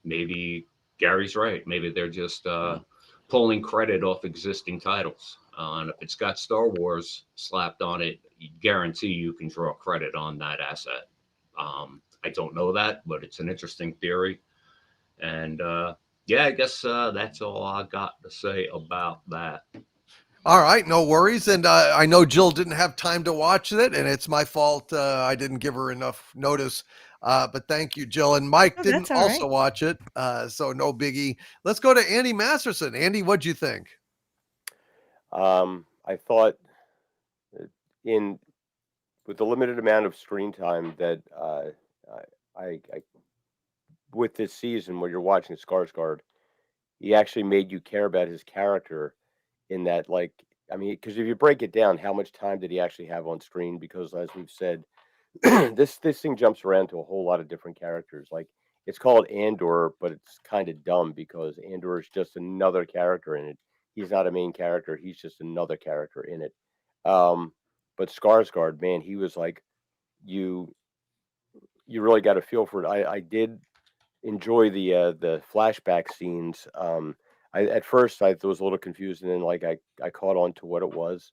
Maybe Gary's right. Maybe they're just pulling credit off existing titles. And if it's got Star Wars slapped on it, you guarantee you can draw credit on that asset. I don't know that, but it's an interesting theory. And I guess that's all I got to say about that. All right, no worries. And I know Jill didn't have time to watch it, and it's my fault. I didn't give her enough notice. But thank you, Jill. And Mike didn't also watch it, so no biggie. Let's go to Andy Masterson. Andy, what'd you think? I thought with the limited amount of screen time that I with this season, where you're watching Skarsgård, he actually made you care about his character in that, like, I mean, because if you break it down, how much time did he actually have on screen? Because as we've said, this thing jumps around to a whole lot of different characters. Like, it's called Andor, but it's kind of dumb because Andor is just another character in it. He's not a main character; he's just another character in it. But Skarsgård, man, he was like, you really got a feel for it. I did enjoy the flashback scenes. I at first I was a little confused, and then like I caught on to what it was,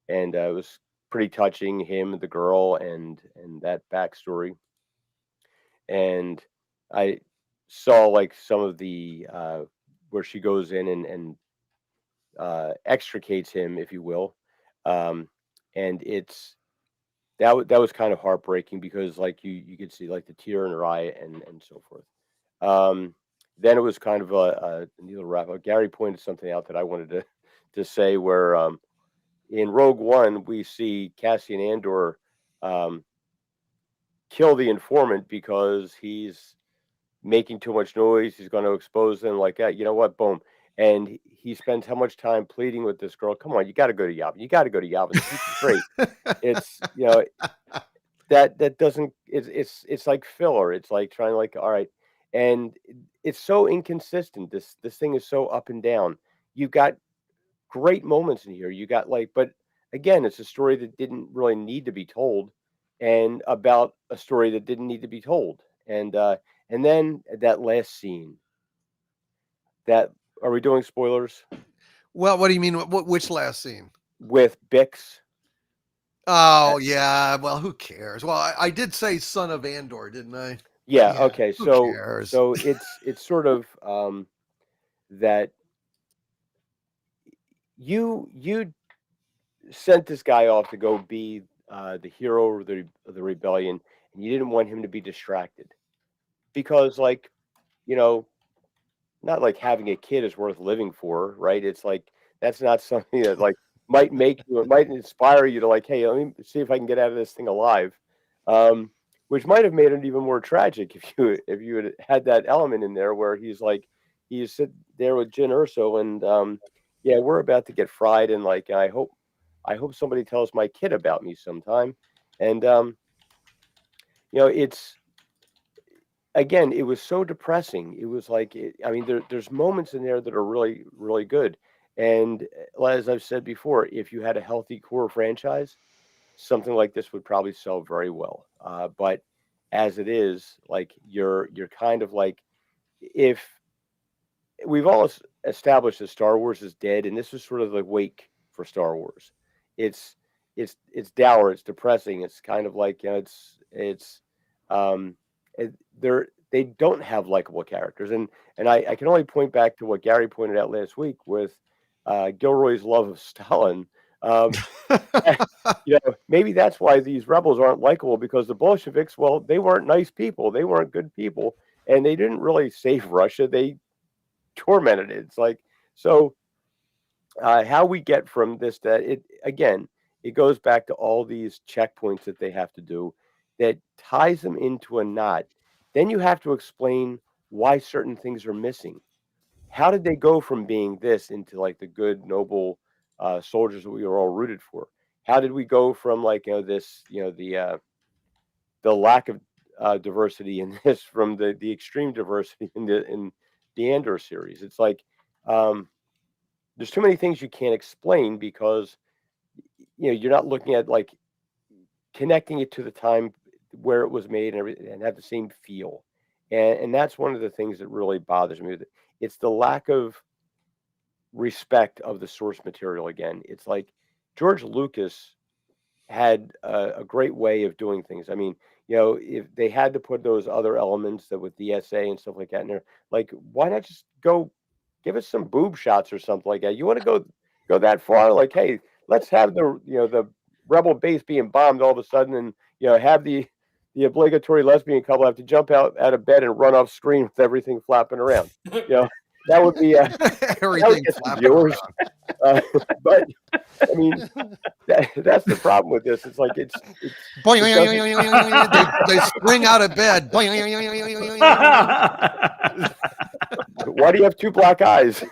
and it was pretty touching. Him, the girl, and that backstory. And I saw like some of the where she goes in and extricates him, if you will, and it's that was kind of heartbreaking because like you could see like the tear in her eye and so forth. Then it was kind of a neat little wrap up. Gary pointed something out that I wanted to say where in Rogue One we see Cassian Andor kill the informant because he's making too much noise. He's going to expose them like that. You know what? Boom. And he spends how much time pleading with this girl? Come on, you got to go to Yavin. You got to go to Yavin. This is great. It's that doesn't. It's like filler. It's like trying to like all right, and it's so inconsistent. This thing is so up and down. You got great moments in here. You got like, but again, it's a story that didn't really need to be told, and about a story that didn't need to be told, and then that last scene. That are we doing spoilers? Well, what do you mean? Which last scene? With Bix. Oh yeah. Well, who cares? Well, I did say son of Andor, didn't I? Yeah. Okay. Who cares? So it's sort of that you sent this guy off to go be the hero of the rebellion, and you didn't want him to be distracted because, like, not like having a kid is worth living for, right? It's like that's not something that like might make you, it might inspire you to like, hey, let me see if I can get out of this thing alive, which might have made it even more tragic if you had that element in there where he's sitting there with Jyn Erso and yeah, we're about to get fried, and like I hope somebody tells my kid about me sometime, and it's. Again, it was so depressing. It was like, there's moments in there that are really, really good. And as I've said before, if you had a healthy core franchise, something like this would probably sell very well. But as it is, like you're kind of like, if we've all established that Star Wars is dead, and this is sort of the wake for Star Wars. It's dour, it's depressing. It's kind of like they don't have likable characters, and I can only point back to what Gary pointed out last week with Gilroy's love of Stalin. Maybe that's why these rebels aren't likable, because the Bolsheviks, well, they weren't nice people, they weren't good people, and they didn't really save Russia. They tormented it. It's like, so how we get from this that it goes back to all these checkpoints that they have to do that ties them into a knot. Then you have to explain why certain things are missing. How did they go from being this into like the good, noble soldiers that we were all rooted for? How did we go from like the lack of diversity in this from the extreme diversity in the Andor series? It's like there's too many things you can't explain because you're not looking at like connecting it to the time where it was made and everything, and have the same feel, and that's one of the things that really bothers me with it. It's the lack of respect of the source material. Again, it's like George Lucas had a great way of doing things. I mean, if they had to put those other elements that with DSA and stuff like that in there, like why not just go give us some boob shots or something like that? You want to go that far? Like, hey, let's have the rebel base being bombed all of a sudden, and have the obligatory lesbian couple have to jump out of bed and run off screen with everything flapping around. That would be everything flapping viewers. But I mean, that's the problem with this. It's like it's they spring out of bed. Why do you have two black eyes?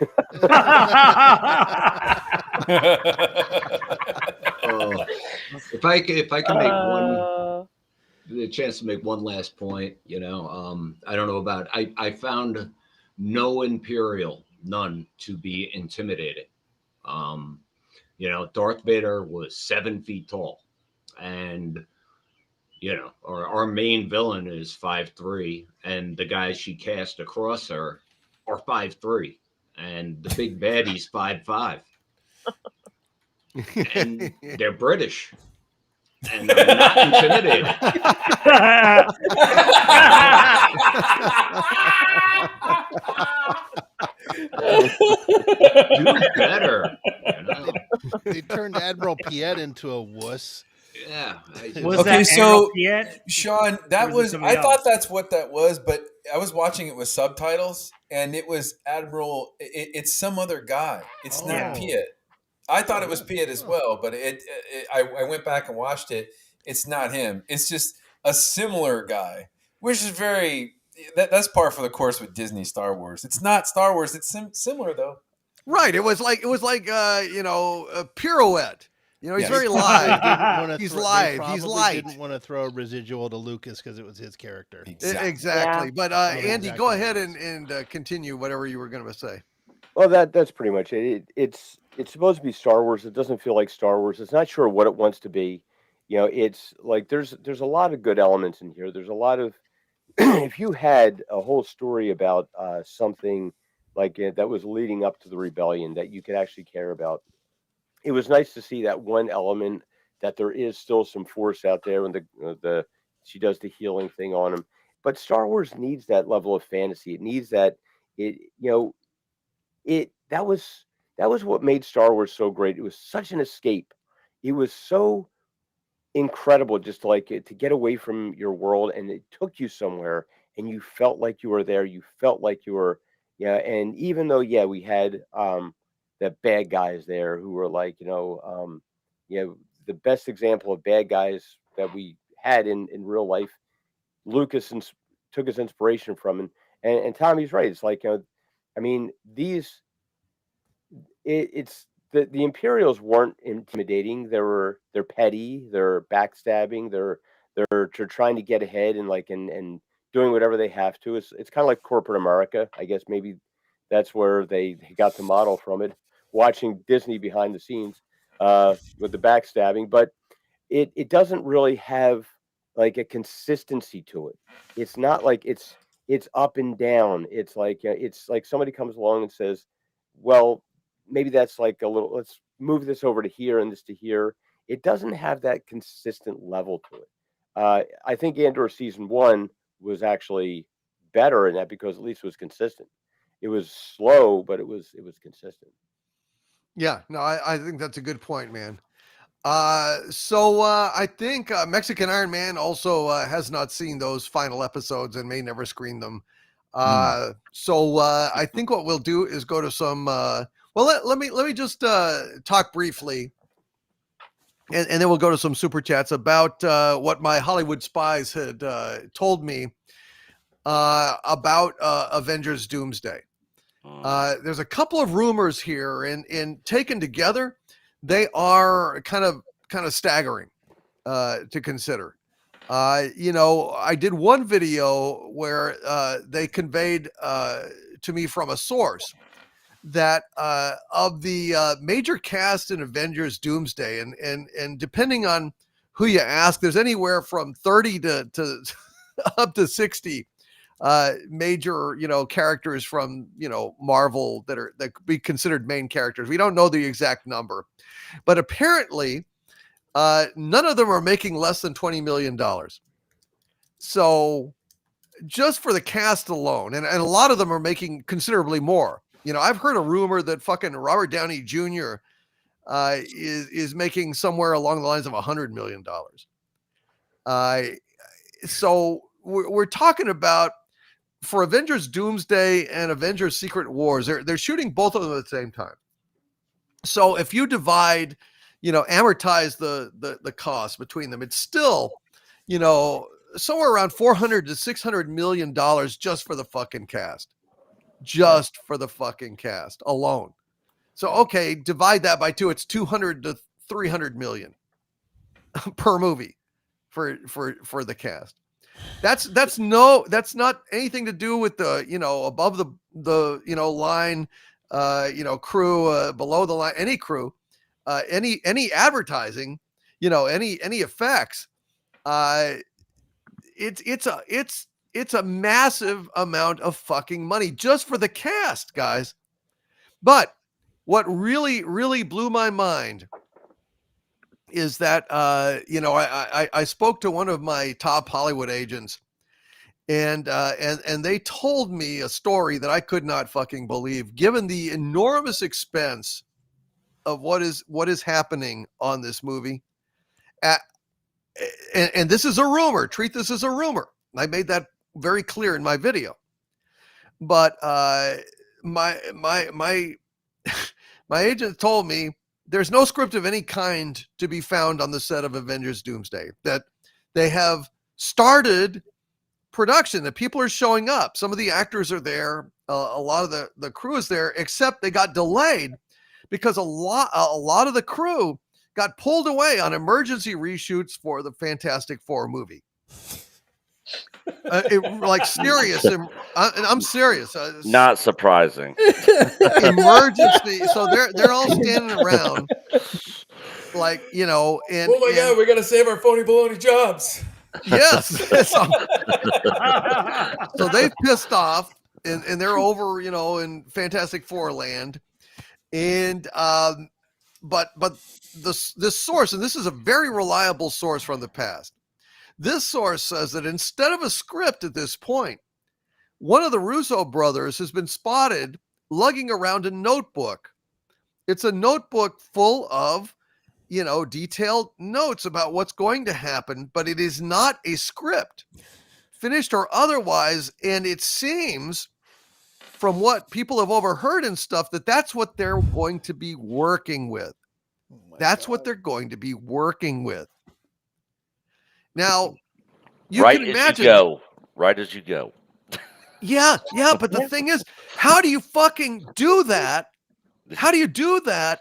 If I can make the chance to make one last point, I don't know about. I found no Imperial, none, to be intimidating. Darth Vader was 7 feet tall, and our main villain is 5'3", and the guys she cast across her are 5'3", and the big baddie's 5'5", and they're British, and I'm not intimidated. Do better. They turned Admiral Piet into a wuss. Yeah. Okay, so Sean, I thought that's what that was, but I was watching it with subtitles, and it was Admiral. It's some other guy. It's not Piet. I thought it was Piet as well, but I went back and watched it. It's not him. It's just a similar guy, which is that's par for the course with Disney Star Wars. It's not Star Wars. It's similar though. Right. It was like a pirouette. He's very live. He's live. He's light. Didn't want to throw a residual to Lucas because it was his character. Exactly. Yeah. But Andy, go ahead and continue whatever you were going to say. Well, that's pretty much it. It's supposed to be Star Wars. It doesn't feel like Star Wars. It's not sure what it wants to be. It's like there's a lot of good elements in here. There's a lot of if you had a whole story about something like that was leading up to the rebellion that you could actually care about. It was nice to see that one element that there is still some force out there, and she does the healing thing on him. But Star Wars needs that level of fantasy. It needs that. That was what made Star Wars so great. It was such an escape. It was so incredible just to get away from your world, and it took you somewhere, and you felt like you were there. You felt like you were, and even though we had the bad guys there who were the best example of bad guys that we had in real life. Lucas took his inspiration from, and Tommy's right. It's like the Imperials weren't intimidating. They're petty. They're backstabbing. They're trying to get ahead and doing whatever they have to. It's kind of like corporate America. I guess maybe that's where they got the model from it. Watching Disney behind the scenes with the backstabbing, but it doesn't really have like a consistency to it. It's not like it's up and down. It's like somebody comes along and says, well, maybe that's like a little, let's move this over to here and this to here. It doesn't have that consistent level to it. I think Andor season 1 was actually better in that because at least it was consistent. It was slow, but it was consistent. Yeah, no, I think that's a good point, man. So I think Mexican Iron Man also has not seen those final episodes and may never screen them. So I think what we'll do is go to some. Let me just talk briefly, and then we'll go to some super chats about what my Hollywood spies had told me about Avengers Doomsday. There's a couple of rumors here, and taken together, they are kind of staggering to consider. I did one video where they conveyed to me from a source that of the major cast in Avengers Doomsday, and depending on who you ask, there's anywhere from 30 to up to 60 major characters from Marvel that could be considered main characters. We don't know the exact number, but apparently none of them are making less than $20 million. So just for the cast alone, and a lot of them are making considerably more. I've heard a rumor that fucking Robert Downey Jr. Is making somewhere along the lines of $100 million. So we're talking about, for Avengers Doomsday and Avengers Secret Wars, they're shooting both of them at the same time. So if you divide, amortize the cost between them, it's still, somewhere around $400 to $600 million just for the fucking cast. just for the fucking cast alone. So, okay, divide that by 2. It's 200 to 300 million per movie for the cast. That's not anything to do with the, above the line, crew, below the line, any crew, any advertising, any effects. It's a massive amount of fucking money just for the cast, guys. But what really, really blew my mind is that, I spoke to one of my top Hollywood agents, and they told me a story that I could not fucking believe, given the enormous expense of what is happening on this movie. And this is a rumor. Treat this as a rumor. I made that very clear in my video. But my agent told me there's no script of any kind to be found on the set of Avengers Doomsday, that they have started production, that people are showing up. Some of the actors are there. A lot of the crew is there, except they got delayed because a lot of the crew got pulled away on emergency reshoots for the Fantastic Four movie. Serious. I'm serious. Not surprising. Emergency. So they're all standing around, and oh my God, we got to save our phony baloney jobs. Yes. So they've pissed off, and they're over, in Fantastic Four land, and but this source, and this is a very reliable source from the past. This source says that instead of a script at this point, one of the Russo brothers has been spotted lugging around a notebook. It's a notebook full of, detailed notes about what's going to happen, but it is not a script, finished or otherwise. And it seems, from what people have overheard and stuff, that's what they're going to be working with. What they're going to be working with. Now, you can imagine. Right as you go. Yeah. But the thing is, how do you fucking do that? How do you do that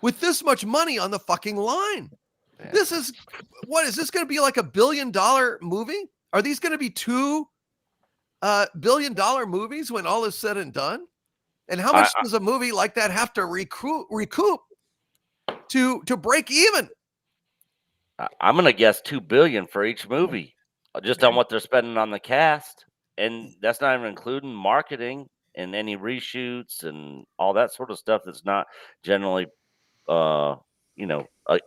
with this much money on the fucking line? Yeah. This is going to be like $1 billion movie? Are these going to be $2 billion movies when all is said and done? And how much does a movie like that have to recoup to break even? I'm going to guess $2 billion for each movie, just on what they're spending on the cast. And that's not even including marketing and any reshoots and all that sort of stuff that's not generally,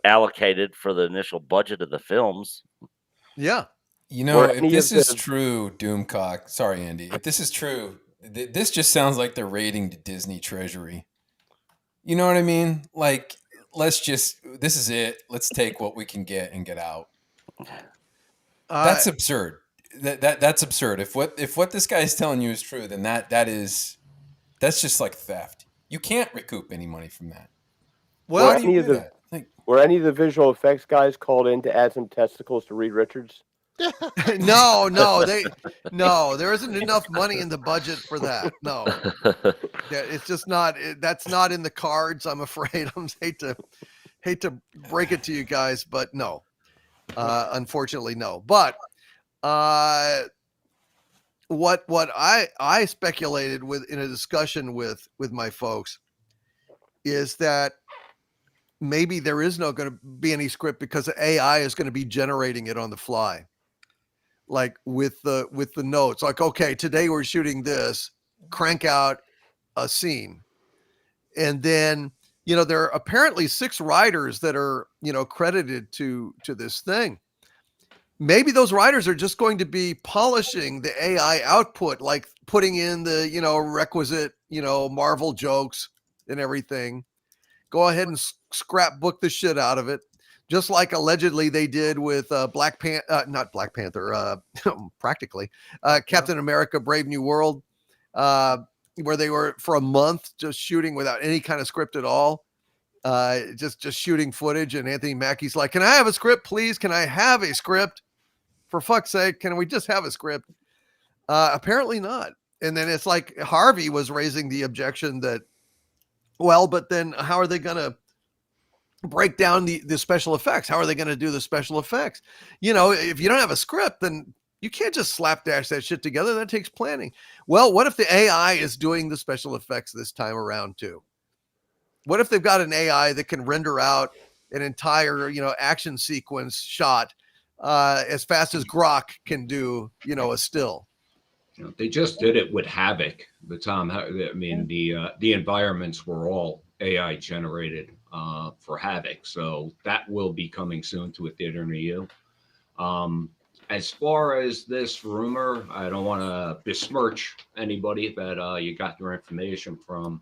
allocated for the initial budget of the films. Yeah. If this is true, Doomcock, sorry, Andy, if this is true, this just sounds like they're raiding the Disney treasury. You know what I mean? Like, this is it. Let's take what we can get and get out. That's absurd. That's absurd. If what this guy is telling you is true, then that's just like theft. You can't recoup any money from that. Well, were any of the visual effects guys called in to add some testicles to Reed Richards? No, there isn't enough money in the budget for that. No, it's just not. That's not in the cards, I'm afraid. Hate to break it to you guys, but no, unfortunately, no. But what I speculated with in a discussion with my folks is that maybe there is not going to be any script because AI is going to be generating it on the fly. Like with the notes, like, okay, today we're shooting this, crank out a scene. And then, there are apparently 6 writers that are, credited to this thing. Maybe those writers are just going to be polishing the AI output, like putting in the, requisite, Marvel jokes and everything. Go ahead and scrapbook the shit out of it. Just like allegedly they did with not Black Panther, practically Captain America: Brave New World, where they were for a month just shooting without any kind of script at all, just shooting footage. And Anthony Mackie's like, "Can I have a script, please? Can I have a script? For fuck's sake, can we just have a script?" Apparently not. And then it's like Harvey was raising the objection that, well, but then how are they going to break down the special effects? How are they going to do the special effects? You know, if you don't have a script, then you can't just slapdash that shit together. That takes planning. Well, what if the AI is doing the special effects this time around too? What if they've got an AI that can render out an entire, you know, action sequence shot as fast as Grok can do, you know, a still? You know, they just did it with Havoc. I mean, the environments were all AI generated for Havoc, so that will be coming soon to a theater near you. As far as this rumor, I don't want to besmirch anybody that you got your information from,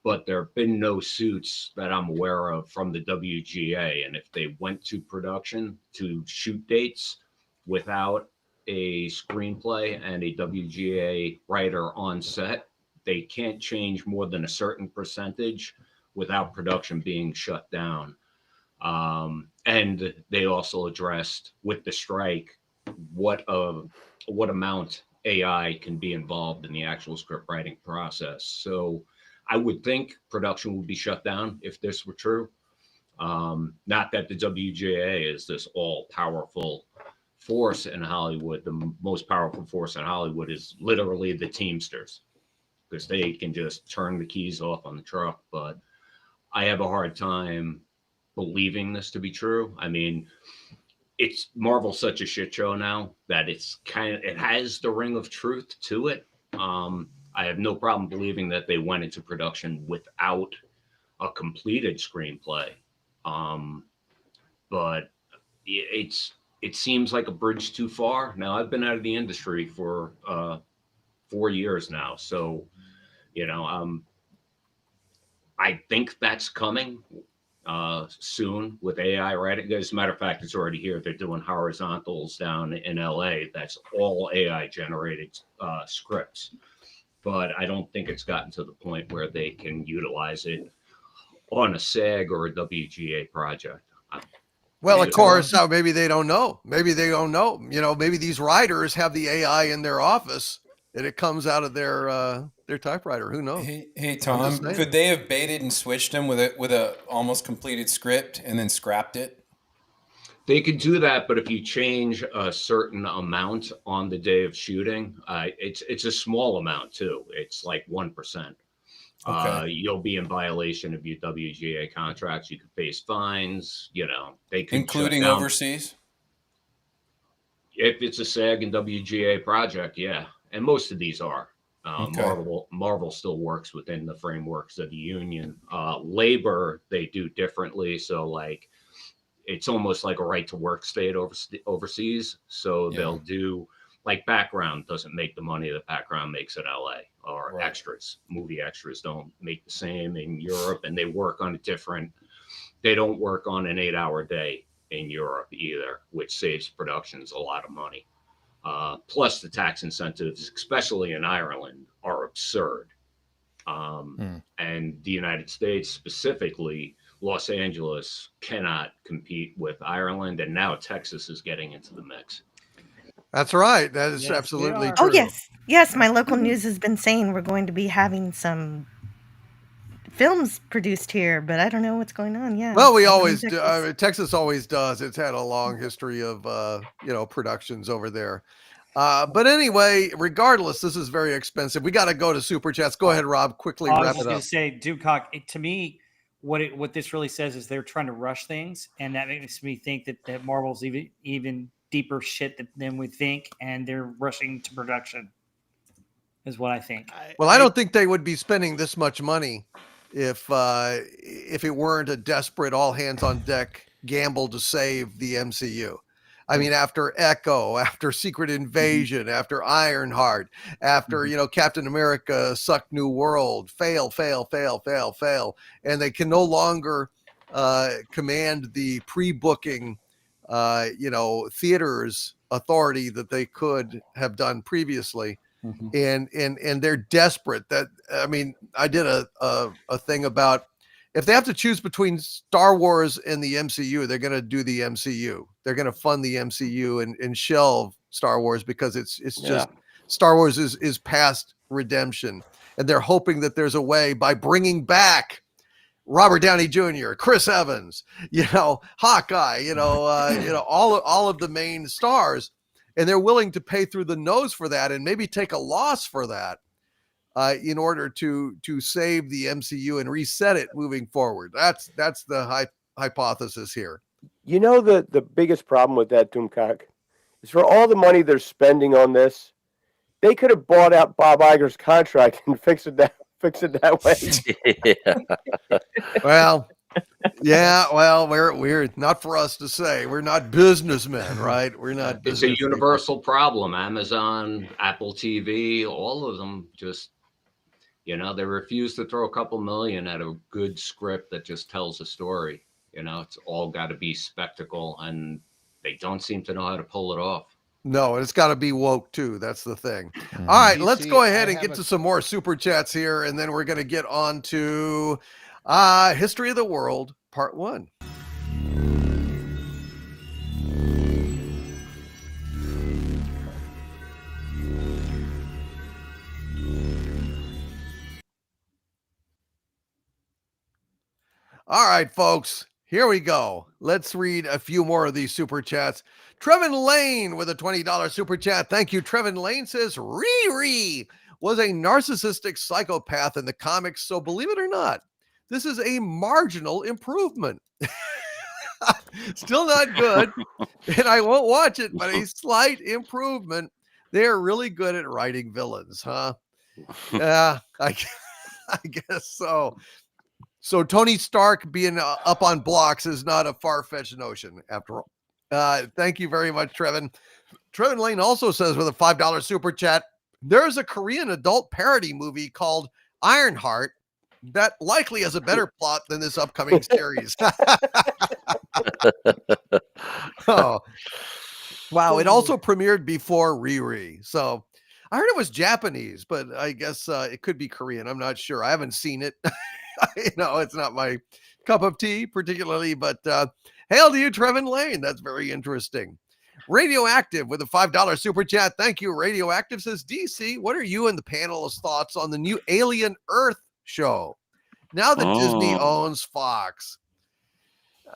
but there have been no suits that I'm aware of from the WGA, and if they went to production to shoot dates without a screenplay and a WGA writer on set, they can't change more than a certain percentage without production being shut down. And they also addressed with the strike what amount AI can be involved in the actual script writing process. So I would think production would be shut down if this were true. Not that the WGA is this all-powerful force in Hollywood. The most powerful force in Hollywood is literally the Teamsters, because they can just turn the keys off on the truck. But I have a hard time believing this to be true. I mean, it's Marvel's such a shit show now that it has the ring of truth to it. I have no problem believing that they went into production without a completed screenplay. But it seems like a bridge too far. Now, I've been out of the industry for 4 years now, so you know, I think that's coming soon with AI writing. As a matter of fact, it's already here. They're doing horizontals down in LA. That's all AI generated scripts. But I don't think it's gotten to the point where they can utilize it on a SAG or a WGA project. Well, of course, maybe they don't know. Maybe they don't know. You know, maybe these writers have the AI in their office and it comes out of their typewriter. Who knows? Hey Tom, could they have baited and switched them with a almost completed script and then scrapped it? They could do that, but if you change a certain amount on the day of shooting, it's a small amount too. It's like 1%. Okay. You'll be in violation of your WGA contracts. You could face fines. You know, they could, including overseas. If it's a SAG and WGA project, yeah, and most of these are. Okay. Marvel still works within the frameworks of the union. Labor, they do differently. So like, it's almost like a right to work state overseas. So yeah, they'll do like background doesn't make the money that background makes in LA, or right, extras. Movie extras don't make the same in Europe, and they work on they don't work on an 8-hour day in Europe either, which saves productions a lot of money. Plus the tax incentives, especially in Ireland, are absurd. And the United States, specifically Los Angeles, cannot compete with Ireland, and now Texas is getting into the mix. That's right. That is absolutely true. Oh, yes. Yes, my local news has been saying we're going to be having some films produced here, but I don't know what's going on. Yeah. Well, we always do. Texas always does. It's had a long history of, productions over there. But anyway, regardless, this is very expensive. We got to go to Super Chats. Go ahead, Rob. Quickly wrap it up. I was going to say, Doomcock, to me, what this really says is they're trying to rush things, and that makes me think that Marvel's even deeper shit than we think, and they're rushing to production, is what I think. Well, I don't think they would be spending this much money if it weren't a desperate, all hands on deck gamble to save the MCU. I mean, after Echo, after Secret Invasion, after Ironheart, after, Captain America, Suck New World, fail. And they can no longer command the pre-booking, theaters authority that they could have done previously. And they're desperate. I did a thing about, if they have to choose between Star Wars and the MCU, they're going to do the MCU. They're going to fund the MCU and shelve Star Wars, because it's just Star Wars is past redemption. And they're hoping that there's a way by bringing back Robert Downey Jr., Chris Evans, Hawkeye, all of the main stars. And they're willing to pay through the nose for that and maybe take a loss for that in order to save the MCU and reset it moving forward. That's the hypothesis here. The biggest problem with that, Doomcock, is for all the money they're spending on this, they could have bought out Bob Iger's contract and fix it that way. Well, we're not for us to say. We're not businessmen, right? We're not. It's a universal problem. Amazon, Apple TV, all of them just, they refuse to throw a couple million at a good script that just tells a story. It's all got to be spectacle, and they don't seem to know how to pull it off. No, and it's got to be woke too. That's the thing. All right, let's go ahead and get to some more super chats here, and then we're going to get on to History of the World, Part 1. All right, folks. Here we go. Let's read a few more of these super chats. Trevin Lane with a $20 super chat. Thank you. Trevin Lane says Riri was a narcissistic psychopath in the comics. So believe it or not, this is a marginal improvement. Still not good. And I won't watch it, but a slight improvement. They're really good at writing villains, huh? Yeah, I guess so. So Tony Stark being up on blocks is not a far-fetched notion, after all. Thank you very much, Trevin. Trevin Lane also says with a $5 super chat, there's a Korean adult parody movie called Ironheart that likely has a better plot than this upcoming series. Oh, wow. It also premiered before Riri. So I heard it was Japanese, but I guess it could be Korean. I'm not sure. I haven't seen it. It's not my cup of tea particularly, but hail to you, Trevin Lane. That's very interesting. Radioactive with a $5 super chat. Thank you. Radioactive says, DC, what are you and the panel's thoughts on the new Alien Earth show? Now that Disney owns Fox,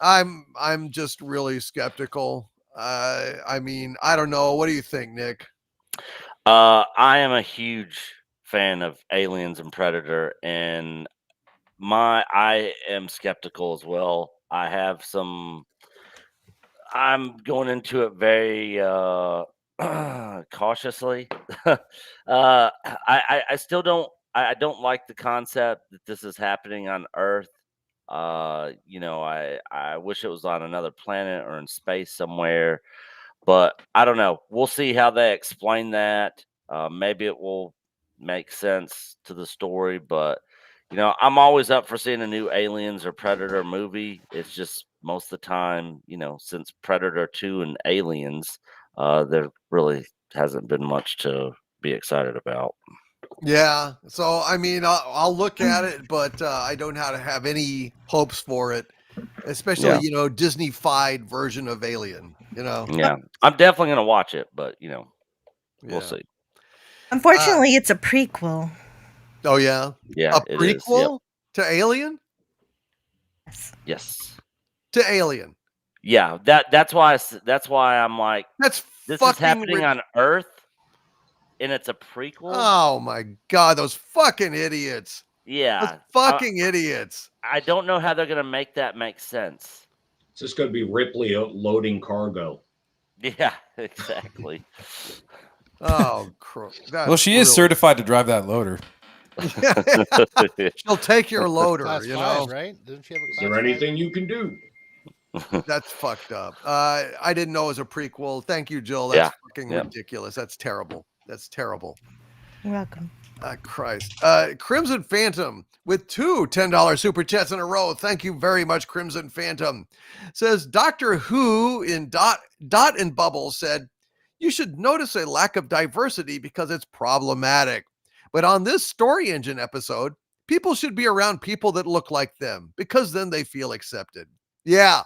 I'm just really skeptical. I don't know. What do you think, Nick? I am a huge fan of Aliens and Predator, and I am skeptical as well. I'm going into it very cautiously. I still don't like the concept that this is happening on Earth. I wish it was on another planet or in space somewhere, but I don't know. We'll see how they explain that. Maybe it will make sense to the story, but I'm always up for seeing a new Aliens or Predator movie. It's just most of the time, since Predator 2 and Aliens, there really hasn't been much to be excited about. Yeah. So, I'll look at it, but I don't have any hopes for it, especially, Disney-fied version of Alien, Yeah. I'm definitely going to watch it, but, we'll see. Unfortunately, it's a prequel. Oh, yeah? Yeah, a prequel to Alien? Yes. To Alien. Yeah, that's why I'm like, this is happening on Earth, and it's a prequel. Oh my God, those fucking idiots! Yeah, those fucking idiots. I don't know how they're gonna make that make sense. It's just gonna be Ripley loading cargo. Yeah, exactly. Oh, well, she is certified to drive that loader. She'll take your loader, Class 5, right? Doesn't she have a Is there anything you can do? That's fucked up. I didn't know it was a prequel. Thank you, Jill. That's fucking ridiculous. That's terrible. That's terrible. You're welcome. Christ. Crimson Phantom with two $10 super chats in a row. Thank you very much, Crimson Phantom. Says Doctor Who in Dot and Bubble said, you should notice a lack of diversity because it's problematic. But on this Story Engine episode, people should be around people that look like them because then they feel accepted. Yeah.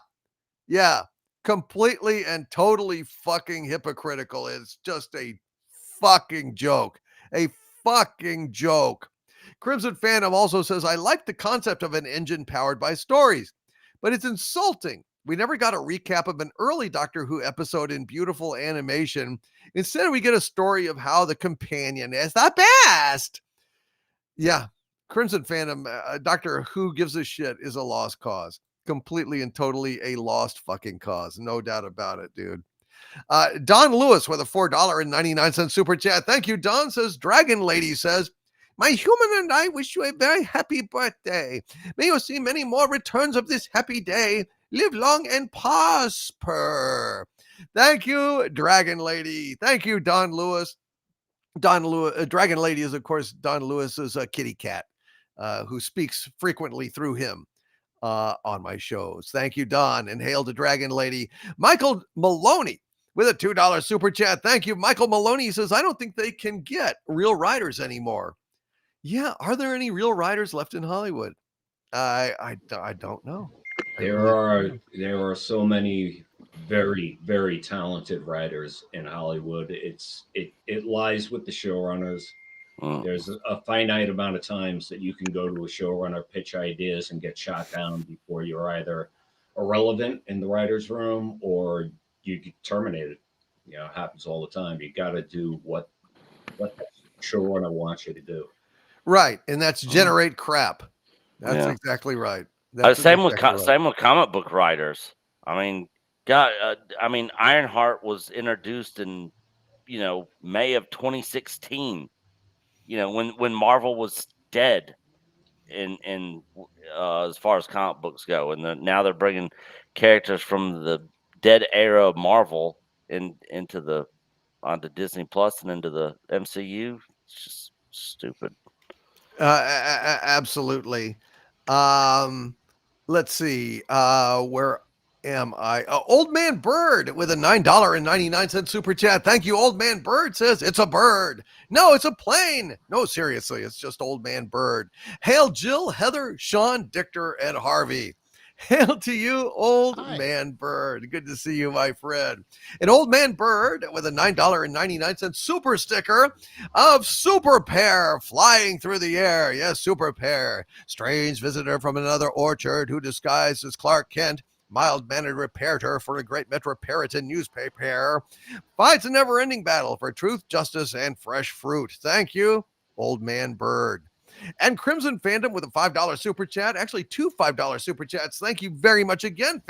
Completely and totally fucking hypocritical. It's just a fucking joke. A fucking joke. Crimson Phantom also says, I like the concept of an engine powered by stories, but it's insulting. We never got a recap of an early Doctor Who episode in beautiful animation. Instead, we get a story of how the companion is the best. Yeah, Crimson Phantom, Doctor Who gives a shit is a lost cause. Completely and totally a lost fucking cause. No doubt about it, dude. Don Lewis with a $4.99 super chat. Thank you, Don. Says, Dragon Lady says, my human and I wish you a very happy birthday. May you see many more returns of this happy day. Live long and prosper. Thank you, Dragon Lady. Thank you, Don Lewis. Dragon Lady is, of course, Don Lewis's kitty cat, who speaks frequently through him on my shows. Thank you, Don, and hail to Dragon Lady. Michael Maloney with a $2 super chat. Thank you, Michael Maloney. He says, I don't think they can get real writers anymore. Yeah, are there any real writers left in Hollywood? I don't know. There are so many very, very talented writers in Hollywood. It lies with the showrunners. There's a finite amount of times that you can go to a showrunner, pitch ideas, and get shot down before you're either irrelevant in the writer's room or you get terminated. You know, it happens all the time. You got to do what the showrunner wants you to do. Right, and that's generate crap. That's exactly right. Same with comic book writers. I mean, Ironheart was introduced in, May of 2016. When Marvel was dead, in as far as comic books go, and now they're bringing characters from the dead era of Marvel onto Disney Plus and into the MCU. It's just stupid. Absolutely. Let's see. Where am I? Old Man Bird with a $9.99 super chat. Thank you, Old Man Bird. Says it's a bird. No, it's a plane. No, seriously, it's just Old Man Bird. Hail Jill, Heather, Sean, Dictor, and Harvey. Hail to you, Old Man Bird. Good to see you, my friend. An Old Man Bird with a $9.99 super sticker of Super Pear flying through the air. Yes, Super Pear. Strange visitor from another orchard who disguised as Clark Kent, mild-mannered repairer for a great metropolitan newspaper, fights a never-ending battle for truth, justice, and fresh fruit. Thank you, Old Man Bird. And Crimson Phantom with a $5 super chat. Actually, two $5 super chats. Thank you very much again,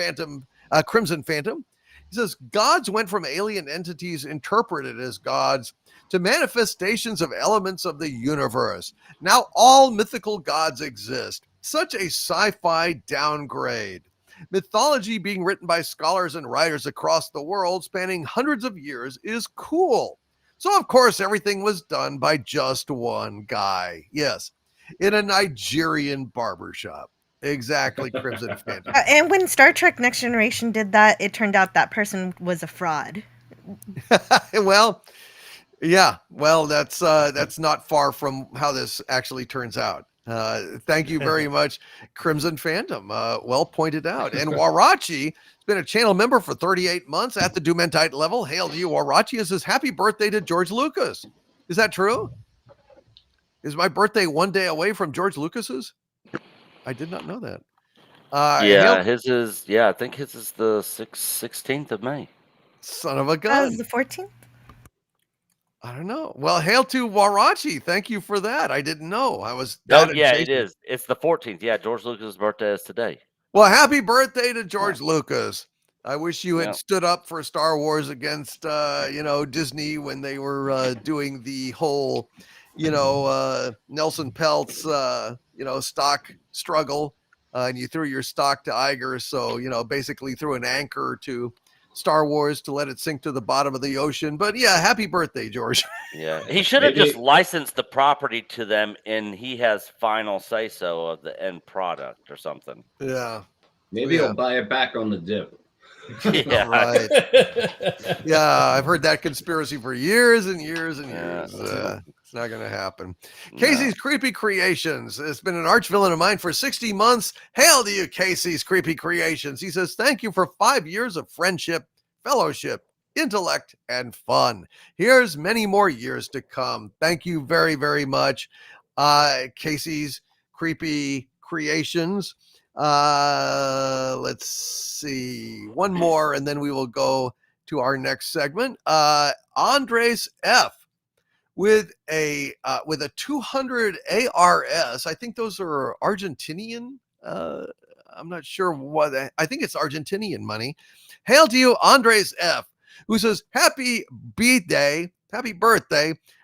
Crimson Phantom. He says, gods went from alien entities interpreted as gods to manifestations of elements of the universe. Now all mythical gods exist. Such a sci-fi downgrade. Mythology being written by scholars and writers across the world spanning hundreds of years is cool. So, of course, everything was done by just one guy. Yes, in a Nigerian barbershop. Exactly, Crimson Phantom. And when Star Trek Next Generation did that, it turned out that person was a fraud. Well, yeah. Well, that's not far from how this actually turns out. Thank you very much, Crimson Phantom. Well pointed out. And Warachi has been a channel member for 38 months at the Dumentite level. Hail to you, Warachi. It says, happy birthday to George Lucas. Is that true? Is my birthday one day away from George Lucas's? I did not know that. His is, I think his is the 16th of May. Son of a gun. Was the 14th? I don't know. Well, hail to Warachi. Thank you for that. I didn't know. I was. It is. It's the 14th. Yeah, George Lucas' birthday is today. Well, happy birthday to George Lucas. I wish you had stood up for Star Wars against, Disney when they were doing the whole, Nelson Peltz, stock struggle, and you threw your stock to Iger. So, basically threw an anchor to Star Wars to let it sink to the bottom of the ocean. But yeah, happy birthday, George. Yeah, he should have just licensed the property to them, and he has final say so of the end product or something. Yeah, maybe he'll buy it back on the dip. Yeah, right. Yeah, I've heard that conspiracy for years and years and years. It's not going to happen. Casey's Creepy Creations. It's been an arch villain of mine for 60 months. Hail to you, Casey's Creepy Creations. He says, thank you for 5 years of friendship, fellowship, intellect, and fun. Here's many more years to come. Thank you very, very much. Casey's Creepy Creations. Let's see. One more, and then we will go to our next segment. Andres F. with a 200 ARS. I think those are Argentinian. I'm not sure what. I think it's Argentinian money. Hail to you, Andres F., who says, happy birthday.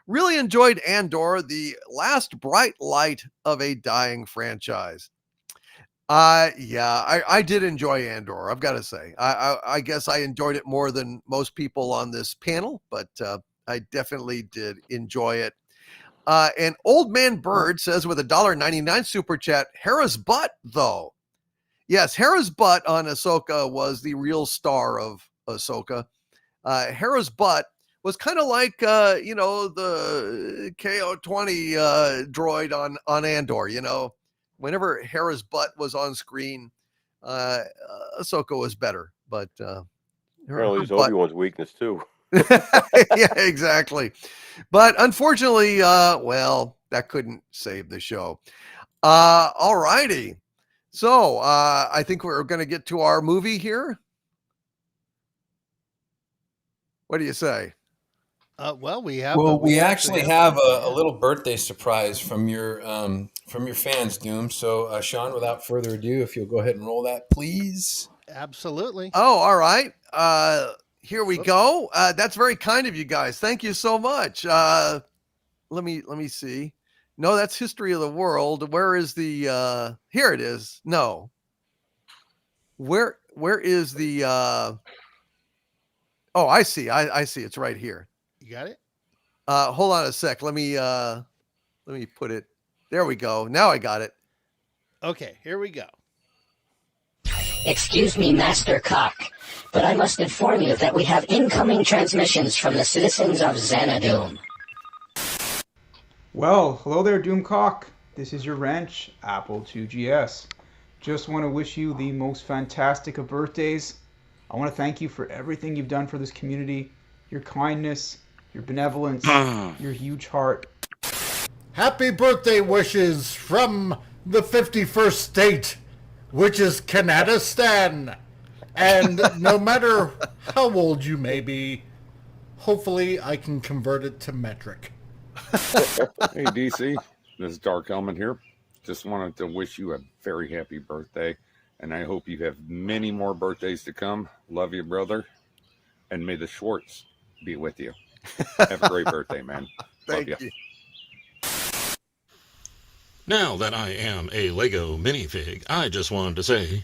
Really enjoyed Andor, the last bright light of a dying franchise. Yeah, I did enjoy Andor. I've got to say, I guess I enjoyed it more than most people on this panel, but I definitely did enjoy it. And Old Man Bird says with a $1.99 super chat, Hera's butt, though. Yes, Hera's butt on Ahsoka was the real star of Ahsoka. Hera's butt was kind of like, the KO-20 droid on Andor, Whenever Hera's butt was on screen, Ahsoka was better. But apparently it's Obi-Wan's weakness, too. Yeah, exactly. But unfortunately, that couldn't save the show. All righty. So I think we're going to get to our movie here. What do you say? We actually have a little birthday surprise from your fans, Doom. So, Sean, without further ado, if you'll go ahead and roll that, please. Absolutely. Oh, all right. Here we go. That's very kind of you guys. Thank you so much. Let me see. No, that's History of the World. Where is the here it is. No. Where is the oh, I see. I see. It's right here. You got it? Hold on a sec. Let me put it. There we go. Now I got it. Okay, here we go. Excuse me, Master Cock, but I must inform you that we have incoming transmissions from the citizens of Xanadu. Well, hello there, Doomcock. This is your wrench, Apple 2GS. Just want to wish you the most fantastic of birthdays. I want to thank you for everything you've done for this community, your kindness, your benevolence, your huge heart. Happy birthday wishes from the 51st state, which is Kanadistan. And no matter how old you may be, hopefully I can convert it to metric. Hey, DC. This is Dark Element here. Just wanted to wish you a very happy birthday, and I hope you have many more birthdays to come. Love you, brother. And may the Schwartz be with you. Have a great birthday, man. Love you. Now that I am a Lego minifig, I just wanted to say,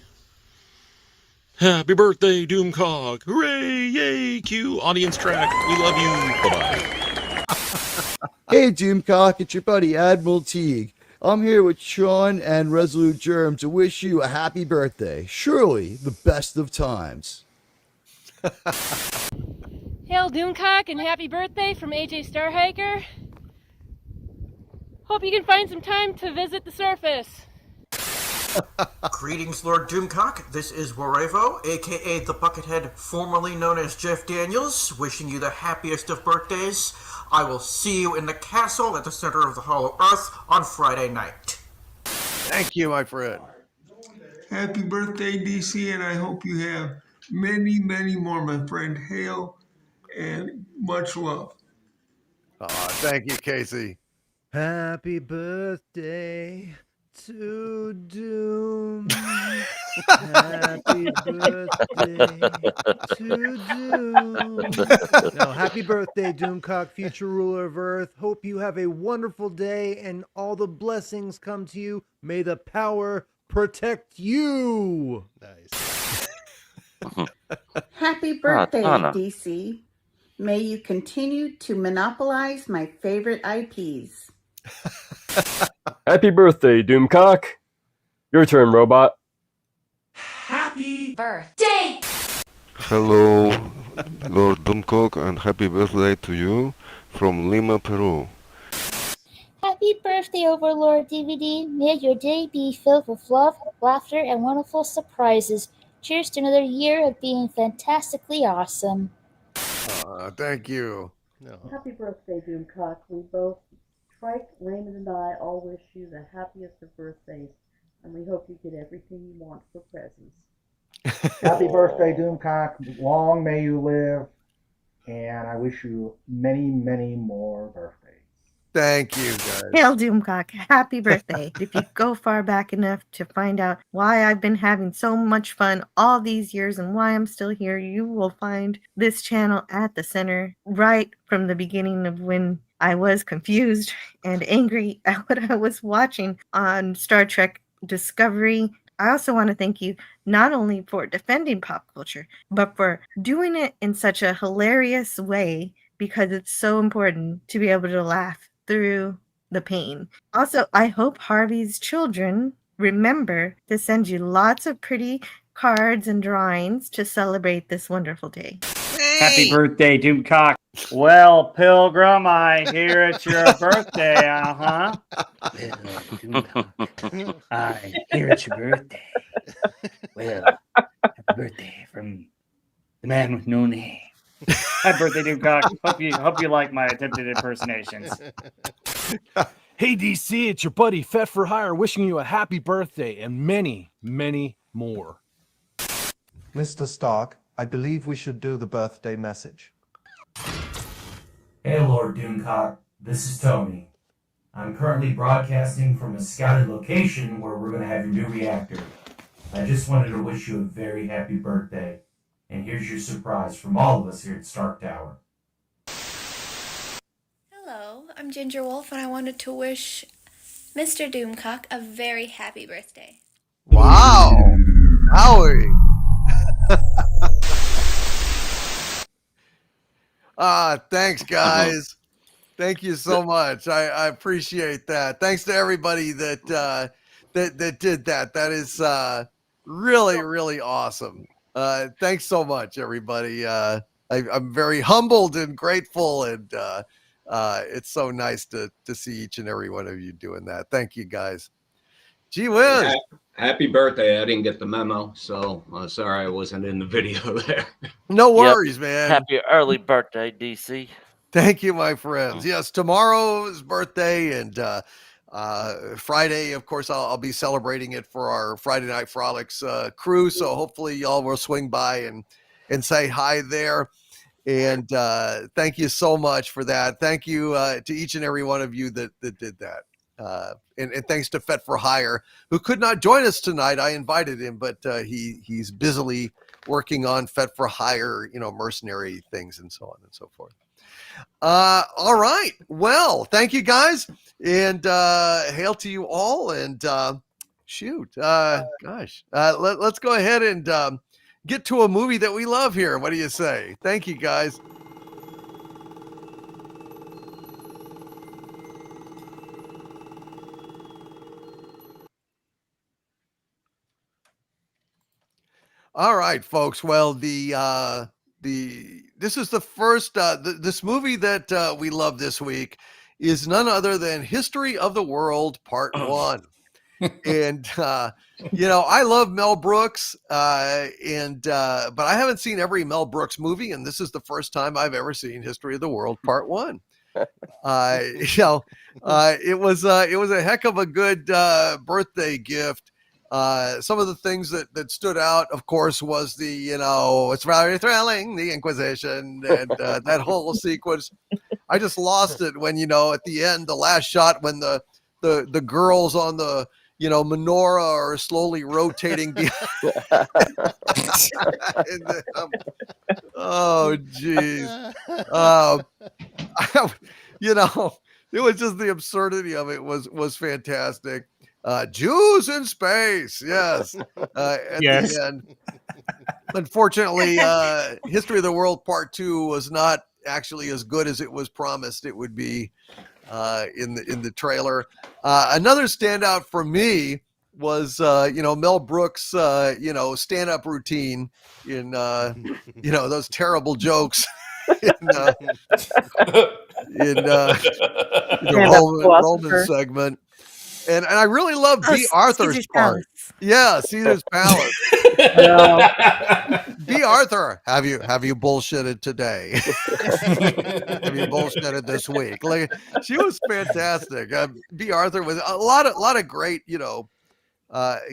happy birthday, Doomcock! Hooray! Yay! Cue audience track. We love you. Bye-bye. Hey, Doomcock, it's your buddy Admiral Teague. I'm here with Sean and Resolute Germ to wish you a happy birthday. Surely the best of times. Hail Doomcock and happy birthday from AJ Starhiker. Hope you can find some time to visit the surface. Greetings, Lord Doomcock. This is Warevo, aka the Buckethead, formerly known as Jeff Daniels, wishing you the happiest of birthdays. I will see you in the castle at the center of the Hollow Earth on Friday night. Thank you, my friend. Happy birthday, DC, and I hope you have many, many more, my friend. Hail and much love. Thank you, Casey. Happy birthday to Doom. Happy birthday to Doom. No, happy birthday, Doomcock, future ruler of Earth. Hope you have a wonderful day and all the blessings come to you. May the power protect you. Nice. Happy birthday, Donna. DC. May you continue to monopolize my favorite IPs. Happy birthday, Doomcock. Your turn, robot. Happy birthday! Hello, Lord Doomcock, and happy birthday to you from Lima, Peru. Happy birthday, Overlord DVD. May your day be filled with love, laughter, and wonderful surprises. Cheers to another year of being fantastically awesome. Thank you. No. Happy birthday, Doomcock. We both, Trike, Raymond, and I all wish you the happiest of birthdays, and we hope you get everything you want for presents. Happy birthday, Doomcock. Long may you live, and I wish you many, many more birthdays. Thank you, guys. Hail Doomcock, happy birthday. If you go far back enough to find out why I've been having so much fun all these years and why I'm still here, you will find this channel at the center right from the beginning of when I was confused and angry at what I was watching on Star Trek Discovery. I also want to thank you not only for defending pop culture, but for doing it in such a hilarious way, because it's so important to be able to laugh through the pain. Also, I hope Harvey's children remember to send you lots of pretty cards and drawings to celebrate this wonderful day. Happy birthday, Doomcock. Well, Pilgrim, I hear it's your birthday, uh-huh. Well, Doomcock, I hear it's your birthday. Well, happy birthday from the man with no name. Happy birthday, Doomcock. Hope you like my attempted impersonations. Hey, DC, it's your buddy Fet for Hire wishing you a happy birthday and many, many more. Mr. Stark, I believe we should do the birthday message. Hey, Lord Doomcock. This is Tony. I'm currently broadcasting from a scouted location where we're going to have your new reactor. I just wanted to wish you a very happy birthday. And here's your surprise from all of us here at Stark Tower. Hello, I'm Ginger Wolf, and I wanted to wish Mr. Doomcock a very happy birthday. Wow. Howie. Thanks, guys. Thank you so much. I appreciate that. Thanks to everybody that did that. That is really, really awesome. Thanks so much, everybody. I'm very humbled and grateful, and it's so nice to see each and every one of you doing that. Thank you, guys. Gee whiz. Happy birthday. I didn't get the memo, so sorry I wasn't in the video there. No worries, man. Happy early birthday, DC. Thank you, my friends. Yes, tomorrow's birthday, and Friday, of course, I'll be celebrating it for our Friday Night Frolics crew. So hopefully y'all will swing by and say hi there. And thank you so much for that. Thank you to each and every one of you that did that. And thanks to Fet for Hire, who could not join us tonight. I invited him, but he's busily working on Fet for Hire, mercenary things and so on and so forth. All right. Well, thank you, guys. And hail to you all. And let's go ahead and get to a movie that we love here. What do you say? Thank you, guys. All right, folks. Well, this is the first this movie that we love this week is none other than History of the World Part 1. And I love Mel Brooks, but I haven't seen every Mel Brooks movie, and this is the first time I've ever seen History of the World Part 1. It was a heck of a good birthday gift. Some of the things that stood out, of course, was the, it's very thrilling, the Inquisition, and that whole sequence. I just lost it when, at the end, the last shot, when the girls on the, menorah are slowly rotating. Oh, geez. It was just the absurdity of it was fantastic. Jews in space, yes. At the end. Unfortunately, History of the World Part 2 was not actually as good as it was promised it would be in the trailer. Another standout for me was Mel Brooks stand-up routine in those terrible jokes in the Roman segment. And I really love B. Arthur's Caesar's part. Palace. Yeah, Caesar's Palace. B. Arthur, have you bullshitted today? Have you bullshitted this week? Like, she was fantastic. B. Arthur was a lot of great,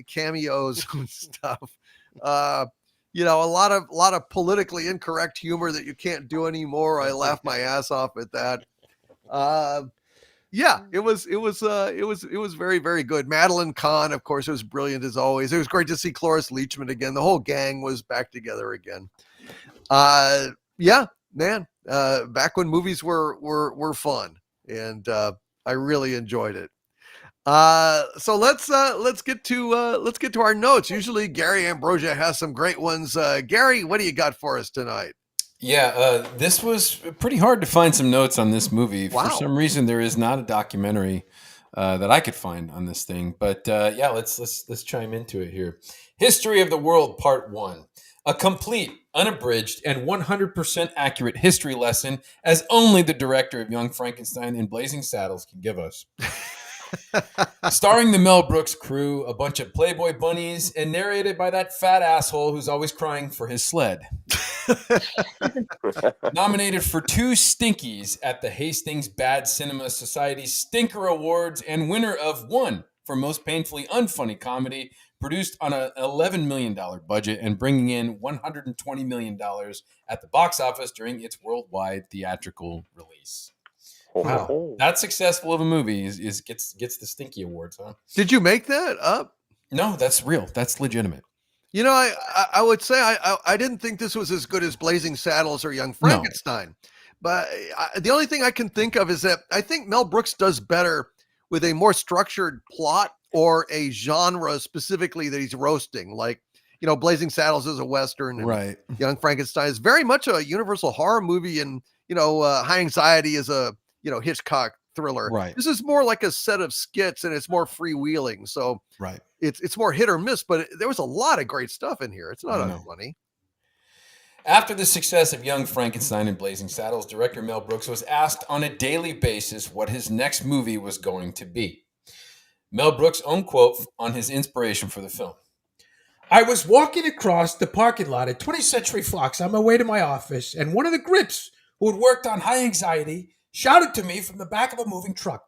cameos and stuff. A lot of politically incorrect humor that you can't do anymore. I laughed my ass off at that. Yeah, it was very, very good. Madeline Kahn, of course, was brilliant as always. It was great to see Cloris Leachman again. The whole gang was back together again. Yeah, man. Back when movies were fun, and I really enjoyed it. So let's get to our notes. Usually Gary Ambrosia has some great ones. Gary, what do you got for us tonight? Yeah, this was pretty hard to find some notes on this movie. Wow. For some reason, there is not a documentary that I could find on this thing. But yeah, let's chime into it here. History of the World, Part 1. A complete, unabridged, and 100% accurate history lesson as only the director of Young Frankenstein and Blazing Saddles can give us. Starring the Mel Brooks crew, a bunch of Playboy bunnies, and narrated by that fat asshole who's always crying for his sled. Nominated for 2 Stinkies at the Hastings Bad Cinema Society Stinker Awards, and winner of 1 for most painfully unfunny comedy, produced on an $11 million budget and bringing in $120 million at the box office during its worldwide theatrical release. Wow, that successful of a movie gets the Stinky Awards, huh? Did you make that up? No, that's real. That's legitimate. I would say I didn't think this was as good as Blazing Saddles or Young Frankenstein. No. But the only thing I can think of is that I think Mel Brooks does better with a more structured plot or a genre specifically that he's roasting. Like, Blazing Saddles is a Western. And right. Young Frankenstein is very much a universal horror movie. And, High Anxiety is a, Hitchcock thriller. Right. This is more like a set of skits, and it's more freewheeling. So right. It's more hit or miss, but there was a lot of great stuff in here. It's not unfunny. After the success of Young Frankenstein and Blazing Saddles, director Mel Brooks was asked on a daily basis what his next movie was going to be. Mel Brooks' own quote on his inspiration for the film. I was walking across the parking lot at 20th Century Fox on my way to my office, and one of the grips who had worked on High Anxiety shouted to me from the back of a moving truck,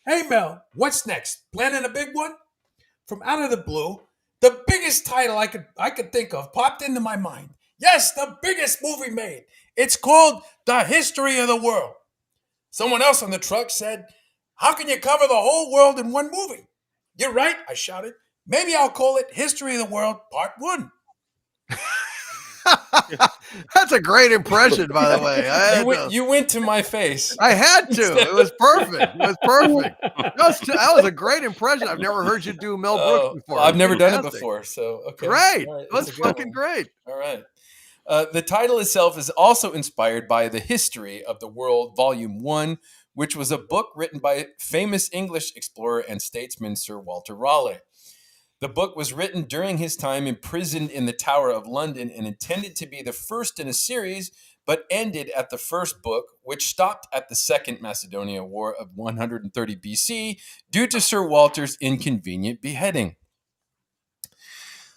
"Hey, Mel, what's next? Planning a big one?" From out of the blue, the biggest title I could think of popped into my mind. Yes, the biggest movie made. It's called The History of the World. Someone else on the truck said, "How can you cover the whole world in one movie?" "You're right," I shouted. "Maybe I'll call it History of the World Part 1. That's a great impression, by the way. You went to my face. I had to. It was perfect. That was a great impression. I've never heard you do Mel Brooks before. I've never done it before, so okay. Great. Right, that's fucking great. All right. The title itself is also inspired by The History of the World, Volume 1, which was a book written by famous English explorer and statesman Sir Walter Raleigh. The book was written during his time imprisoned in the Tower of London and intended to be the first in a series, but ended at the first book, which stopped at the Second Macedonia War of 130 BC due to Sir Walter's inconvenient beheading.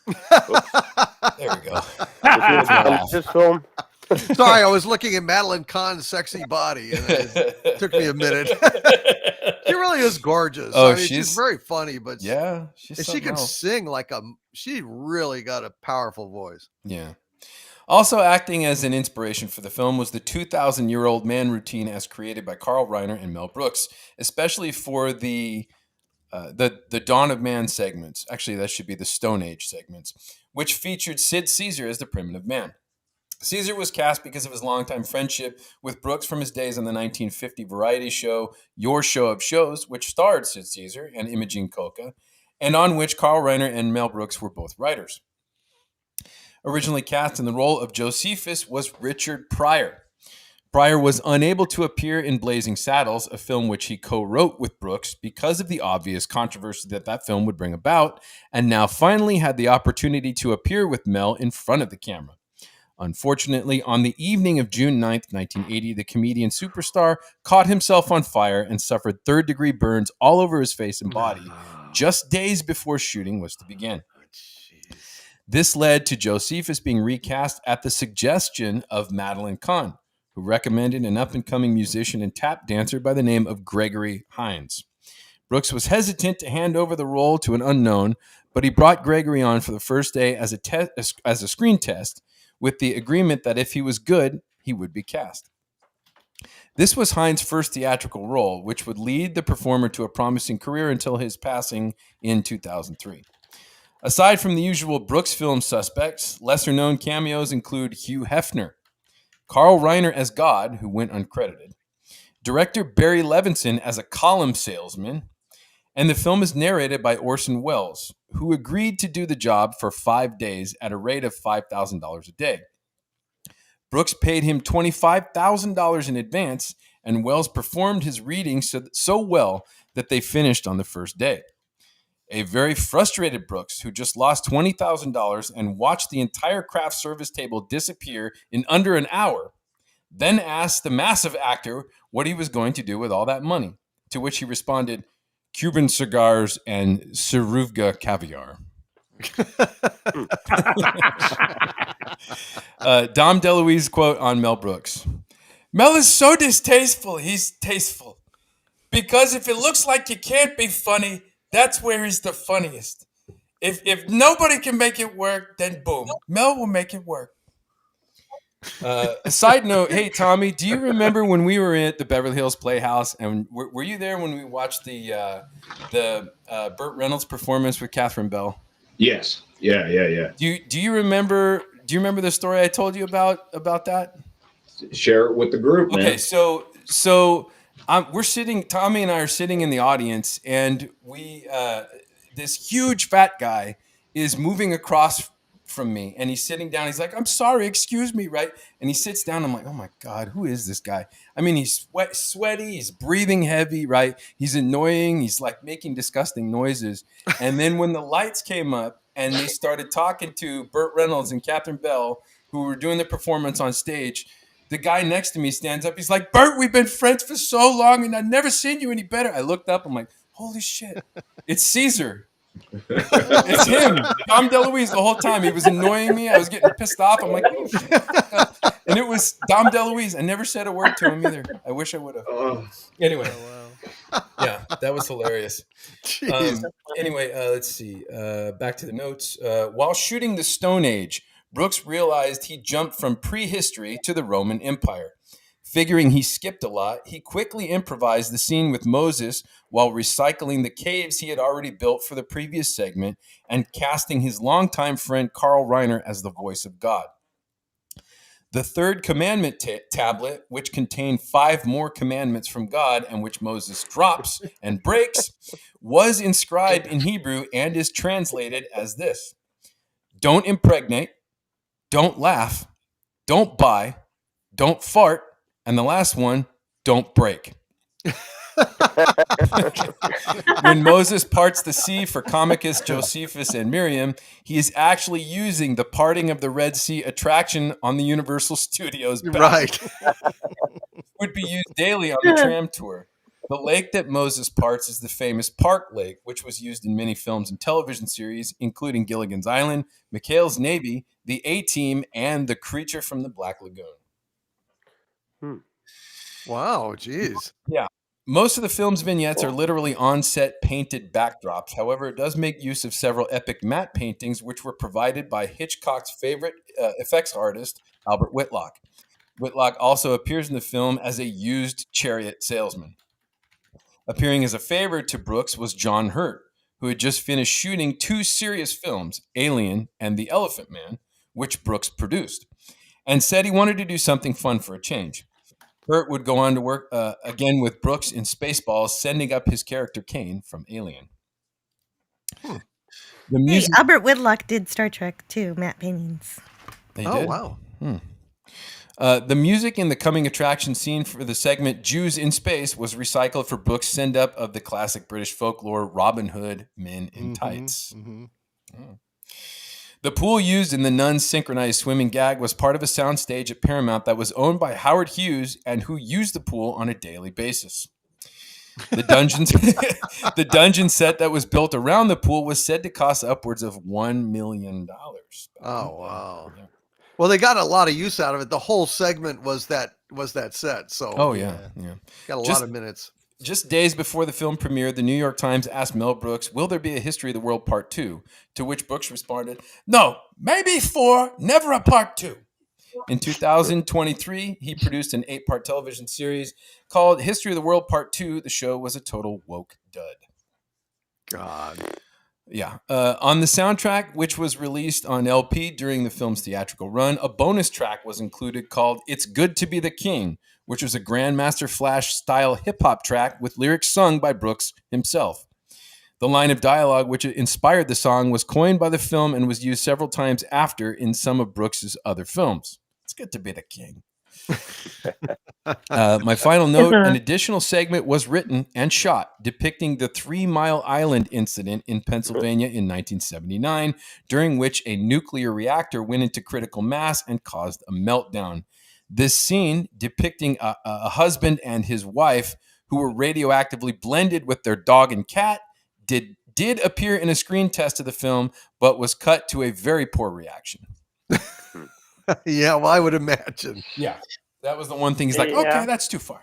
There we go. Sorry, I was looking at Madeline Kahn's sexy body, and it took me a minute. She really is gorgeous. Oh, she's very funny, but yeah, she can sing she really got a powerful voice. Yeah. Also acting as an inspiration for the film was the 2,000-year-old man routine as created by Carl Reiner and Mel Brooks, especially for the Dawn of Man segments. Actually, that should be the Stone Age segments, which featured Sid Caesar as the primitive man. Caesar was cast because of his longtime friendship with Brooks from his days on the 1950 variety show Your Show of Shows, which starred Sid Caesar and Imogene Coca, and on which Carl Reiner and Mel Brooks were both writers. Originally cast in the role of Josephus was Richard Pryor. Pryor was unable to appear in Blazing Saddles, a film which he co-wrote with Brooks because of the obvious controversy that film would bring about, and now finally had the opportunity to appear with Mel in front of the camera. Unfortunately, on the evening of June 9th, 1980, the comedian superstar caught himself on fire and suffered third-degree burns all over his face and body just days before shooting was to begin. This led to Josephus being recast at the suggestion of Madeline Kahn, who recommended an up-and-coming musician and tap dancer by the name of Gregory Hines. Brooks was hesitant to hand over the role to an unknown, but he brought Gregory on for the first day as a screen test, with the agreement that if he was good, he would be cast. This was Hines' first theatrical role, which would lead the performer to a promising career until his passing in 2003. Aside from the usual Brooks film suspects, lesser-known cameos include Hugh Hefner, Carl Reiner as God, who went uncredited, director Barry Levinson as a column salesman, and the film is narrated by Orson Welles, who agreed to do the job for 5 days at a rate of $5,000 a day. Brooks paid him $25,000 in advance, and Welles performed his reading so well that they finished on the first day. A very frustrated Brooks, who just lost $20,000 and watched the entire craft service table disappear in under an hour, then asked the massive actor what he was going to do with all that money, to which he responded, Cuban cigars and Ceruvga caviar. Dom DeLuise quote on Mel Brooks. Mel is so distasteful, he's tasteful. Because if it looks like you can't be funny, that's where he's the funniest. If nobody can make it work, then boom, Mel will make it work. A side note, hey Tommy, do you remember when we were at the Beverly Hills Playhouse, and were you there when we watched the Burt Reynolds performance with Catherine Bell? Yes. Yeah. Do you remember the story I told you about that? Share it with the group, man. Okay, so we're sitting. Tommy and I are sitting in the audience, and we this huge fat guy is moving across from me, and he's sitting down. He's like, "I'm sorry, excuse me," right? And he sits down. I'm like, "Oh my God, who is this guy?" I mean, he's sweaty, he's breathing heavy, right? He's annoying. He's like making disgusting noises. And then when the lights came up and they started talking to Burt Reynolds and Catherine Bell, who were doing the performance on stage, the guy next to me stands up. He's like, "Burt, we've been friends for so long, and I've never seen you any better." I looked up. I'm like, "Holy shit, it's Caesar." It's him, Dom DeLuise, the whole time. He was annoying me. I was getting pissed off. I'm like, "Oh, shit." And it was Dom DeLuise. I never said a word to him either. I wish I would have. Anyway, yeah, that was hilarious. Anyway, let's see. Back to the notes. While shooting The Stone Age, Brooks realized he jumped from prehistory to the Roman Empire. Figuring he skipped a lot, he quickly improvised the scene with Moses while recycling the caves he had already built for the previous segment and casting his longtime friend Carl Reiner as the voice of God. The third commandment tablet, which contained 5 more commandments from God and which Moses drops and breaks, was inscribed in Hebrew and is translated as this: don't impregnate, don't laugh, don't buy, don't fart, and the last one, don't break. When Moses parts the sea for Comicus, Josephus, and Miriam, he is actually using the parting of the Red Sea attraction on the Universal Studios back. Right. Would be used daily on the tram tour. The lake that Moses parts is the famous Park Lake, which was used in many films and television series, including Gilligan's Island, McHale's Navy, The A-Team, and The Creature from the Black Lagoon. Wow, geez. Yeah. Most of the film's vignettes are literally on-set painted backdrops. However, it does make use of several epic matte paintings, which were provided by Hitchcock's favorite effects artist, Albert Whitlock. Whitlock also appears in the film as a used chariot salesman. Appearing as a favor to Brooks was John Hurt, who had just finished shooting 2 serious films, Alien and The Elephant Man, which Brooks produced, and said he wanted to do something fun for a change. Hurt would go on to work again with Brooks in Spaceballs, sending up his character Kane from Alien. The music- Albert Whitlock did Star Trek too, matte paintings. They did? Wow. The music in the coming attraction scene for the segment Jews in Space was recycled for Brooks' send-up of the classic British folklore Robin Hood, Men in Tights. The pool used in the nuns' synchronized swimming gag was part of a soundstage at Paramount that was owned by Howard Hughes and who used the pool on a daily basis. The dungeons, the dungeon set that was built around the pool was said to cost upwards of $1 million. Oh wow! Yeah. Well, they got a lot of use out of it. The whole segment was that set. So oh yeah. Got a lot of minutes. Just days before the film premiered, the New York Times asked Mel Brooks, "Will there be a History of the World Part 2?" To which Brooks responded, "No, maybe 4, never a Part 2." In 2023, he produced an 8-part television series called History of the World Part 2. The show was a total woke dud. God. Yeah. On the soundtrack, which was released on LP during the film's theatrical run, a bonus track was included called It's Good to Be the King, which was a Grandmaster Flash-style hip-hop track with lyrics sung by Brooks himself. The line of dialogue which inspired the song was coined by the film and was used several times after in some of Brooks' other films. It's good to be the king. My final note, an additional segment was written and shot depicting the 3 Mile Island incident in Pennsylvania in 1979, during which a nuclear reactor went into critical mass and caused a meltdown. This scene depicting a husband and his wife who were radioactively blended with their dog and cat did appear in a screen test of the film, but was cut to a very poor reaction. Yeah, well, I would imagine. Yeah, that was the one thing. He's like, okay, that's too far.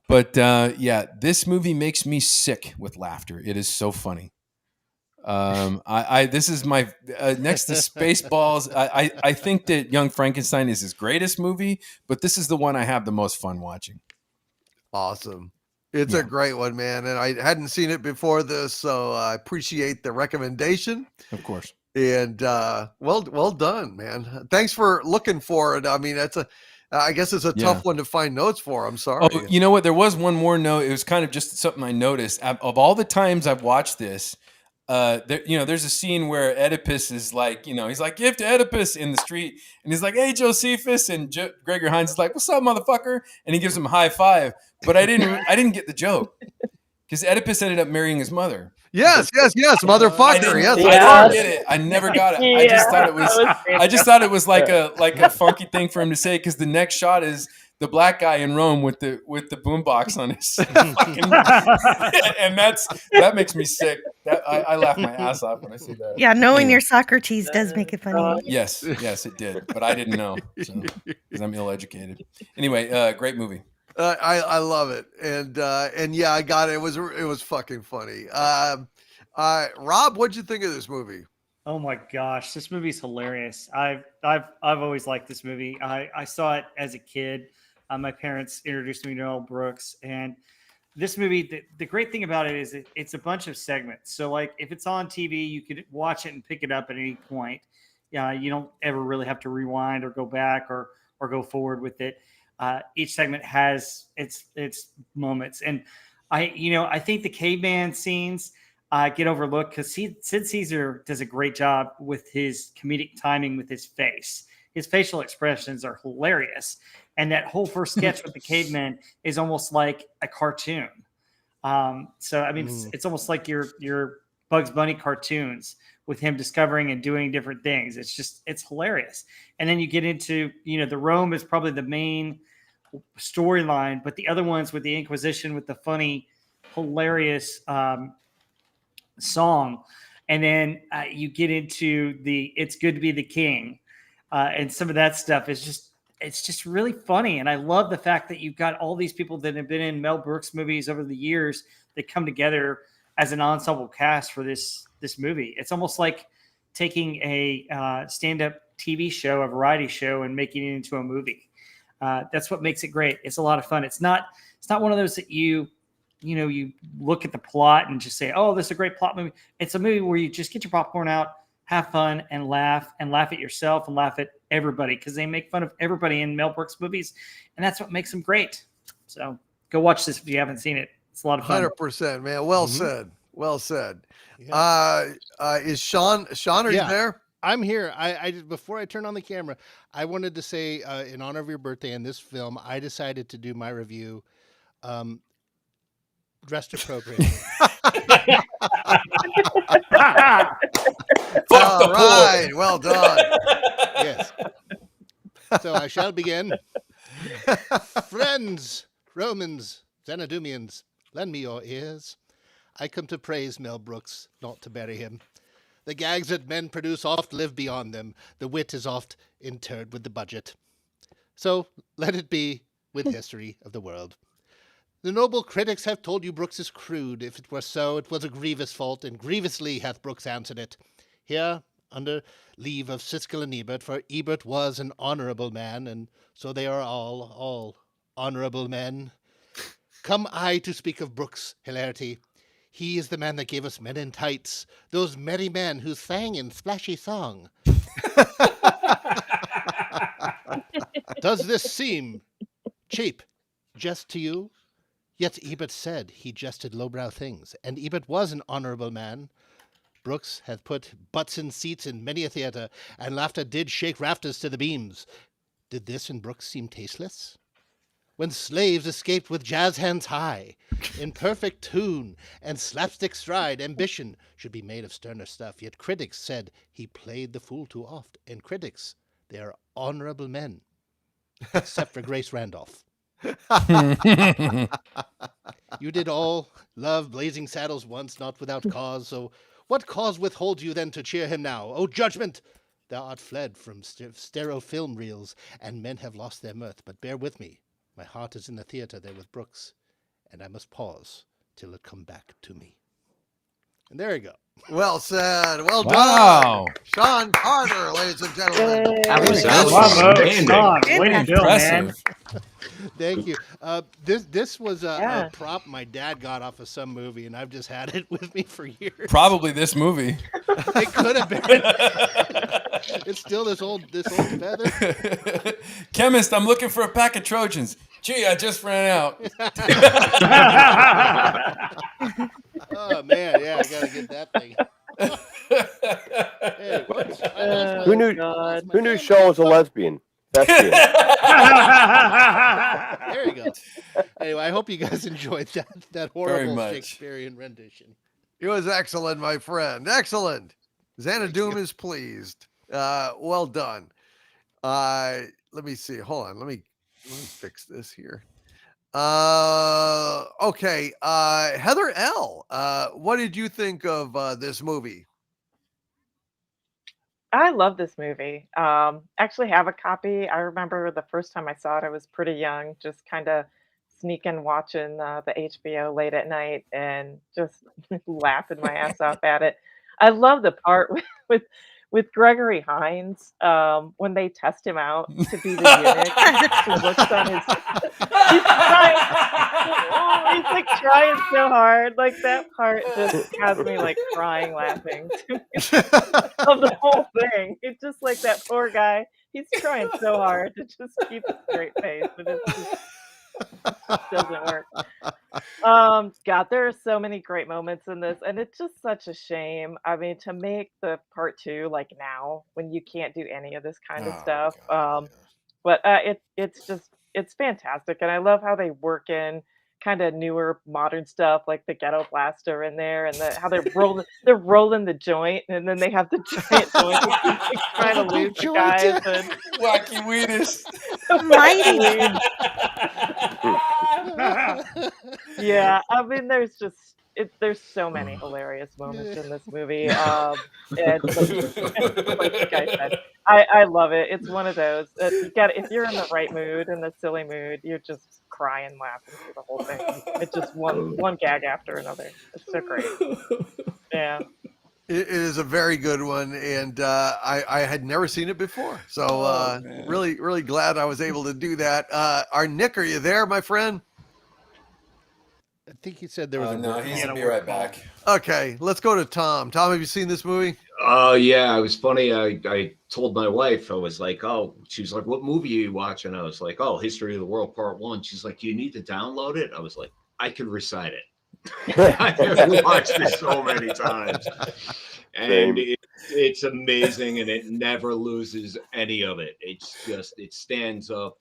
But yeah, this movie makes me sick with laughter. It is so funny. This is my next to Spaceballs. I think that Young Frankenstein is his greatest movie, but this is the one I have the most fun watching. Awesome. It's a great one, man. And I hadn't seen it before this, so I appreciate the recommendation. Of course. And well done, man. Thanks for looking for it. I mean, I guess it's a tough one to find notes for. I'm sorry. Oh, you know what? There was one more note. It was kind of just something I noticed. Of all the times I've watched this, there's a scene where Oedipus is like, he's like, give to Oedipus in the street. And he's like, hey, Josephus. And Gregor Hines is like, what's up, motherfucker? And he gives him a high five. But I didn't get the joke because Oedipus ended up marrying his mother. Yes, motherfucker. I didn't get it. I never got it. I just thought it was like a funky thing for him to say because the next shot is the black guy in Rome with the boombox on his fucking, and that makes me sick. I laugh my ass off when I see that. Yeah, knowing your Socrates does make it funny. Yes, it did, but I didn't know because I'm ill-educated. Anyway, great movie. I love it, and yeah, I got it. It was fucking funny. Rob, what'd you think of this movie? Oh my gosh, this movie's hilarious. I've always liked this movie. I saw it as a kid. My parents introduced me to Mel Brooks, and this movie. The great thing about it is it's a bunch of segments. So like if it's on TV, you could watch it and pick it up at any point. Yeah, you don't ever really have to rewind or go back or go forward with it. Each segment has its moments, and I think the caveman scenes get overlooked because Sid Caesar does a great job with his comedic timing with his face. His facial expressions are hilarious, and that whole first sketch with the caveman is almost like a cartoon. So I mean, it's almost like your Bugs Bunny cartoons with him discovering and doing different things. It's hilarious. And then you get into the Rome is probably the main storyline, but the other ones with the Inquisition with the funny, hilarious song, and then you get into the It's Good to Be the King, and some of that stuff is just really funny. And I love the fact that you've got all these people that have been in Mel Brooks movies over the years that come together as an ensemble cast for this movie. It's almost like taking a stand-up TV show, a variety show, and making it into a movie. That's what makes it great. It's a lot of fun. It's not one of those that you look at the plot and just say, oh, this is a great plot movie. It's a movie where you just get your popcorn out, have fun, and laugh at yourself and laugh at everybody because they make fun of everybody in Mel Brooks movies, and that's what makes them great. So go watch this if you haven't seen it. It's a lot of fun. 100%, man. Well said. Well said. Yeah. Is Sean? Are you there? I'm here. I just, before I turn on the camera, I wanted to say, in honor of your birthday and this film, I decided to do my review dressed appropriately. All right. Well done. Yes. So I shall begin. Friends, Romans, Xanadumians, lend me your ears. I come to praise Mel Brooks, not to bury him. The gags that men produce oft live beyond them. The wit is oft interred with the budget. So let it be with history of the world. The noble critics have told you Brooks is crude. If it were so, it was a grievous fault, and grievously hath Brooks answered it. Here, under leave of Siskel and Ebert, for Ebert was an honourable man, and so they are all honourable men. Come I to speak of Brooks' hilarity. He is the man that gave us Men in Tights, those merry men who sang in splashy song. Does this seem cheap just to you? Yet Ebert said he jested lowbrow things, and Ebert was an honourable man. Brooks hath put butts in seats in many a theatre, and laughter did shake rafters to the beams. Did this in Brooks seem tasteless? When slaves escaped with jazz hands high, in perfect tune and slapstick stride, ambition should be made of sterner stuff. Yet critics said he played the fool too oft, and critics, they are honourable men, except for Grace Randolph. You did all love Blazing Saddles once, not without cause, so what cause withholds you then to cheer him now? O judgment! Thou art fled from stereo film reels, and men have lost their mirth. But bear with me, my heart is in the theatre there with Brooks, and I must pause till it come back to me. And there you go. Well said. Well Wow. done. Sean Carter, ladies and gentlemen. That was outstanding. Sean, way to go, man. Impressive. Thank you. This was a prop my dad got off of some movie, and I've just had it with me for years. Probably this movie. It could have been. It's still this old feather. Chemist, I'm looking for a pack of Trojans. Gee, I just ran out. Oh man, yeah, I gotta get that thing. Hey, Who knew Shaw was a lesbian? Thespian. There you go. Anyway, I hope you guys enjoyed that horrible Shakespearean rendition. It was excellent, my friend. Excellent. Xanadoom is pleased. Well done. Let me see. Hold on. Let me fix this here. Okay. Heather L. What did you think of this movie? I love this movie. Actually have a copy. I remember the first time I saw it, I was pretty young, just kind of sneaking watching the HBO late at night and just laughing my ass off at it. I love the part with Gregory Hines when they test him out to be the eunuch. He looks on his, he's like trying so hard. Like that part just has me like crying laughing of the whole thing. It's just like that poor guy. He's trying so hard to just keep a straight face, but it just doesn't work. God, there are so many great moments in this, and it's just such a shame. I mean, to make the part 2 like now when you can't do any of this kind of stuff. But it's fantastic, and I love how they work in kind of newer modern stuff like the ghetto blaster in there, and how they're rolling the joint, and then they have the giant joint like, trying to lose the guys and Wacky Weenus. mighty. Yeah, I mean, there's so many hilarious moments in this movie. And like I said, I love it. It's one of those that if you're in the right mood, in the silly mood, you're just crying, laughing through the whole thing. It's just one gag after another. It's so great. Yeah. It is a very good one, and I had never seen it before. So really, really glad I was able to do that. Our Nick, are you there, my friend? I think he said there was no, he's gonna be right back. Okay, let's go to Tom. Tom, have you seen this movie? Oh, yeah. It was funny. I told my wife, I was like, she was like, what movie are you watching? I was like, History of the World Part 1. She's like, you need to download it. I was like, I could recite it. I've watched it so many times. And it's amazing, and it never loses any of it. It stands up.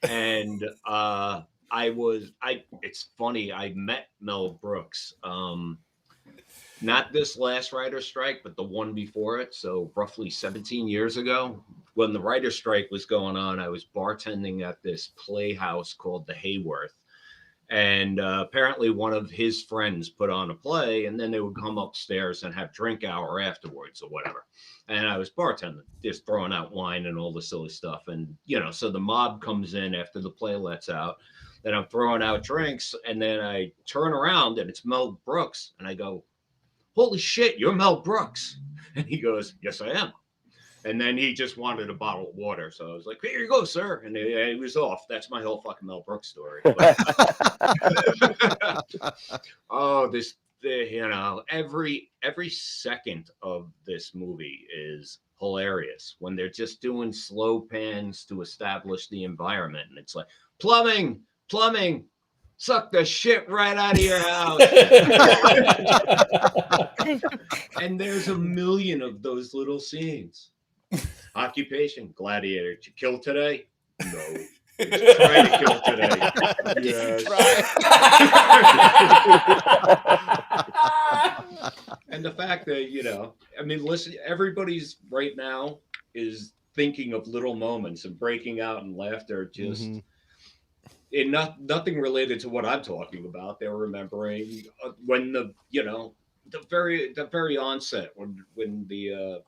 And it's funny, I met Mel Brooks, not this last writer's strike, but the one before it. So roughly 17 years ago, when the writer's strike was going on, I was bartending at this playhouse called the Hayworth. And apparently one of his friends put on a play, and then they would come upstairs and have drink hour afterwards or whatever. And I was bartending, just throwing out wine and all the silly stuff. And, you know, so the mob comes in after the play lets out. Then I'm throwing out drinks, and then I turn around, and it's Mel Brooks. And I go, holy shit, you're Mel Brooks. And he goes, yes, I am. And then he just wanted a bottle of water. So I was like, here you go, sir. And he was off. That's my whole fucking Mel Brooks story. Oh, you know, every second of this movie is hilarious when they're just doing slow pans to establish the environment. And it's like, plumbing, suck the shit right out of your house. And there's a million of those little scenes. Occupation, gladiator. Did you kill today? No. Did you try to kill today? Yes. And the fact that, you know, I mean, listen, everybody's right now is thinking of little moments and breaking out in laughter, just in nothing related to what I'm talking about. They're remembering when the very onset when the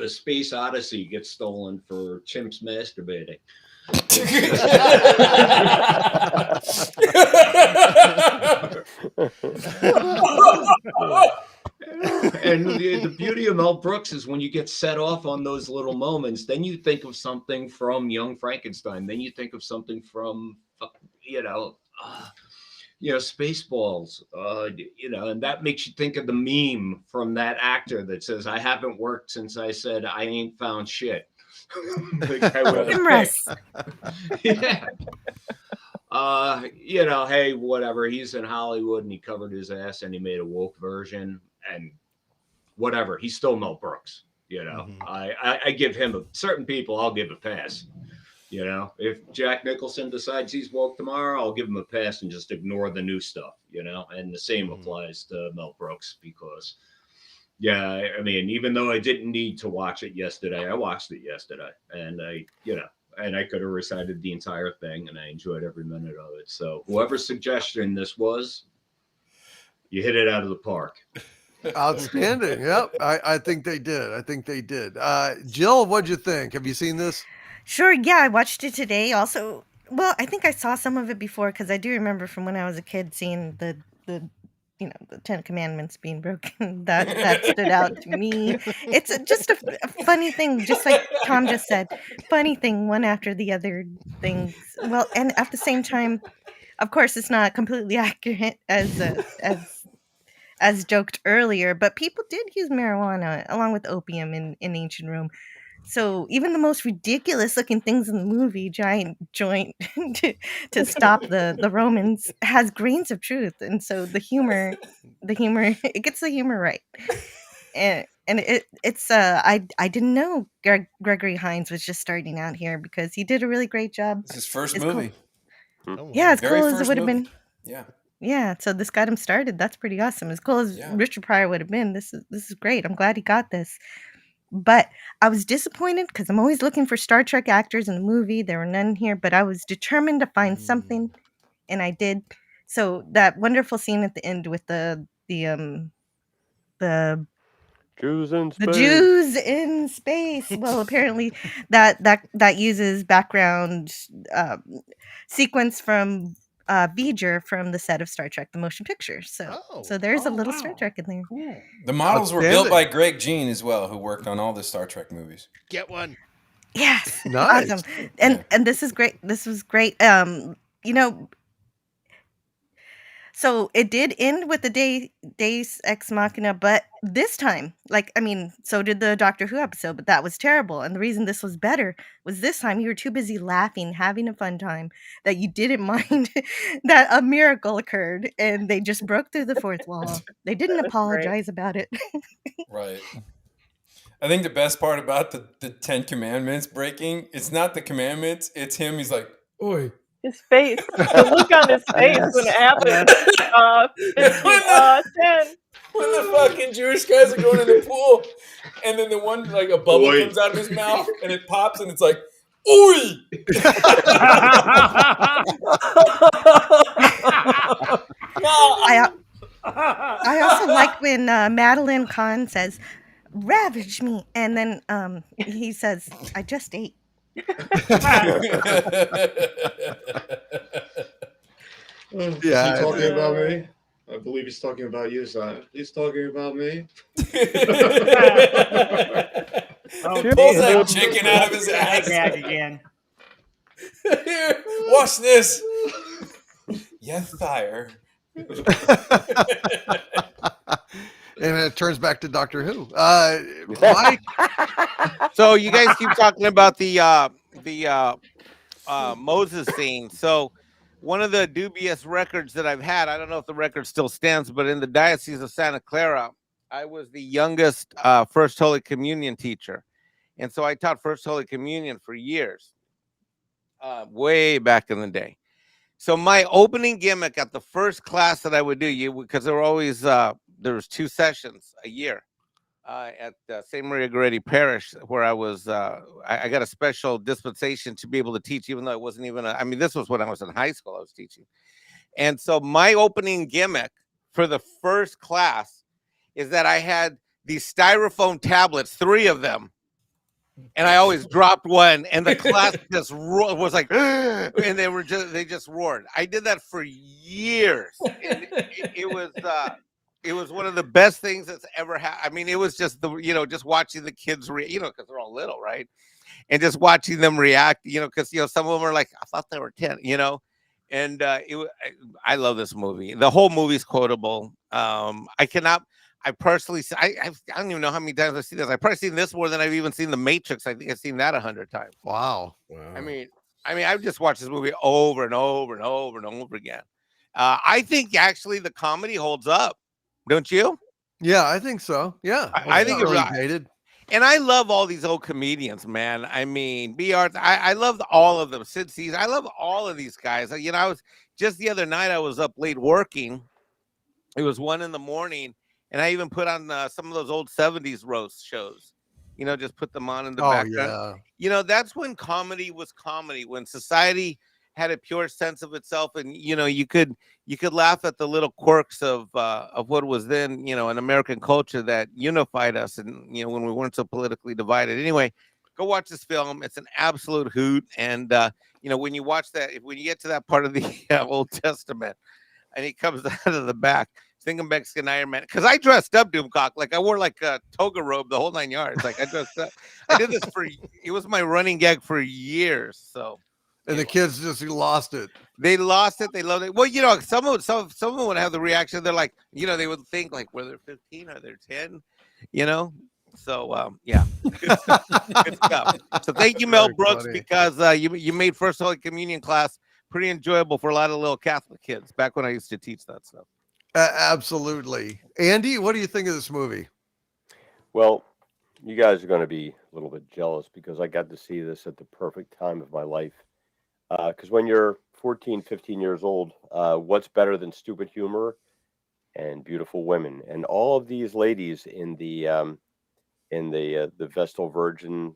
Space Odyssey gets stolen for chimps masturbating. And the beauty of Mel Brooks is when you get set off on those little moments, then you think of something from Young Frankenstein. Then you think of something from, Spaceballs, and that makes you think of the meme from that actor that says, I haven't worked since I said I ain't found shit. Yeah. Hey, whatever. He's in Hollywood and he covered his ass and he made a woke version and whatever. He's still Mel Brooks. I give him certain people, I'll give a pass. If Jack Nicholson decides he's woke tomorrow, I'll give him a pass and just ignore the new stuff, and the same applies to Mel Brooks because, I mean, even though I didn't need to watch it yesterday, I watched it yesterday and I could have recited the entire thing and I enjoyed every minute of it. So whoever's suggestion this was, you hit it out of the park. Outstanding. Yep. I think they did. Jill, what'd you think? Have you seen this? Sure, yeah, I watched it today. Also, well, I think I saw some of it before because I do remember from when I was a kid seeing the Ten Commandments being broken. That stood out to me. It's just a funny thing, just like Tom just said. Funny thing, one after the other things. Well, and at the same time, of course, it's not completely accurate as joked earlier, but people did use marijuana along with opium in ancient Rome. So even the most ridiculous looking things in the movie, giant joint to stop the Romans, has grains of truth. And so the humor, it gets the humor right. And it's I didn't know Gregory Hines was just starting out here because he did a really great job. It's his first movie. Cool. Yeah, as Very cool as it first would have movie. been. Yeah. Yeah, so this got him started. That's pretty awesome. As cool as Richard Pryor would have been, this is great. I'm glad he got this. But I was disappointed because I'm always looking for Star Trek actors in the movie. There were none here, but I was determined to find something, and I did. So that wonderful scene at the end with the Jews in space. The Jews in space. Well, apparently that uses background sequence from V'ger from the set of Star Trek: The Motion Picture. So there's a little Star Trek in there. Cool. The models were built by Greg Jean as well, who worked on all the Star Trek movies. Get one. Yes. Nice. Awesome. And this is great. This was great. So it did end with the Deus Ex Machina, but this time, so did the Doctor Who episode, but that was terrible. And the reason this was better was this time you were too busy laughing, having a fun time, that you didn't mind that a miracle occurred and they just broke through the fourth wall. They didn't apologize about it. Right. I think the best part about the Ten Commandments breaking, it's not the commandments, it's him. He's like, oi. His face, the look on his face when it happened. 10. When the fucking Jewish guys are going in the pool, and then the one, like, a bubble comes out of his mouth, and it pops, and it's like, oi! when Madeline Kahn says, "Ravage me," and then he says, "I just ate." Is Yeah, he talking about me? I believe he's talking about you, Zion. He's talking about me. Pulls that chicken out of his ass. Gag again. Here, watch this. Yes, sire. And it turns back to Doctor Who. Mike. So you guys keep talking about the Moses scene. So one of the dubious records that I've had, I don't know if the record still stands, but in the Diocese of Santa Clara, I was the youngest First Holy Communion teacher. And so I taught First Holy Communion for years, way back in the day. So my opening gimmick at the first class that I would do, because there were always, there was 2 sessions a year at St. Maria Goretti Parish, where I was, I got a special dispensation to be able to teach, even though it wasn't even, I mean, this was when I was in high school, I was teaching. And so my opening gimmick for the first class is that I had these styrofoam tablets, 3 of them, and I always dropped one, and the class just was like, and they just roared. I did that for years. And it was one of the best things that's ever happened. I mean, it was just just watching the kids, because they're all little, right? And just watching them react, because some of them are like, I thought they were 10, and I love this movie. The whole movie's quotable. I personally, I don't even know how many times I've seen this. I've probably seen this more than I've even seen The Matrix. I think I've seen that 100 times. Wow. I mean, I've just watched this movie over and over and over and over again. I think actually the comedy holds up, don't you? Yeah, I think so. Yeah, I think it's it's really dated. And I love all these old comedians, man. I mean, B. Arthur, I love all of them. Sid Caesar, I love all of these guys. I was just the other night, I was up late working. It was 1 a.m. And I even put on some of those old 70s roast shows, just put them on in the background. Yeah. That's when comedy was comedy, when society had a pure sense of itself. And, you could laugh at the little quirks of what was then, an American culture that unified us. And, when we weren't so politically divided. Anyway, go watch this film. It's an absolute hoot. And, when you watch that, when you get to that part of the Old Testament and he comes out of the back, thinking Mexican Iron Man, because I dressed up Doomcock, like I wore like a toga robe the whole 9 yards. Like I dressed up. I did this it was my running gag for years. So, and the kids just lost it. They lost it. They loved it. Well, some of them would have the reaction. They're like, they would think like, were they 15? Are they 10? So yeah, good stuff. So thank you, Mel Brooks, because you made First Holy Communion class pretty enjoyable for a lot of little Catholic kids back when I used to teach that stuff. Absolutely. Andy, what do you think of this movie? Well, you guys are going to be a little bit jealous because I got to see this at the perfect time of my life. Because when you're 14, 15 years old, what's better than stupid humor and beautiful women? And all of these ladies in the Vestal Virgin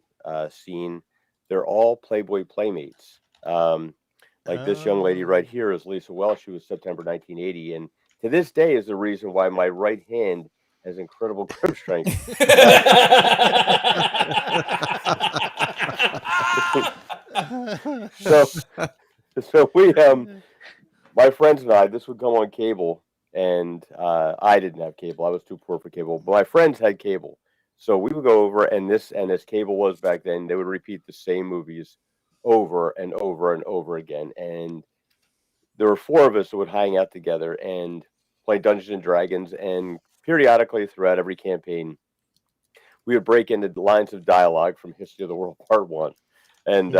scene, they're all Playboy playmates. Like this young lady right here is Lisa Welsh, who was September 1980, and to this day is the reason why my right hand has incredible grip strength. so we my friends and I, this would come on cable, and I didn't have cable. I was too poor for cable, but my friends had cable. So we would go over, and as cable was back then, they would repeat the same movies over and over and over again. And there were 4 of us that would hang out together and play Dungeons and Dragons, and periodically throughout every campaign, we would break into lines of dialogue from History of the World Part 1. And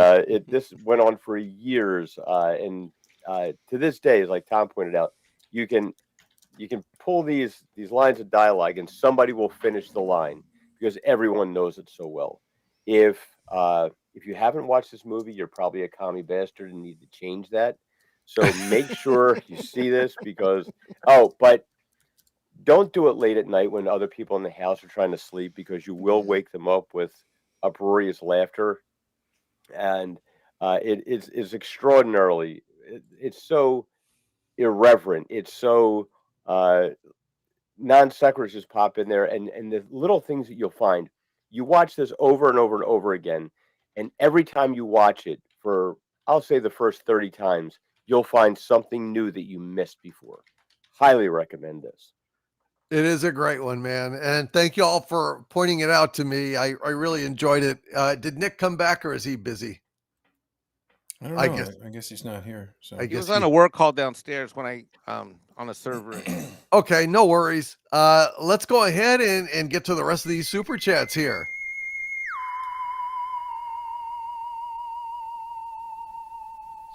this went on for years. And to this day, like Tom pointed out, you can pull these lines of dialogue and somebody will finish the line because everyone knows it so well. If you haven't watched this movie, you're probably a commie bastard and need to change that. So make sure you see this but don't do it late at night when other people in the house are trying to sleep, because you will wake them up with uproarious laughter. And it's extraordinarily, it's so irreverent. It's so non sequiturs just pop in there, and the little things that you'll find. You watch this over and over and over again, and every time you watch it for, I'll say, the first 30 times, you'll find something new that you missed before. Highly recommend this. It is a great one, man. And thank you all for pointing it out to me. I really enjoyed it. Did Nick come back, or is he busy? I don't know. I guess he's not here. So He was on a work call downstairs when I on a server. Okay, no worries. Let's go ahead and get to the rest of these super chats here.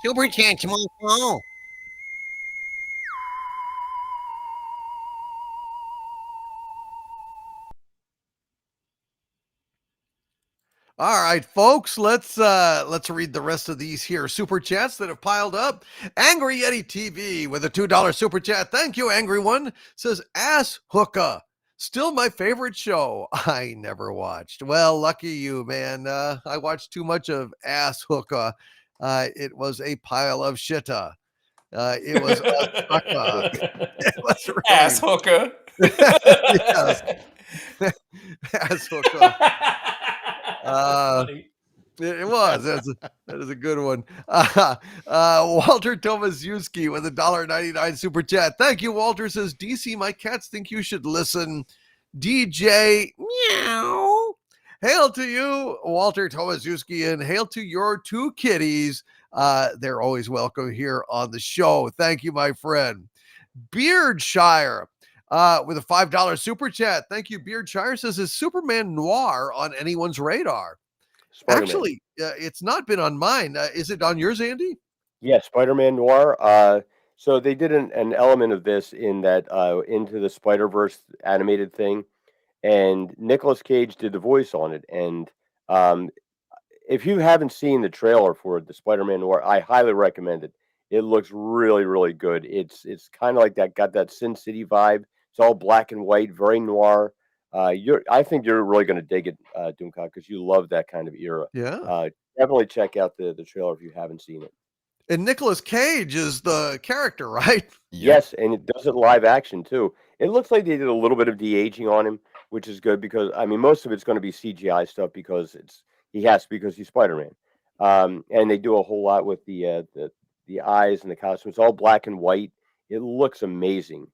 Super chat, come on, Paul. All right, folks, let's read the rest of these here super chats that have piled up. Angry Yeti TV with a $2 super chat. Thank you, Angry One. Says Ass Hookah. Still my favorite show. I never watched. Well, lucky you, man. I watched too much of Ass Hookah. It was a pile of shitta. It was it was really... Ass Hookah. Yes. Ass Hookah. It was. That is a good one. Walter Tomaszewski with a $1.99 super chat. Thank you, Walter. Says DC, my cats think you should listen. DJ meow. Hail to you, Walter Tomaszewski, and hail to your two kitties. They're always welcome here on the show. Thank you, my friend. Beardshire with a $5 super chat. Thank you, Beardshire. Says, is Superman Noir on anyone's radar? Spider-Man. Actually, it's not been on mine. Is it on yours, Andy? Yeah, Spider-Man Noir. So they did an element of this in that Into the Spider-Verse animated thing, and Nicolas Cage did the voice on it. And if you haven't seen the trailer for the Spider-Man Noir, I highly recommend it. It looks really, really good. It's kind of like that, got that Sin City vibe. It's all black and white, very noir. I think you're really going to dig it, Doomcock, because you love that kind of era. Yeah. Definitely check out the trailer if you haven't seen it. And Nicolas Cage is the character, right? Yes, and it does it live action too. It looks like they did a little bit of de-aging on him, which is good because I mean most of it's going to be CGI stuff because because he's Spider-Man. And they do a whole lot with the eyes and the costume. It's all black and white. It looks amazing.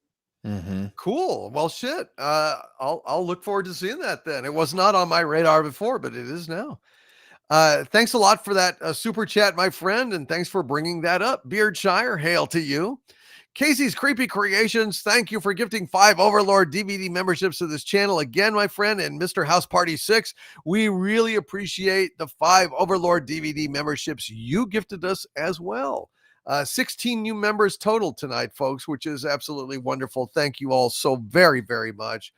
Mm-hmm. Cool. Well, shit. I'll look forward to seeing that then. It was not on my radar before, but it is now. Thanks a lot for that super chat, my friend, and thanks for bringing that up. Beardshire, hail to you. Casey's Creepy Creations, thank you for gifting 5 Overlord DVD memberships to this channel again, my friend, and Mr. House Party 6. We really appreciate the 5 Overlord DVD memberships you gifted us as well. 16 new members total tonight, folks, which is absolutely wonderful. Thank you all so very, very much.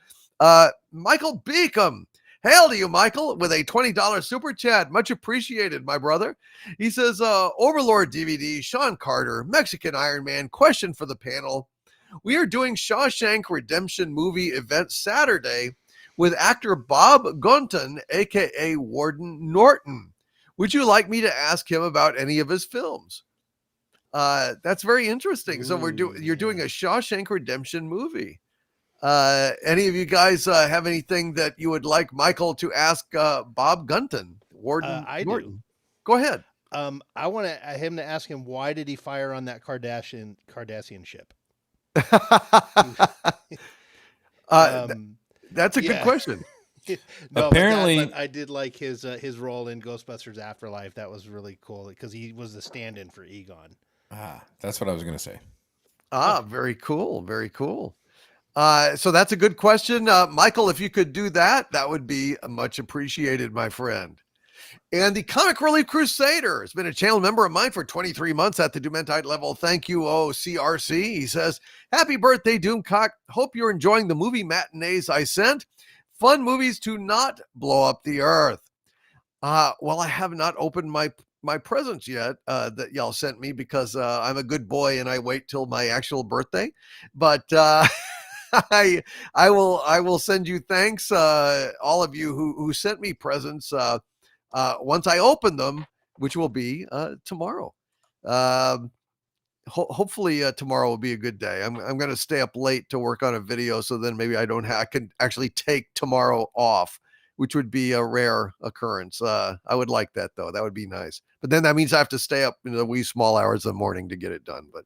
Michael Beacom. Hail to you, Michael, with a $20 super chat. Much appreciated, my brother. He says, Overlord DVD, Sean Carter, Mexican Iron Man, question for the panel. We are doing Shawshank Redemption movie event Saturday with actor Bob Gunton, a.k.a. Warden Norton. Would you like me to ask him about any of his films? That's very interesting. So you're doing a Shawshank Redemption movie. Any of you guys have anything that you would like Michael to ask Bob Gunton, Warden Norton? Do. Go ahead. I want him to ask him why did he fire on that Kardashian ship? That's a good question. No, Apparently, but I did like his role in Ghostbusters Afterlife. That was really cool because he was the stand-in for Egon. That's what I was going to say. Very cool. Very cool. So that's a good question. Michael, if you could do that, that would be much appreciated, my friend. And the Comic Relief Crusader has been a channel member of mine for 23 months at the Doomentide level. Thank you, CRC. He says, happy birthday, Doomcock. Hope you're enjoying the movie matinees I sent. Fun movies to not blow up the earth. Well, I have not opened my presents yet that y'all sent me because I'm a good boy and I wait till my actual birthday. But I will send you thanks, all of you who sent me presents once I open them, which will be tomorrow. hopefully tomorrow will be a good day. I'm going to stay up late to work on a video, so then maybe I can actually take tomorrow off, which would be a rare occurrence. I would like that though. That would be nice. But then that means I have to stay up in the wee small hours of the morning to get it done. But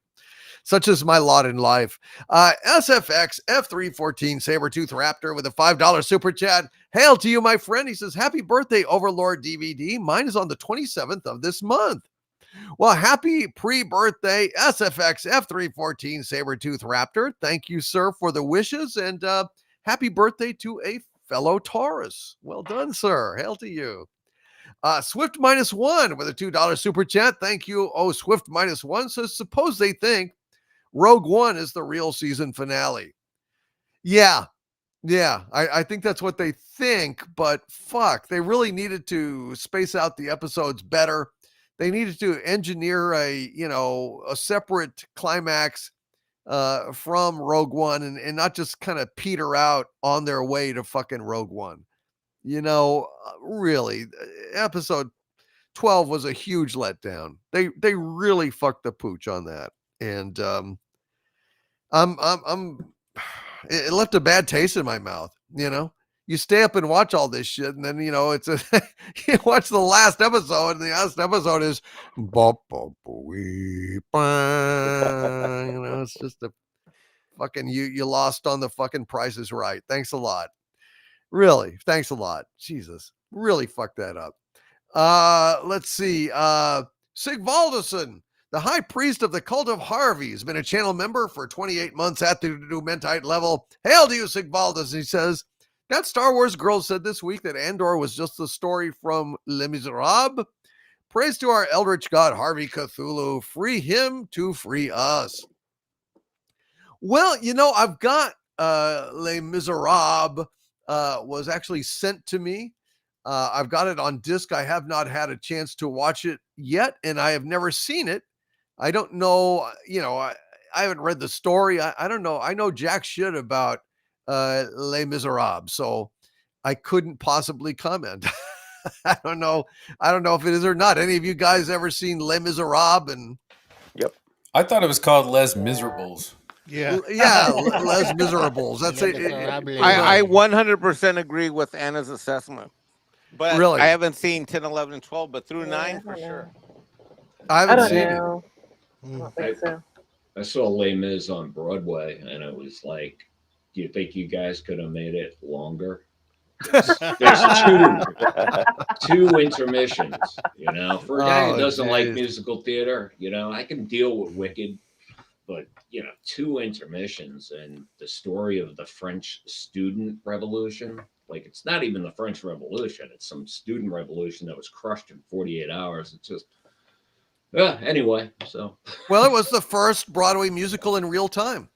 such is my lot in life. SFX F314 Sabertooth Raptor with a $5 super chat. Hail to you, my friend. He says, happy birthday, Overlord DVD. Mine is on the 27th of this month. Well, happy pre-birthday, SFX F314 Sabertooth Raptor. Thank you, sir, for the wishes, and happy birthday to a fellow Taurus. Well done, sir. Hail to you. Swift -1 with a $2 super chat. Thank you. Oh, Swift -1 says, suppose they think Rogue One is the real season finale. Yeah, I think that's what they think, but fuck, they really needed to space out the episodes better. They needed to engineer a separate climax from Rogue One and not just kind of peter out on their way to fucking Rogue One. Really, episode 12 was a huge letdown. They really fucked the pooch on that. And it left a bad taste in my mouth. You stay up and watch all this shit, and then it's you watch the last episode, and the last episode is it's just a fucking you lost on the fucking Price is Right. Thanks a lot. Really, thanks a lot. Jesus, really fucked that up. Let's see. Sigvaldason, the high priest of the cult of Harvey, has been a channel member for 28 months at the Dumentite level. Hail to you, Sigvaldason. He says, that Star Wars girl said this week that Andor was just the story from Les Miserables. Praise to our eldritch god, Harvey Cthulhu. Free him to free us. Well, I've got Les Miserables was actually sent to me. I've got it on disc. I have not had a chance to watch it yet, and I have never seen it. I don't know, I haven't read the story. I don't know. I know jack shit about Les Miserables, so I couldn't possibly comment. I don't know if it is or not. Any of you guys ever seen Les Miserables? And yep, I thought it was called Les Miserables. Yeah, Les Miserables. That's it. I 100% agree with Anna's assessment. But really, I haven't seen 10, 11, and 12, but through 9 for sure. I haven't seen it. I don't think so. I saw Les Mis on Broadway, and it was like, do you think you guys could have made it longer? There's two intermissions, for a guy who doesn't like musical theater, I can deal with Wicked, but 2 intermissions and the story of the French student revolution, like it's not even the French Revolution, it's some student revolution that was crushed in 48 hours. It's just anyway, so well, it was the first Broadway musical in real time.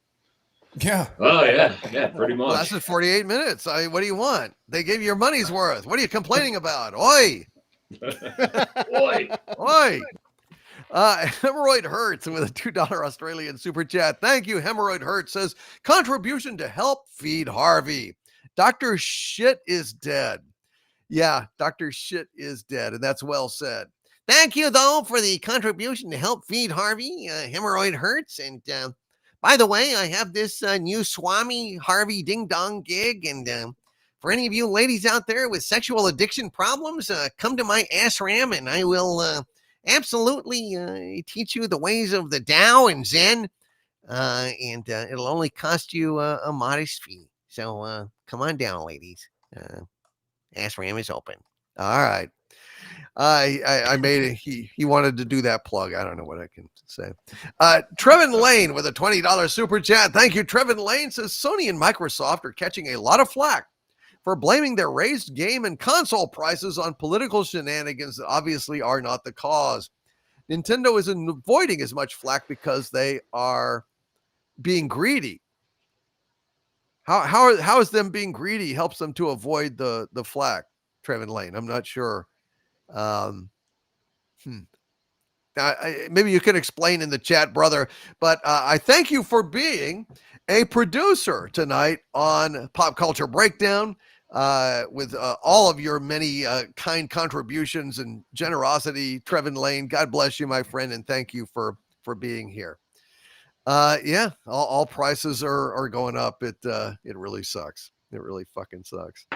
Yeah. Oh yeah, pretty much. Lasted 48 minutes. What do you want? They gave you your money's worth. What are you complaining about? Oi! Oi! Oi! Hemorrhoid Hurts with a $2 Australian super chat. Thank you, Hemorrhoid Hurts. Says, contribution to help feed Harvey. Dr. Shit is dead. Yeah, Dr. Shit is dead, and that's well said. Thank you, though, for the contribution to help feed Harvey. Hemorrhoid Hurts. And by the way, I have this new Swami Harvey Ding Dong gig, and for any of you ladies out there with sexual addiction problems, come to my ashram, and I will absolutely teach you the ways of the Tao and Zen, and it'll only cost you a modest fee. So come on down, ladies. Ashram is open. All right. I made it. He wanted to do that plug. I don't know what I can say. Trevin Lane with a $20 super chat. Thank you, Trevin Lane. Says Sony and Microsoft are catching a lot of flack for blaming their raised game and console prices on political shenanigans that obviously are not the cause. Nintendo is avoiding as much flack because they are being greedy. How is them being greedy helps them to avoid the flack, Trevin Lane? I'm not sure. Maybe you can explain in the chat, brother, but I thank you for being a producer tonight on Pop Culture Breakdown with all of your many kind contributions and generosity. Trevin Lane, God bless you, my friend, and thank you for being here. Yeah, all prices are going up. It really sucks. It really fucking sucks.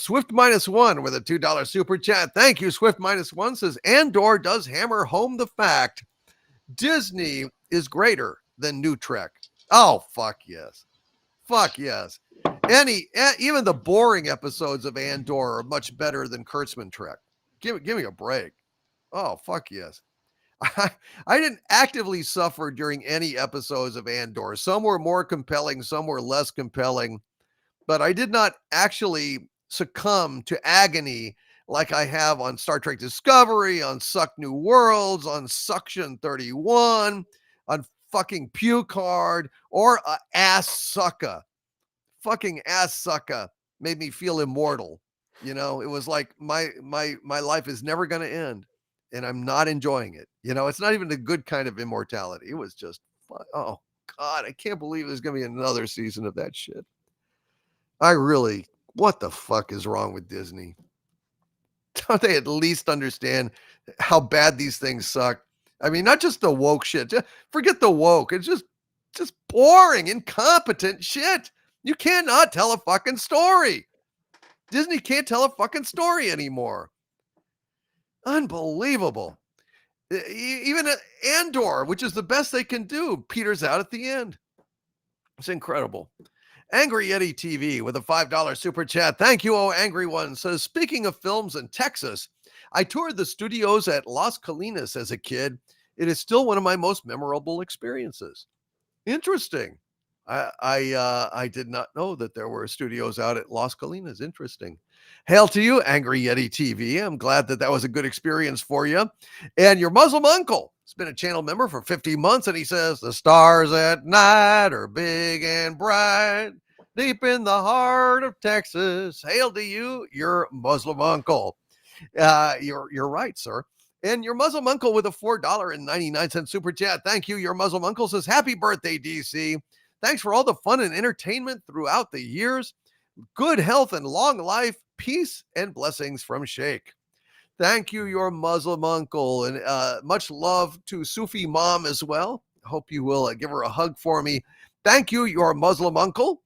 Swift -1 with a $2 super chat. Thank you, Swift -1 says Andor does hammer home the fact Disney is greater than New Trek. Oh, fuck yes. Fuck yes. Even the boring episodes of Andor are much better than Kurtzman Trek. Give me a break. Oh, fuck yes. I didn't actively suffer during any episodes of Andor. Some were more compelling, some were less compelling, but I did not actually succumb to agony like I have on Star Trek Discovery, on Suck New Worlds, on Suction 31, on fucking Pucard, or Ass Sucka. Fucking Ass Sucka made me feel immortal. You know, it was like my life is never going to end, and I'm not enjoying it. You know, it's not even the good kind of immortality. It was just, oh God, I can't believe there's going to be another season of that shit. What the fuck is wrong with Disney? Don't they at least understand how bad these things suck? I mean, not just the woke shit. Forget the woke. It's just boring, incompetent shit. You cannot tell a fucking story. Disney can't tell a fucking story anymore. Unbelievable. Even Andor, which is the best they can do, peters out at the end. It's incredible. Angry Yeti TV with a $5 super chat. Thank you, oh angry one. Says, speaking of films in Texas, I toured the studios at Las Colinas as a kid. It is still one of my most memorable experiences. Interesting. I did not know that there were studios out at Las Colinas. Interesting. Hail to you, Angry Yeti TV. I'm glad that was a good experience for you. And your Muslim uncle has been a channel member for 50 months, and he says, the stars at night are big and bright, deep in the heart of Texas. Hail to you, your Muslim uncle. You're right, sir. And your Muslim uncle with a $4.99 super chat. Thank you. Your Muslim uncle says, happy birthday, DC. Thanks for all the fun and entertainment throughout the years. Good health and long life, peace and blessings from Sheikh. Thank you, your Muslim uncle. And much love to Sufi mom as well. Hope you will give her a hug for me. Thank you, your Muslim uncle.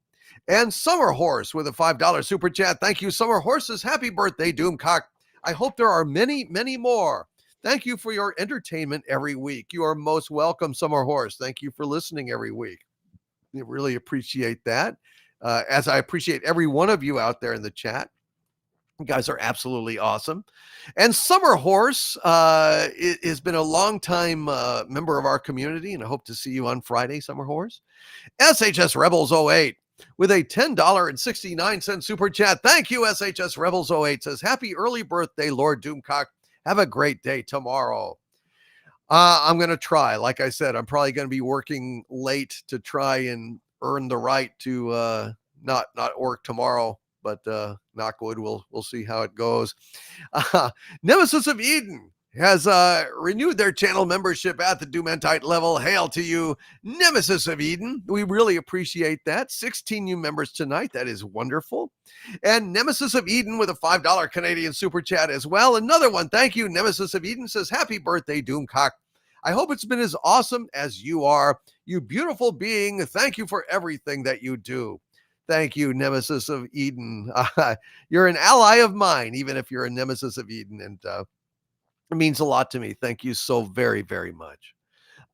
And Summer Horse with a $5 super chat. Thank you, Summer Horses. Happy birthday, Doomcock. I hope there are many, many more. Thank you for your entertainment every week. You are most welcome, Summer Horse. Thank you for listening every week. I really appreciate that. As I appreciate every one of you out there in the chat. You guys are absolutely awesome. And Summer Horse has been a long-time member of our community, and I hope to see you on Friday, Summer Horse. SHS Rebels 08 with a $10.69 super chat. Thank you, SHS Rebels 08. Says, happy early birthday, Lord Doomcock. Have a great day tomorrow. I'm going to try. Like I said, I'm probably going to be working late to try and earn the right to not work tomorrow. But knock wood, we'll see how it goes. Nemesis of Eden has renewed their channel membership at the Doomentite level. Hail to you, Nemesis of Eden. We really appreciate that. 16 new members tonight. That is wonderful. And Nemesis of Eden with a $5 Canadian super chat as well. Another one. Thank you, Nemesis of Eden. Says, happy birthday, Doomcock. I hope it's been as awesome as you are. You beautiful being. Thank you for everything that you do. Thank you, Nemesis of Eden. You're an ally of mine, even if you're a Nemesis of Eden. And it means a lot to me. Thank you so very, very much.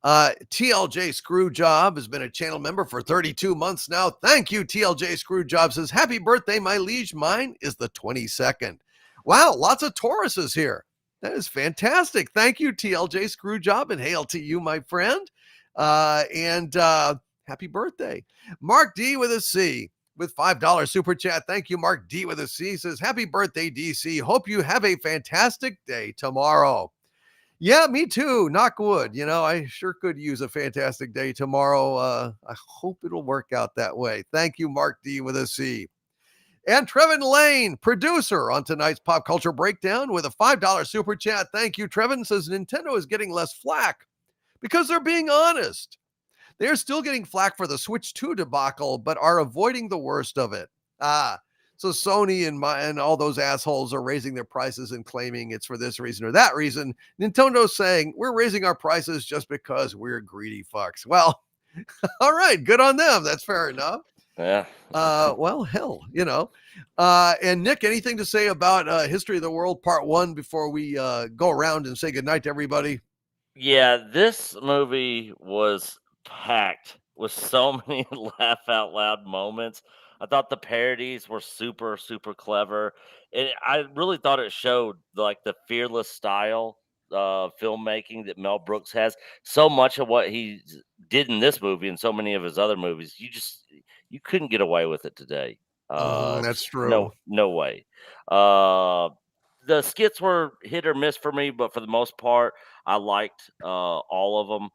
TLJ Screwjob has been a channel member for 32 months now. Thank you, TLJ Screwjob. Says, happy birthday, my liege. Mine is the 22nd. Wow, lots of Tauruses here. That is fantastic. Thank you, TLJ Screwjob, and hail to you, my friend. And happy birthday. Mark D with a C with $5 super chat. Thank you, Mark D with a C. Says, happy birthday, DC. Hope you have a fantastic day tomorrow. Yeah, me too. Knock wood. You know, I sure could use a fantastic day tomorrow. I hope it'll work out that way. Thank you, Mark D with a C. And Trevin Lane, producer on tonight's Pop Culture Breakdown with a $5 super chat. Thank you, Trevin. Says, Nintendo is getting less flack because they're being honest. They're still getting flack for the Switch 2 debacle, but are avoiding the worst of it. So Sony and all those assholes are raising their prices and claiming it's for this reason or that reason. Nintendo's saying, we're raising our prices just because we're greedy fucks. Well, All right, good on them. That's fair enough. Yeah. Well, hell, and Nick, anything to say about History of the World Part 1 before we go around and say goodnight to everybody? Yeah, this movie was packed with so many laugh out loud moments. I thought the parodies were super, super clever. And I really thought it showed like the fearless style filmmaking that Mel Brooks has. So much of what he did in this movie and so many of his other movies, you couldn't get away with it today. That's true. No way. The skits were hit or miss for me, but for the most part, I liked all of them.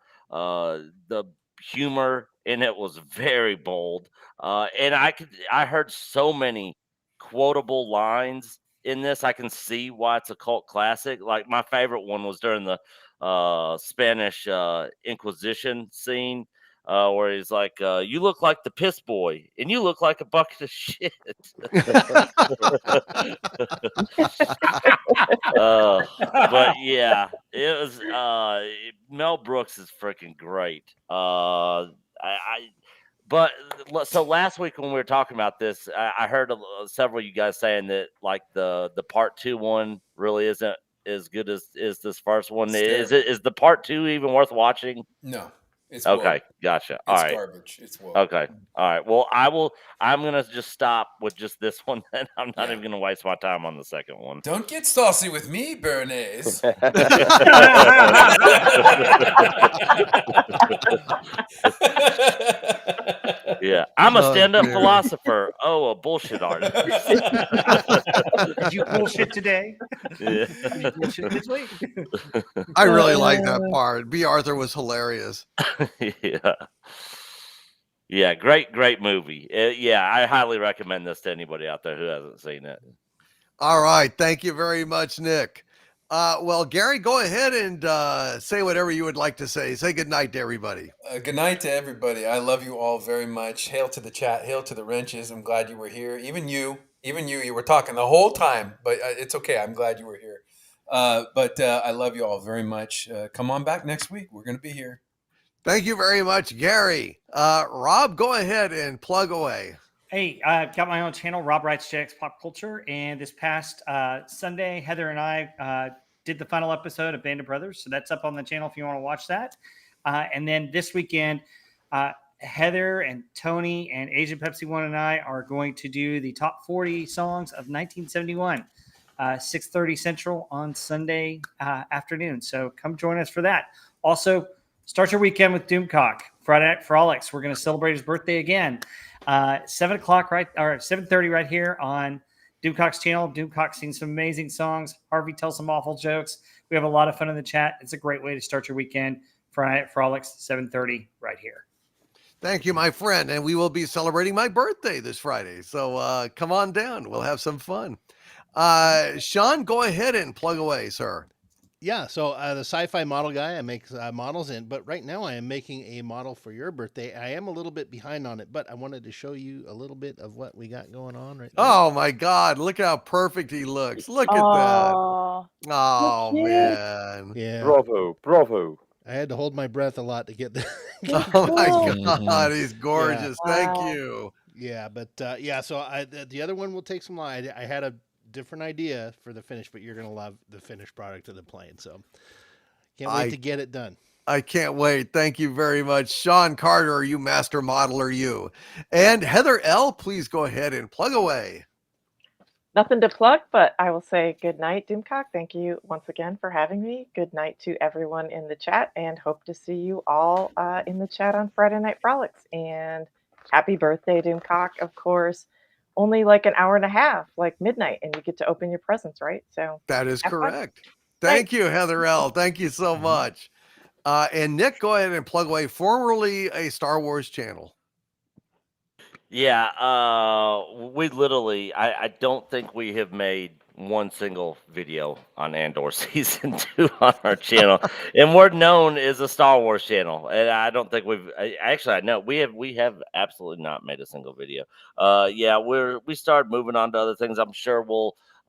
The humor in it was very bold, and I heard so many quotable lines in this. I can see why it's a cult classic. Like my favorite one was during the Spanish Inquisition scene. Where he's like, "You look like the piss boy, and you look like a bucket of shit." But yeah, it was. Mel Brooks is freaking great. But so last week when we were talking about this, I heard several of you guys saying that like the part 2 one really isn't as good as this first one. Is the part 2 even worth watching? No. It's okay. woke. Gotcha. All It's right. garbage. It's woke. Okay. All right. Well, I'm gonna just stop with just this one. Then I'm not even gonna waste my time on the second one. Don't get saucy with me, Bernays. Yeah, I'm a Oh, stand-up dude. philosopher. Oh, a bullshit artist. Did you bullshit today? Yeah. Did you bullshit this week? I really like that part. B. Arthur was hilarious. Yeah. Yeah, great movie. Yeah, I highly recommend this to anybody out there who hasn't seen it. All right. Thank you very much, Nick. Well, Gary, go ahead and say whatever you would like to say. Say goodnight to everybody. Good night to everybody. I love you all very much. Hail to the chat. Hail to the wrenches. I'm glad you were here. Even you were talking the whole time, but it's okay. I'm glad you were here. But I love you all very much. Come on back next week. We're going to be here. Thank you very much, Gary. Rob, go ahead and plug away. Hey, I've got my own channel, Rob Writes JX Pop Culture, and this past Sunday, Heather and I did the final episode of Band of Brothers, so that's up on the channel if you want to watch that. And then this weekend, Heather and Tony and Asian Pepsi One and I are going to do the top 40 songs of 1971, 6:30 Central on Sunday afternoon. So come join us for that. Also, start your weekend with Doomcock. Friday Night Frolics. We're going to celebrate his birthday again. 7:30 right here on Doomcock's channel. Doomcock sings some amazing songs. Harvey tells some awful jokes. We have a lot of fun in the chat. It's a great way to start your weekend. Friday Night Frolics, 7:30 right here. Thank you, my friend. And we will be celebrating my birthday this Friday. So come on down. We'll have some fun. Sean, go ahead and plug away, sir. Yeah, so the sci-fi model guy, I make models in, but right now I am making a model for your birthday. I am a little bit behind on it, but I wanted to show you a little bit of what we got going on right now. Oh my God, look how perfect he looks. Look at that. Oh man. Yeah. Bravo. I had to hold my breath a lot to get there. Oh my God, he's gorgeous. Yeah. Thank you. Yeah, but yeah, so the other one will take some line. I had a different idea for the finish, but you're going to love the finished product of the plane. So can't wait to get it done. I can't wait. Thank you very much. Sean Carter, are you master modeler you? And Heather L., please go ahead and plug away. Nothing to plug, but I will say good night, Doomcock. Thank you once again for having me. Good night to everyone in the chat, and hope to see you all in the chat on Friday Night Frolics. And happy birthday, Doomcock, of course. Only like an hour and a half, like midnight, and you get to open your presents, right? So that is have fun. correct. Thank you, Heather L. Thank you so much. And Nick, go ahead and plug away. Formerly a Star Wars channel. Yeah, we literally, I don't think we have made one single video on Andor season 2 on our channel, and we're known as a Star Wars channel. And I don't think I know we have absolutely not made a single video. Yeah, we started moving on to other things. I'm sure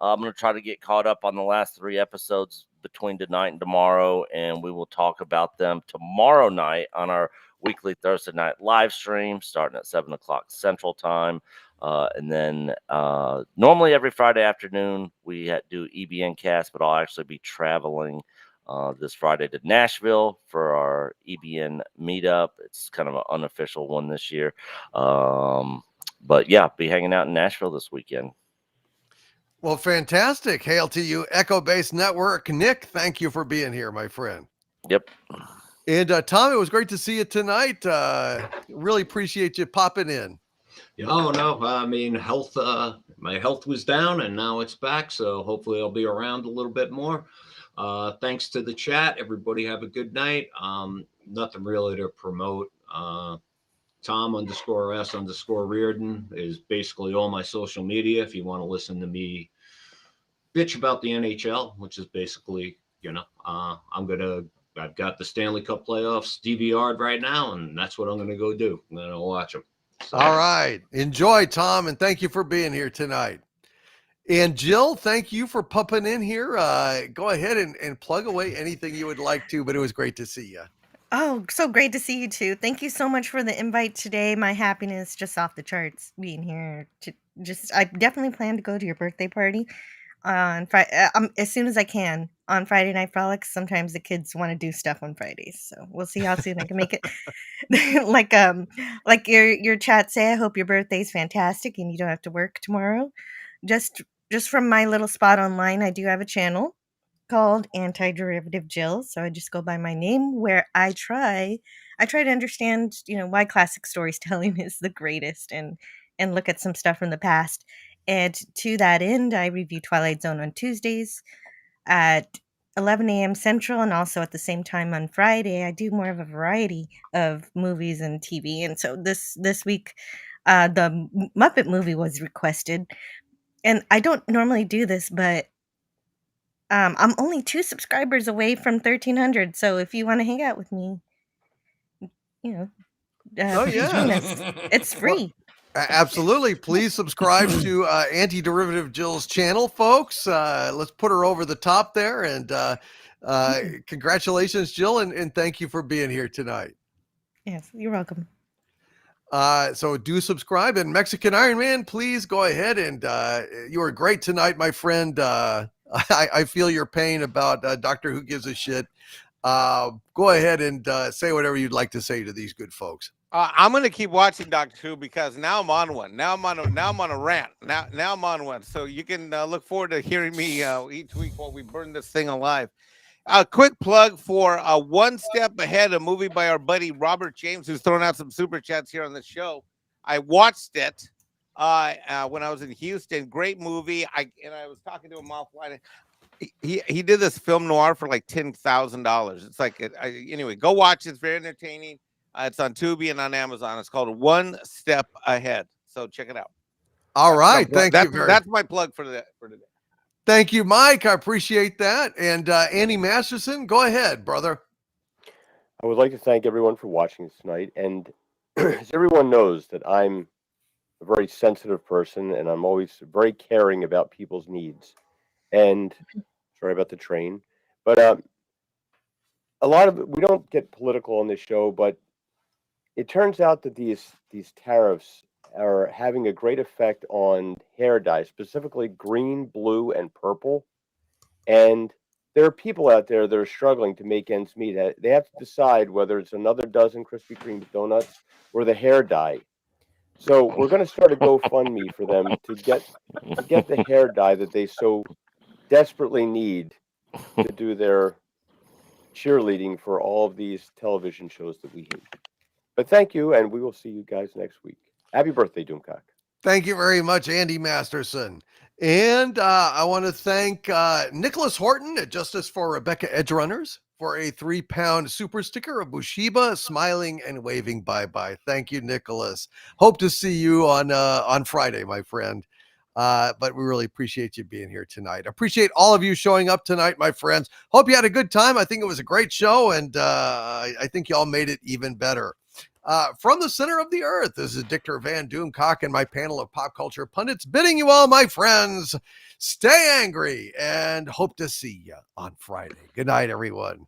I'm going to try to get caught up on the last 3 episodes between tonight and tomorrow, and we will talk about them tomorrow night on our weekly Thursday night live stream starting at 7 o'clock Central Time. And then normally every Friday afternoon we do EBN cast, but I'll actually be traveling this Friday to Nashville for our EBN meetup. It's kind of an unofficial one this year. But yeah, be hanging out in Nashville this weekend. Well, fantastic. Hail to you, Echo Base Network. Nick, thank you for being here, my friend. Yep. And Tom, it was great to see you tonight. Really appreciate you popping in. Oh no, I mean health. My health was down, and now it's back. So hopefully, I'll be around a little bit more. Thanks to the chat. Everybody have a good night. Nothing really to promote. Tom_S_Reardon is basically all my social media. If you want to listen to me bitch about the NHL, which is basically, I've got the Stanley Cup playoffs DVR'd right now, and that's what I'm going to go do. I'm going to watch them. So. All right. Enjoy, Tom, and thank you for being here tonight. And Jill, thank you for popping in here. Go ahead and plug away anything you would like to, but it was great to see you. Oh, so great to see you too. Thank you so much for the invite today. My happiness just off the charts being here. I definitely plan to go to your birthday party on Friday as soon as I can on Friday Night Frolics. Sometimes the kids want to do stuff on Fridays, so we'll see how soon I can make it. like your chat say, I hope your birthday's fantastic and you don't have to work tomorrow. Just from my little spot online, I do have a channel called Anti-Derivative Jill. So I just go by my name where I try to understand, why classic storytelling is the greatest and look at some stuff from the past. And to that end, I review Twilight Zone on Tuesdays at 11 a.m. Central, and also at the same time on Friday, I do more of a variety of movies and TV. And so this week, the Muppet movie was requested. And I don't normally do this, but I'm only 2 subscribers away from 1,300. So if you want to hang out with me, join us. It's free. Well, absolutely. Please subscribe to Anti-Derivative Jill's channel, folks. Let's put her over the top there. And congratulations, Jill, and thank you for being here tonight. Yes, you're welcome. So do subscribe. And Mexican Iron Man, please go ahead. And you were great tonight, my friend. I feel your pain about Doctor Who Gives a Shit. Go ahead and say whatever you'd like to say to these good folks. I'm going to keep watching Doctor Who because now I'm on one. Now I'm on a rant. Now I'm on one. So you can look forward to hearing me each week while we burn this thing alive. A quick plug for One Step Ahead, a movie by our buddy Robert James, who's thrown out some super chats here on the show. I watched it when I was in Houston. Great movie. I was talking to him offline. He did this film noir for like $10,000. It's like anyway. Go watch it. It's very entertaining. It's on Tubi and on Amazon. It's called One Step Ahead. So check it out. All right. Thank you. That's my plug for today. Thank you, Mike. I appreciate that. And Andy Masterson, go ahead, brother. I would like to thank everyone for watching this tonight. And as everyone knows that I'm a very sensitive person and I'm always very caring about people's needs. And sorry about the train. But a lot of it, we don't get political on this show, but it turns out that these tariffs are having a great effect on hair dye, specifically green, blue, and purple. And there are people out there that are struggling to make ends meet. They have to decide whether it's another dozen Krispy Kreme donuts or the hair dye. So we're going to start a GoFundMe for them to get the hair dye that they so desperately need to do their cheerleading for all of these television shows that we hate. But thank you, and we will see you guys next week. Happy birthday, Doomcock. Thank you very much, Andy Masterson. And I want to thank Nicholas Horton at Justice for Rebecca Edgerunners for a 3-pound super sticker of Bushiba smiling and waving bye-bye. Thank you, Nicholas. Hope to see you on Friday, my friend. But we really appreciate you being here tonight. Appreciate all of you showing up tonight, my friends. Hope you had a good time. I think it was a great show, and I think y'all made it even better. From the center of the earth, this is Dictor Van Doomcock and my panel of pop culture pundits bidding you all, my friends, stay angry and hope to see you on Friday. Good night, everyone.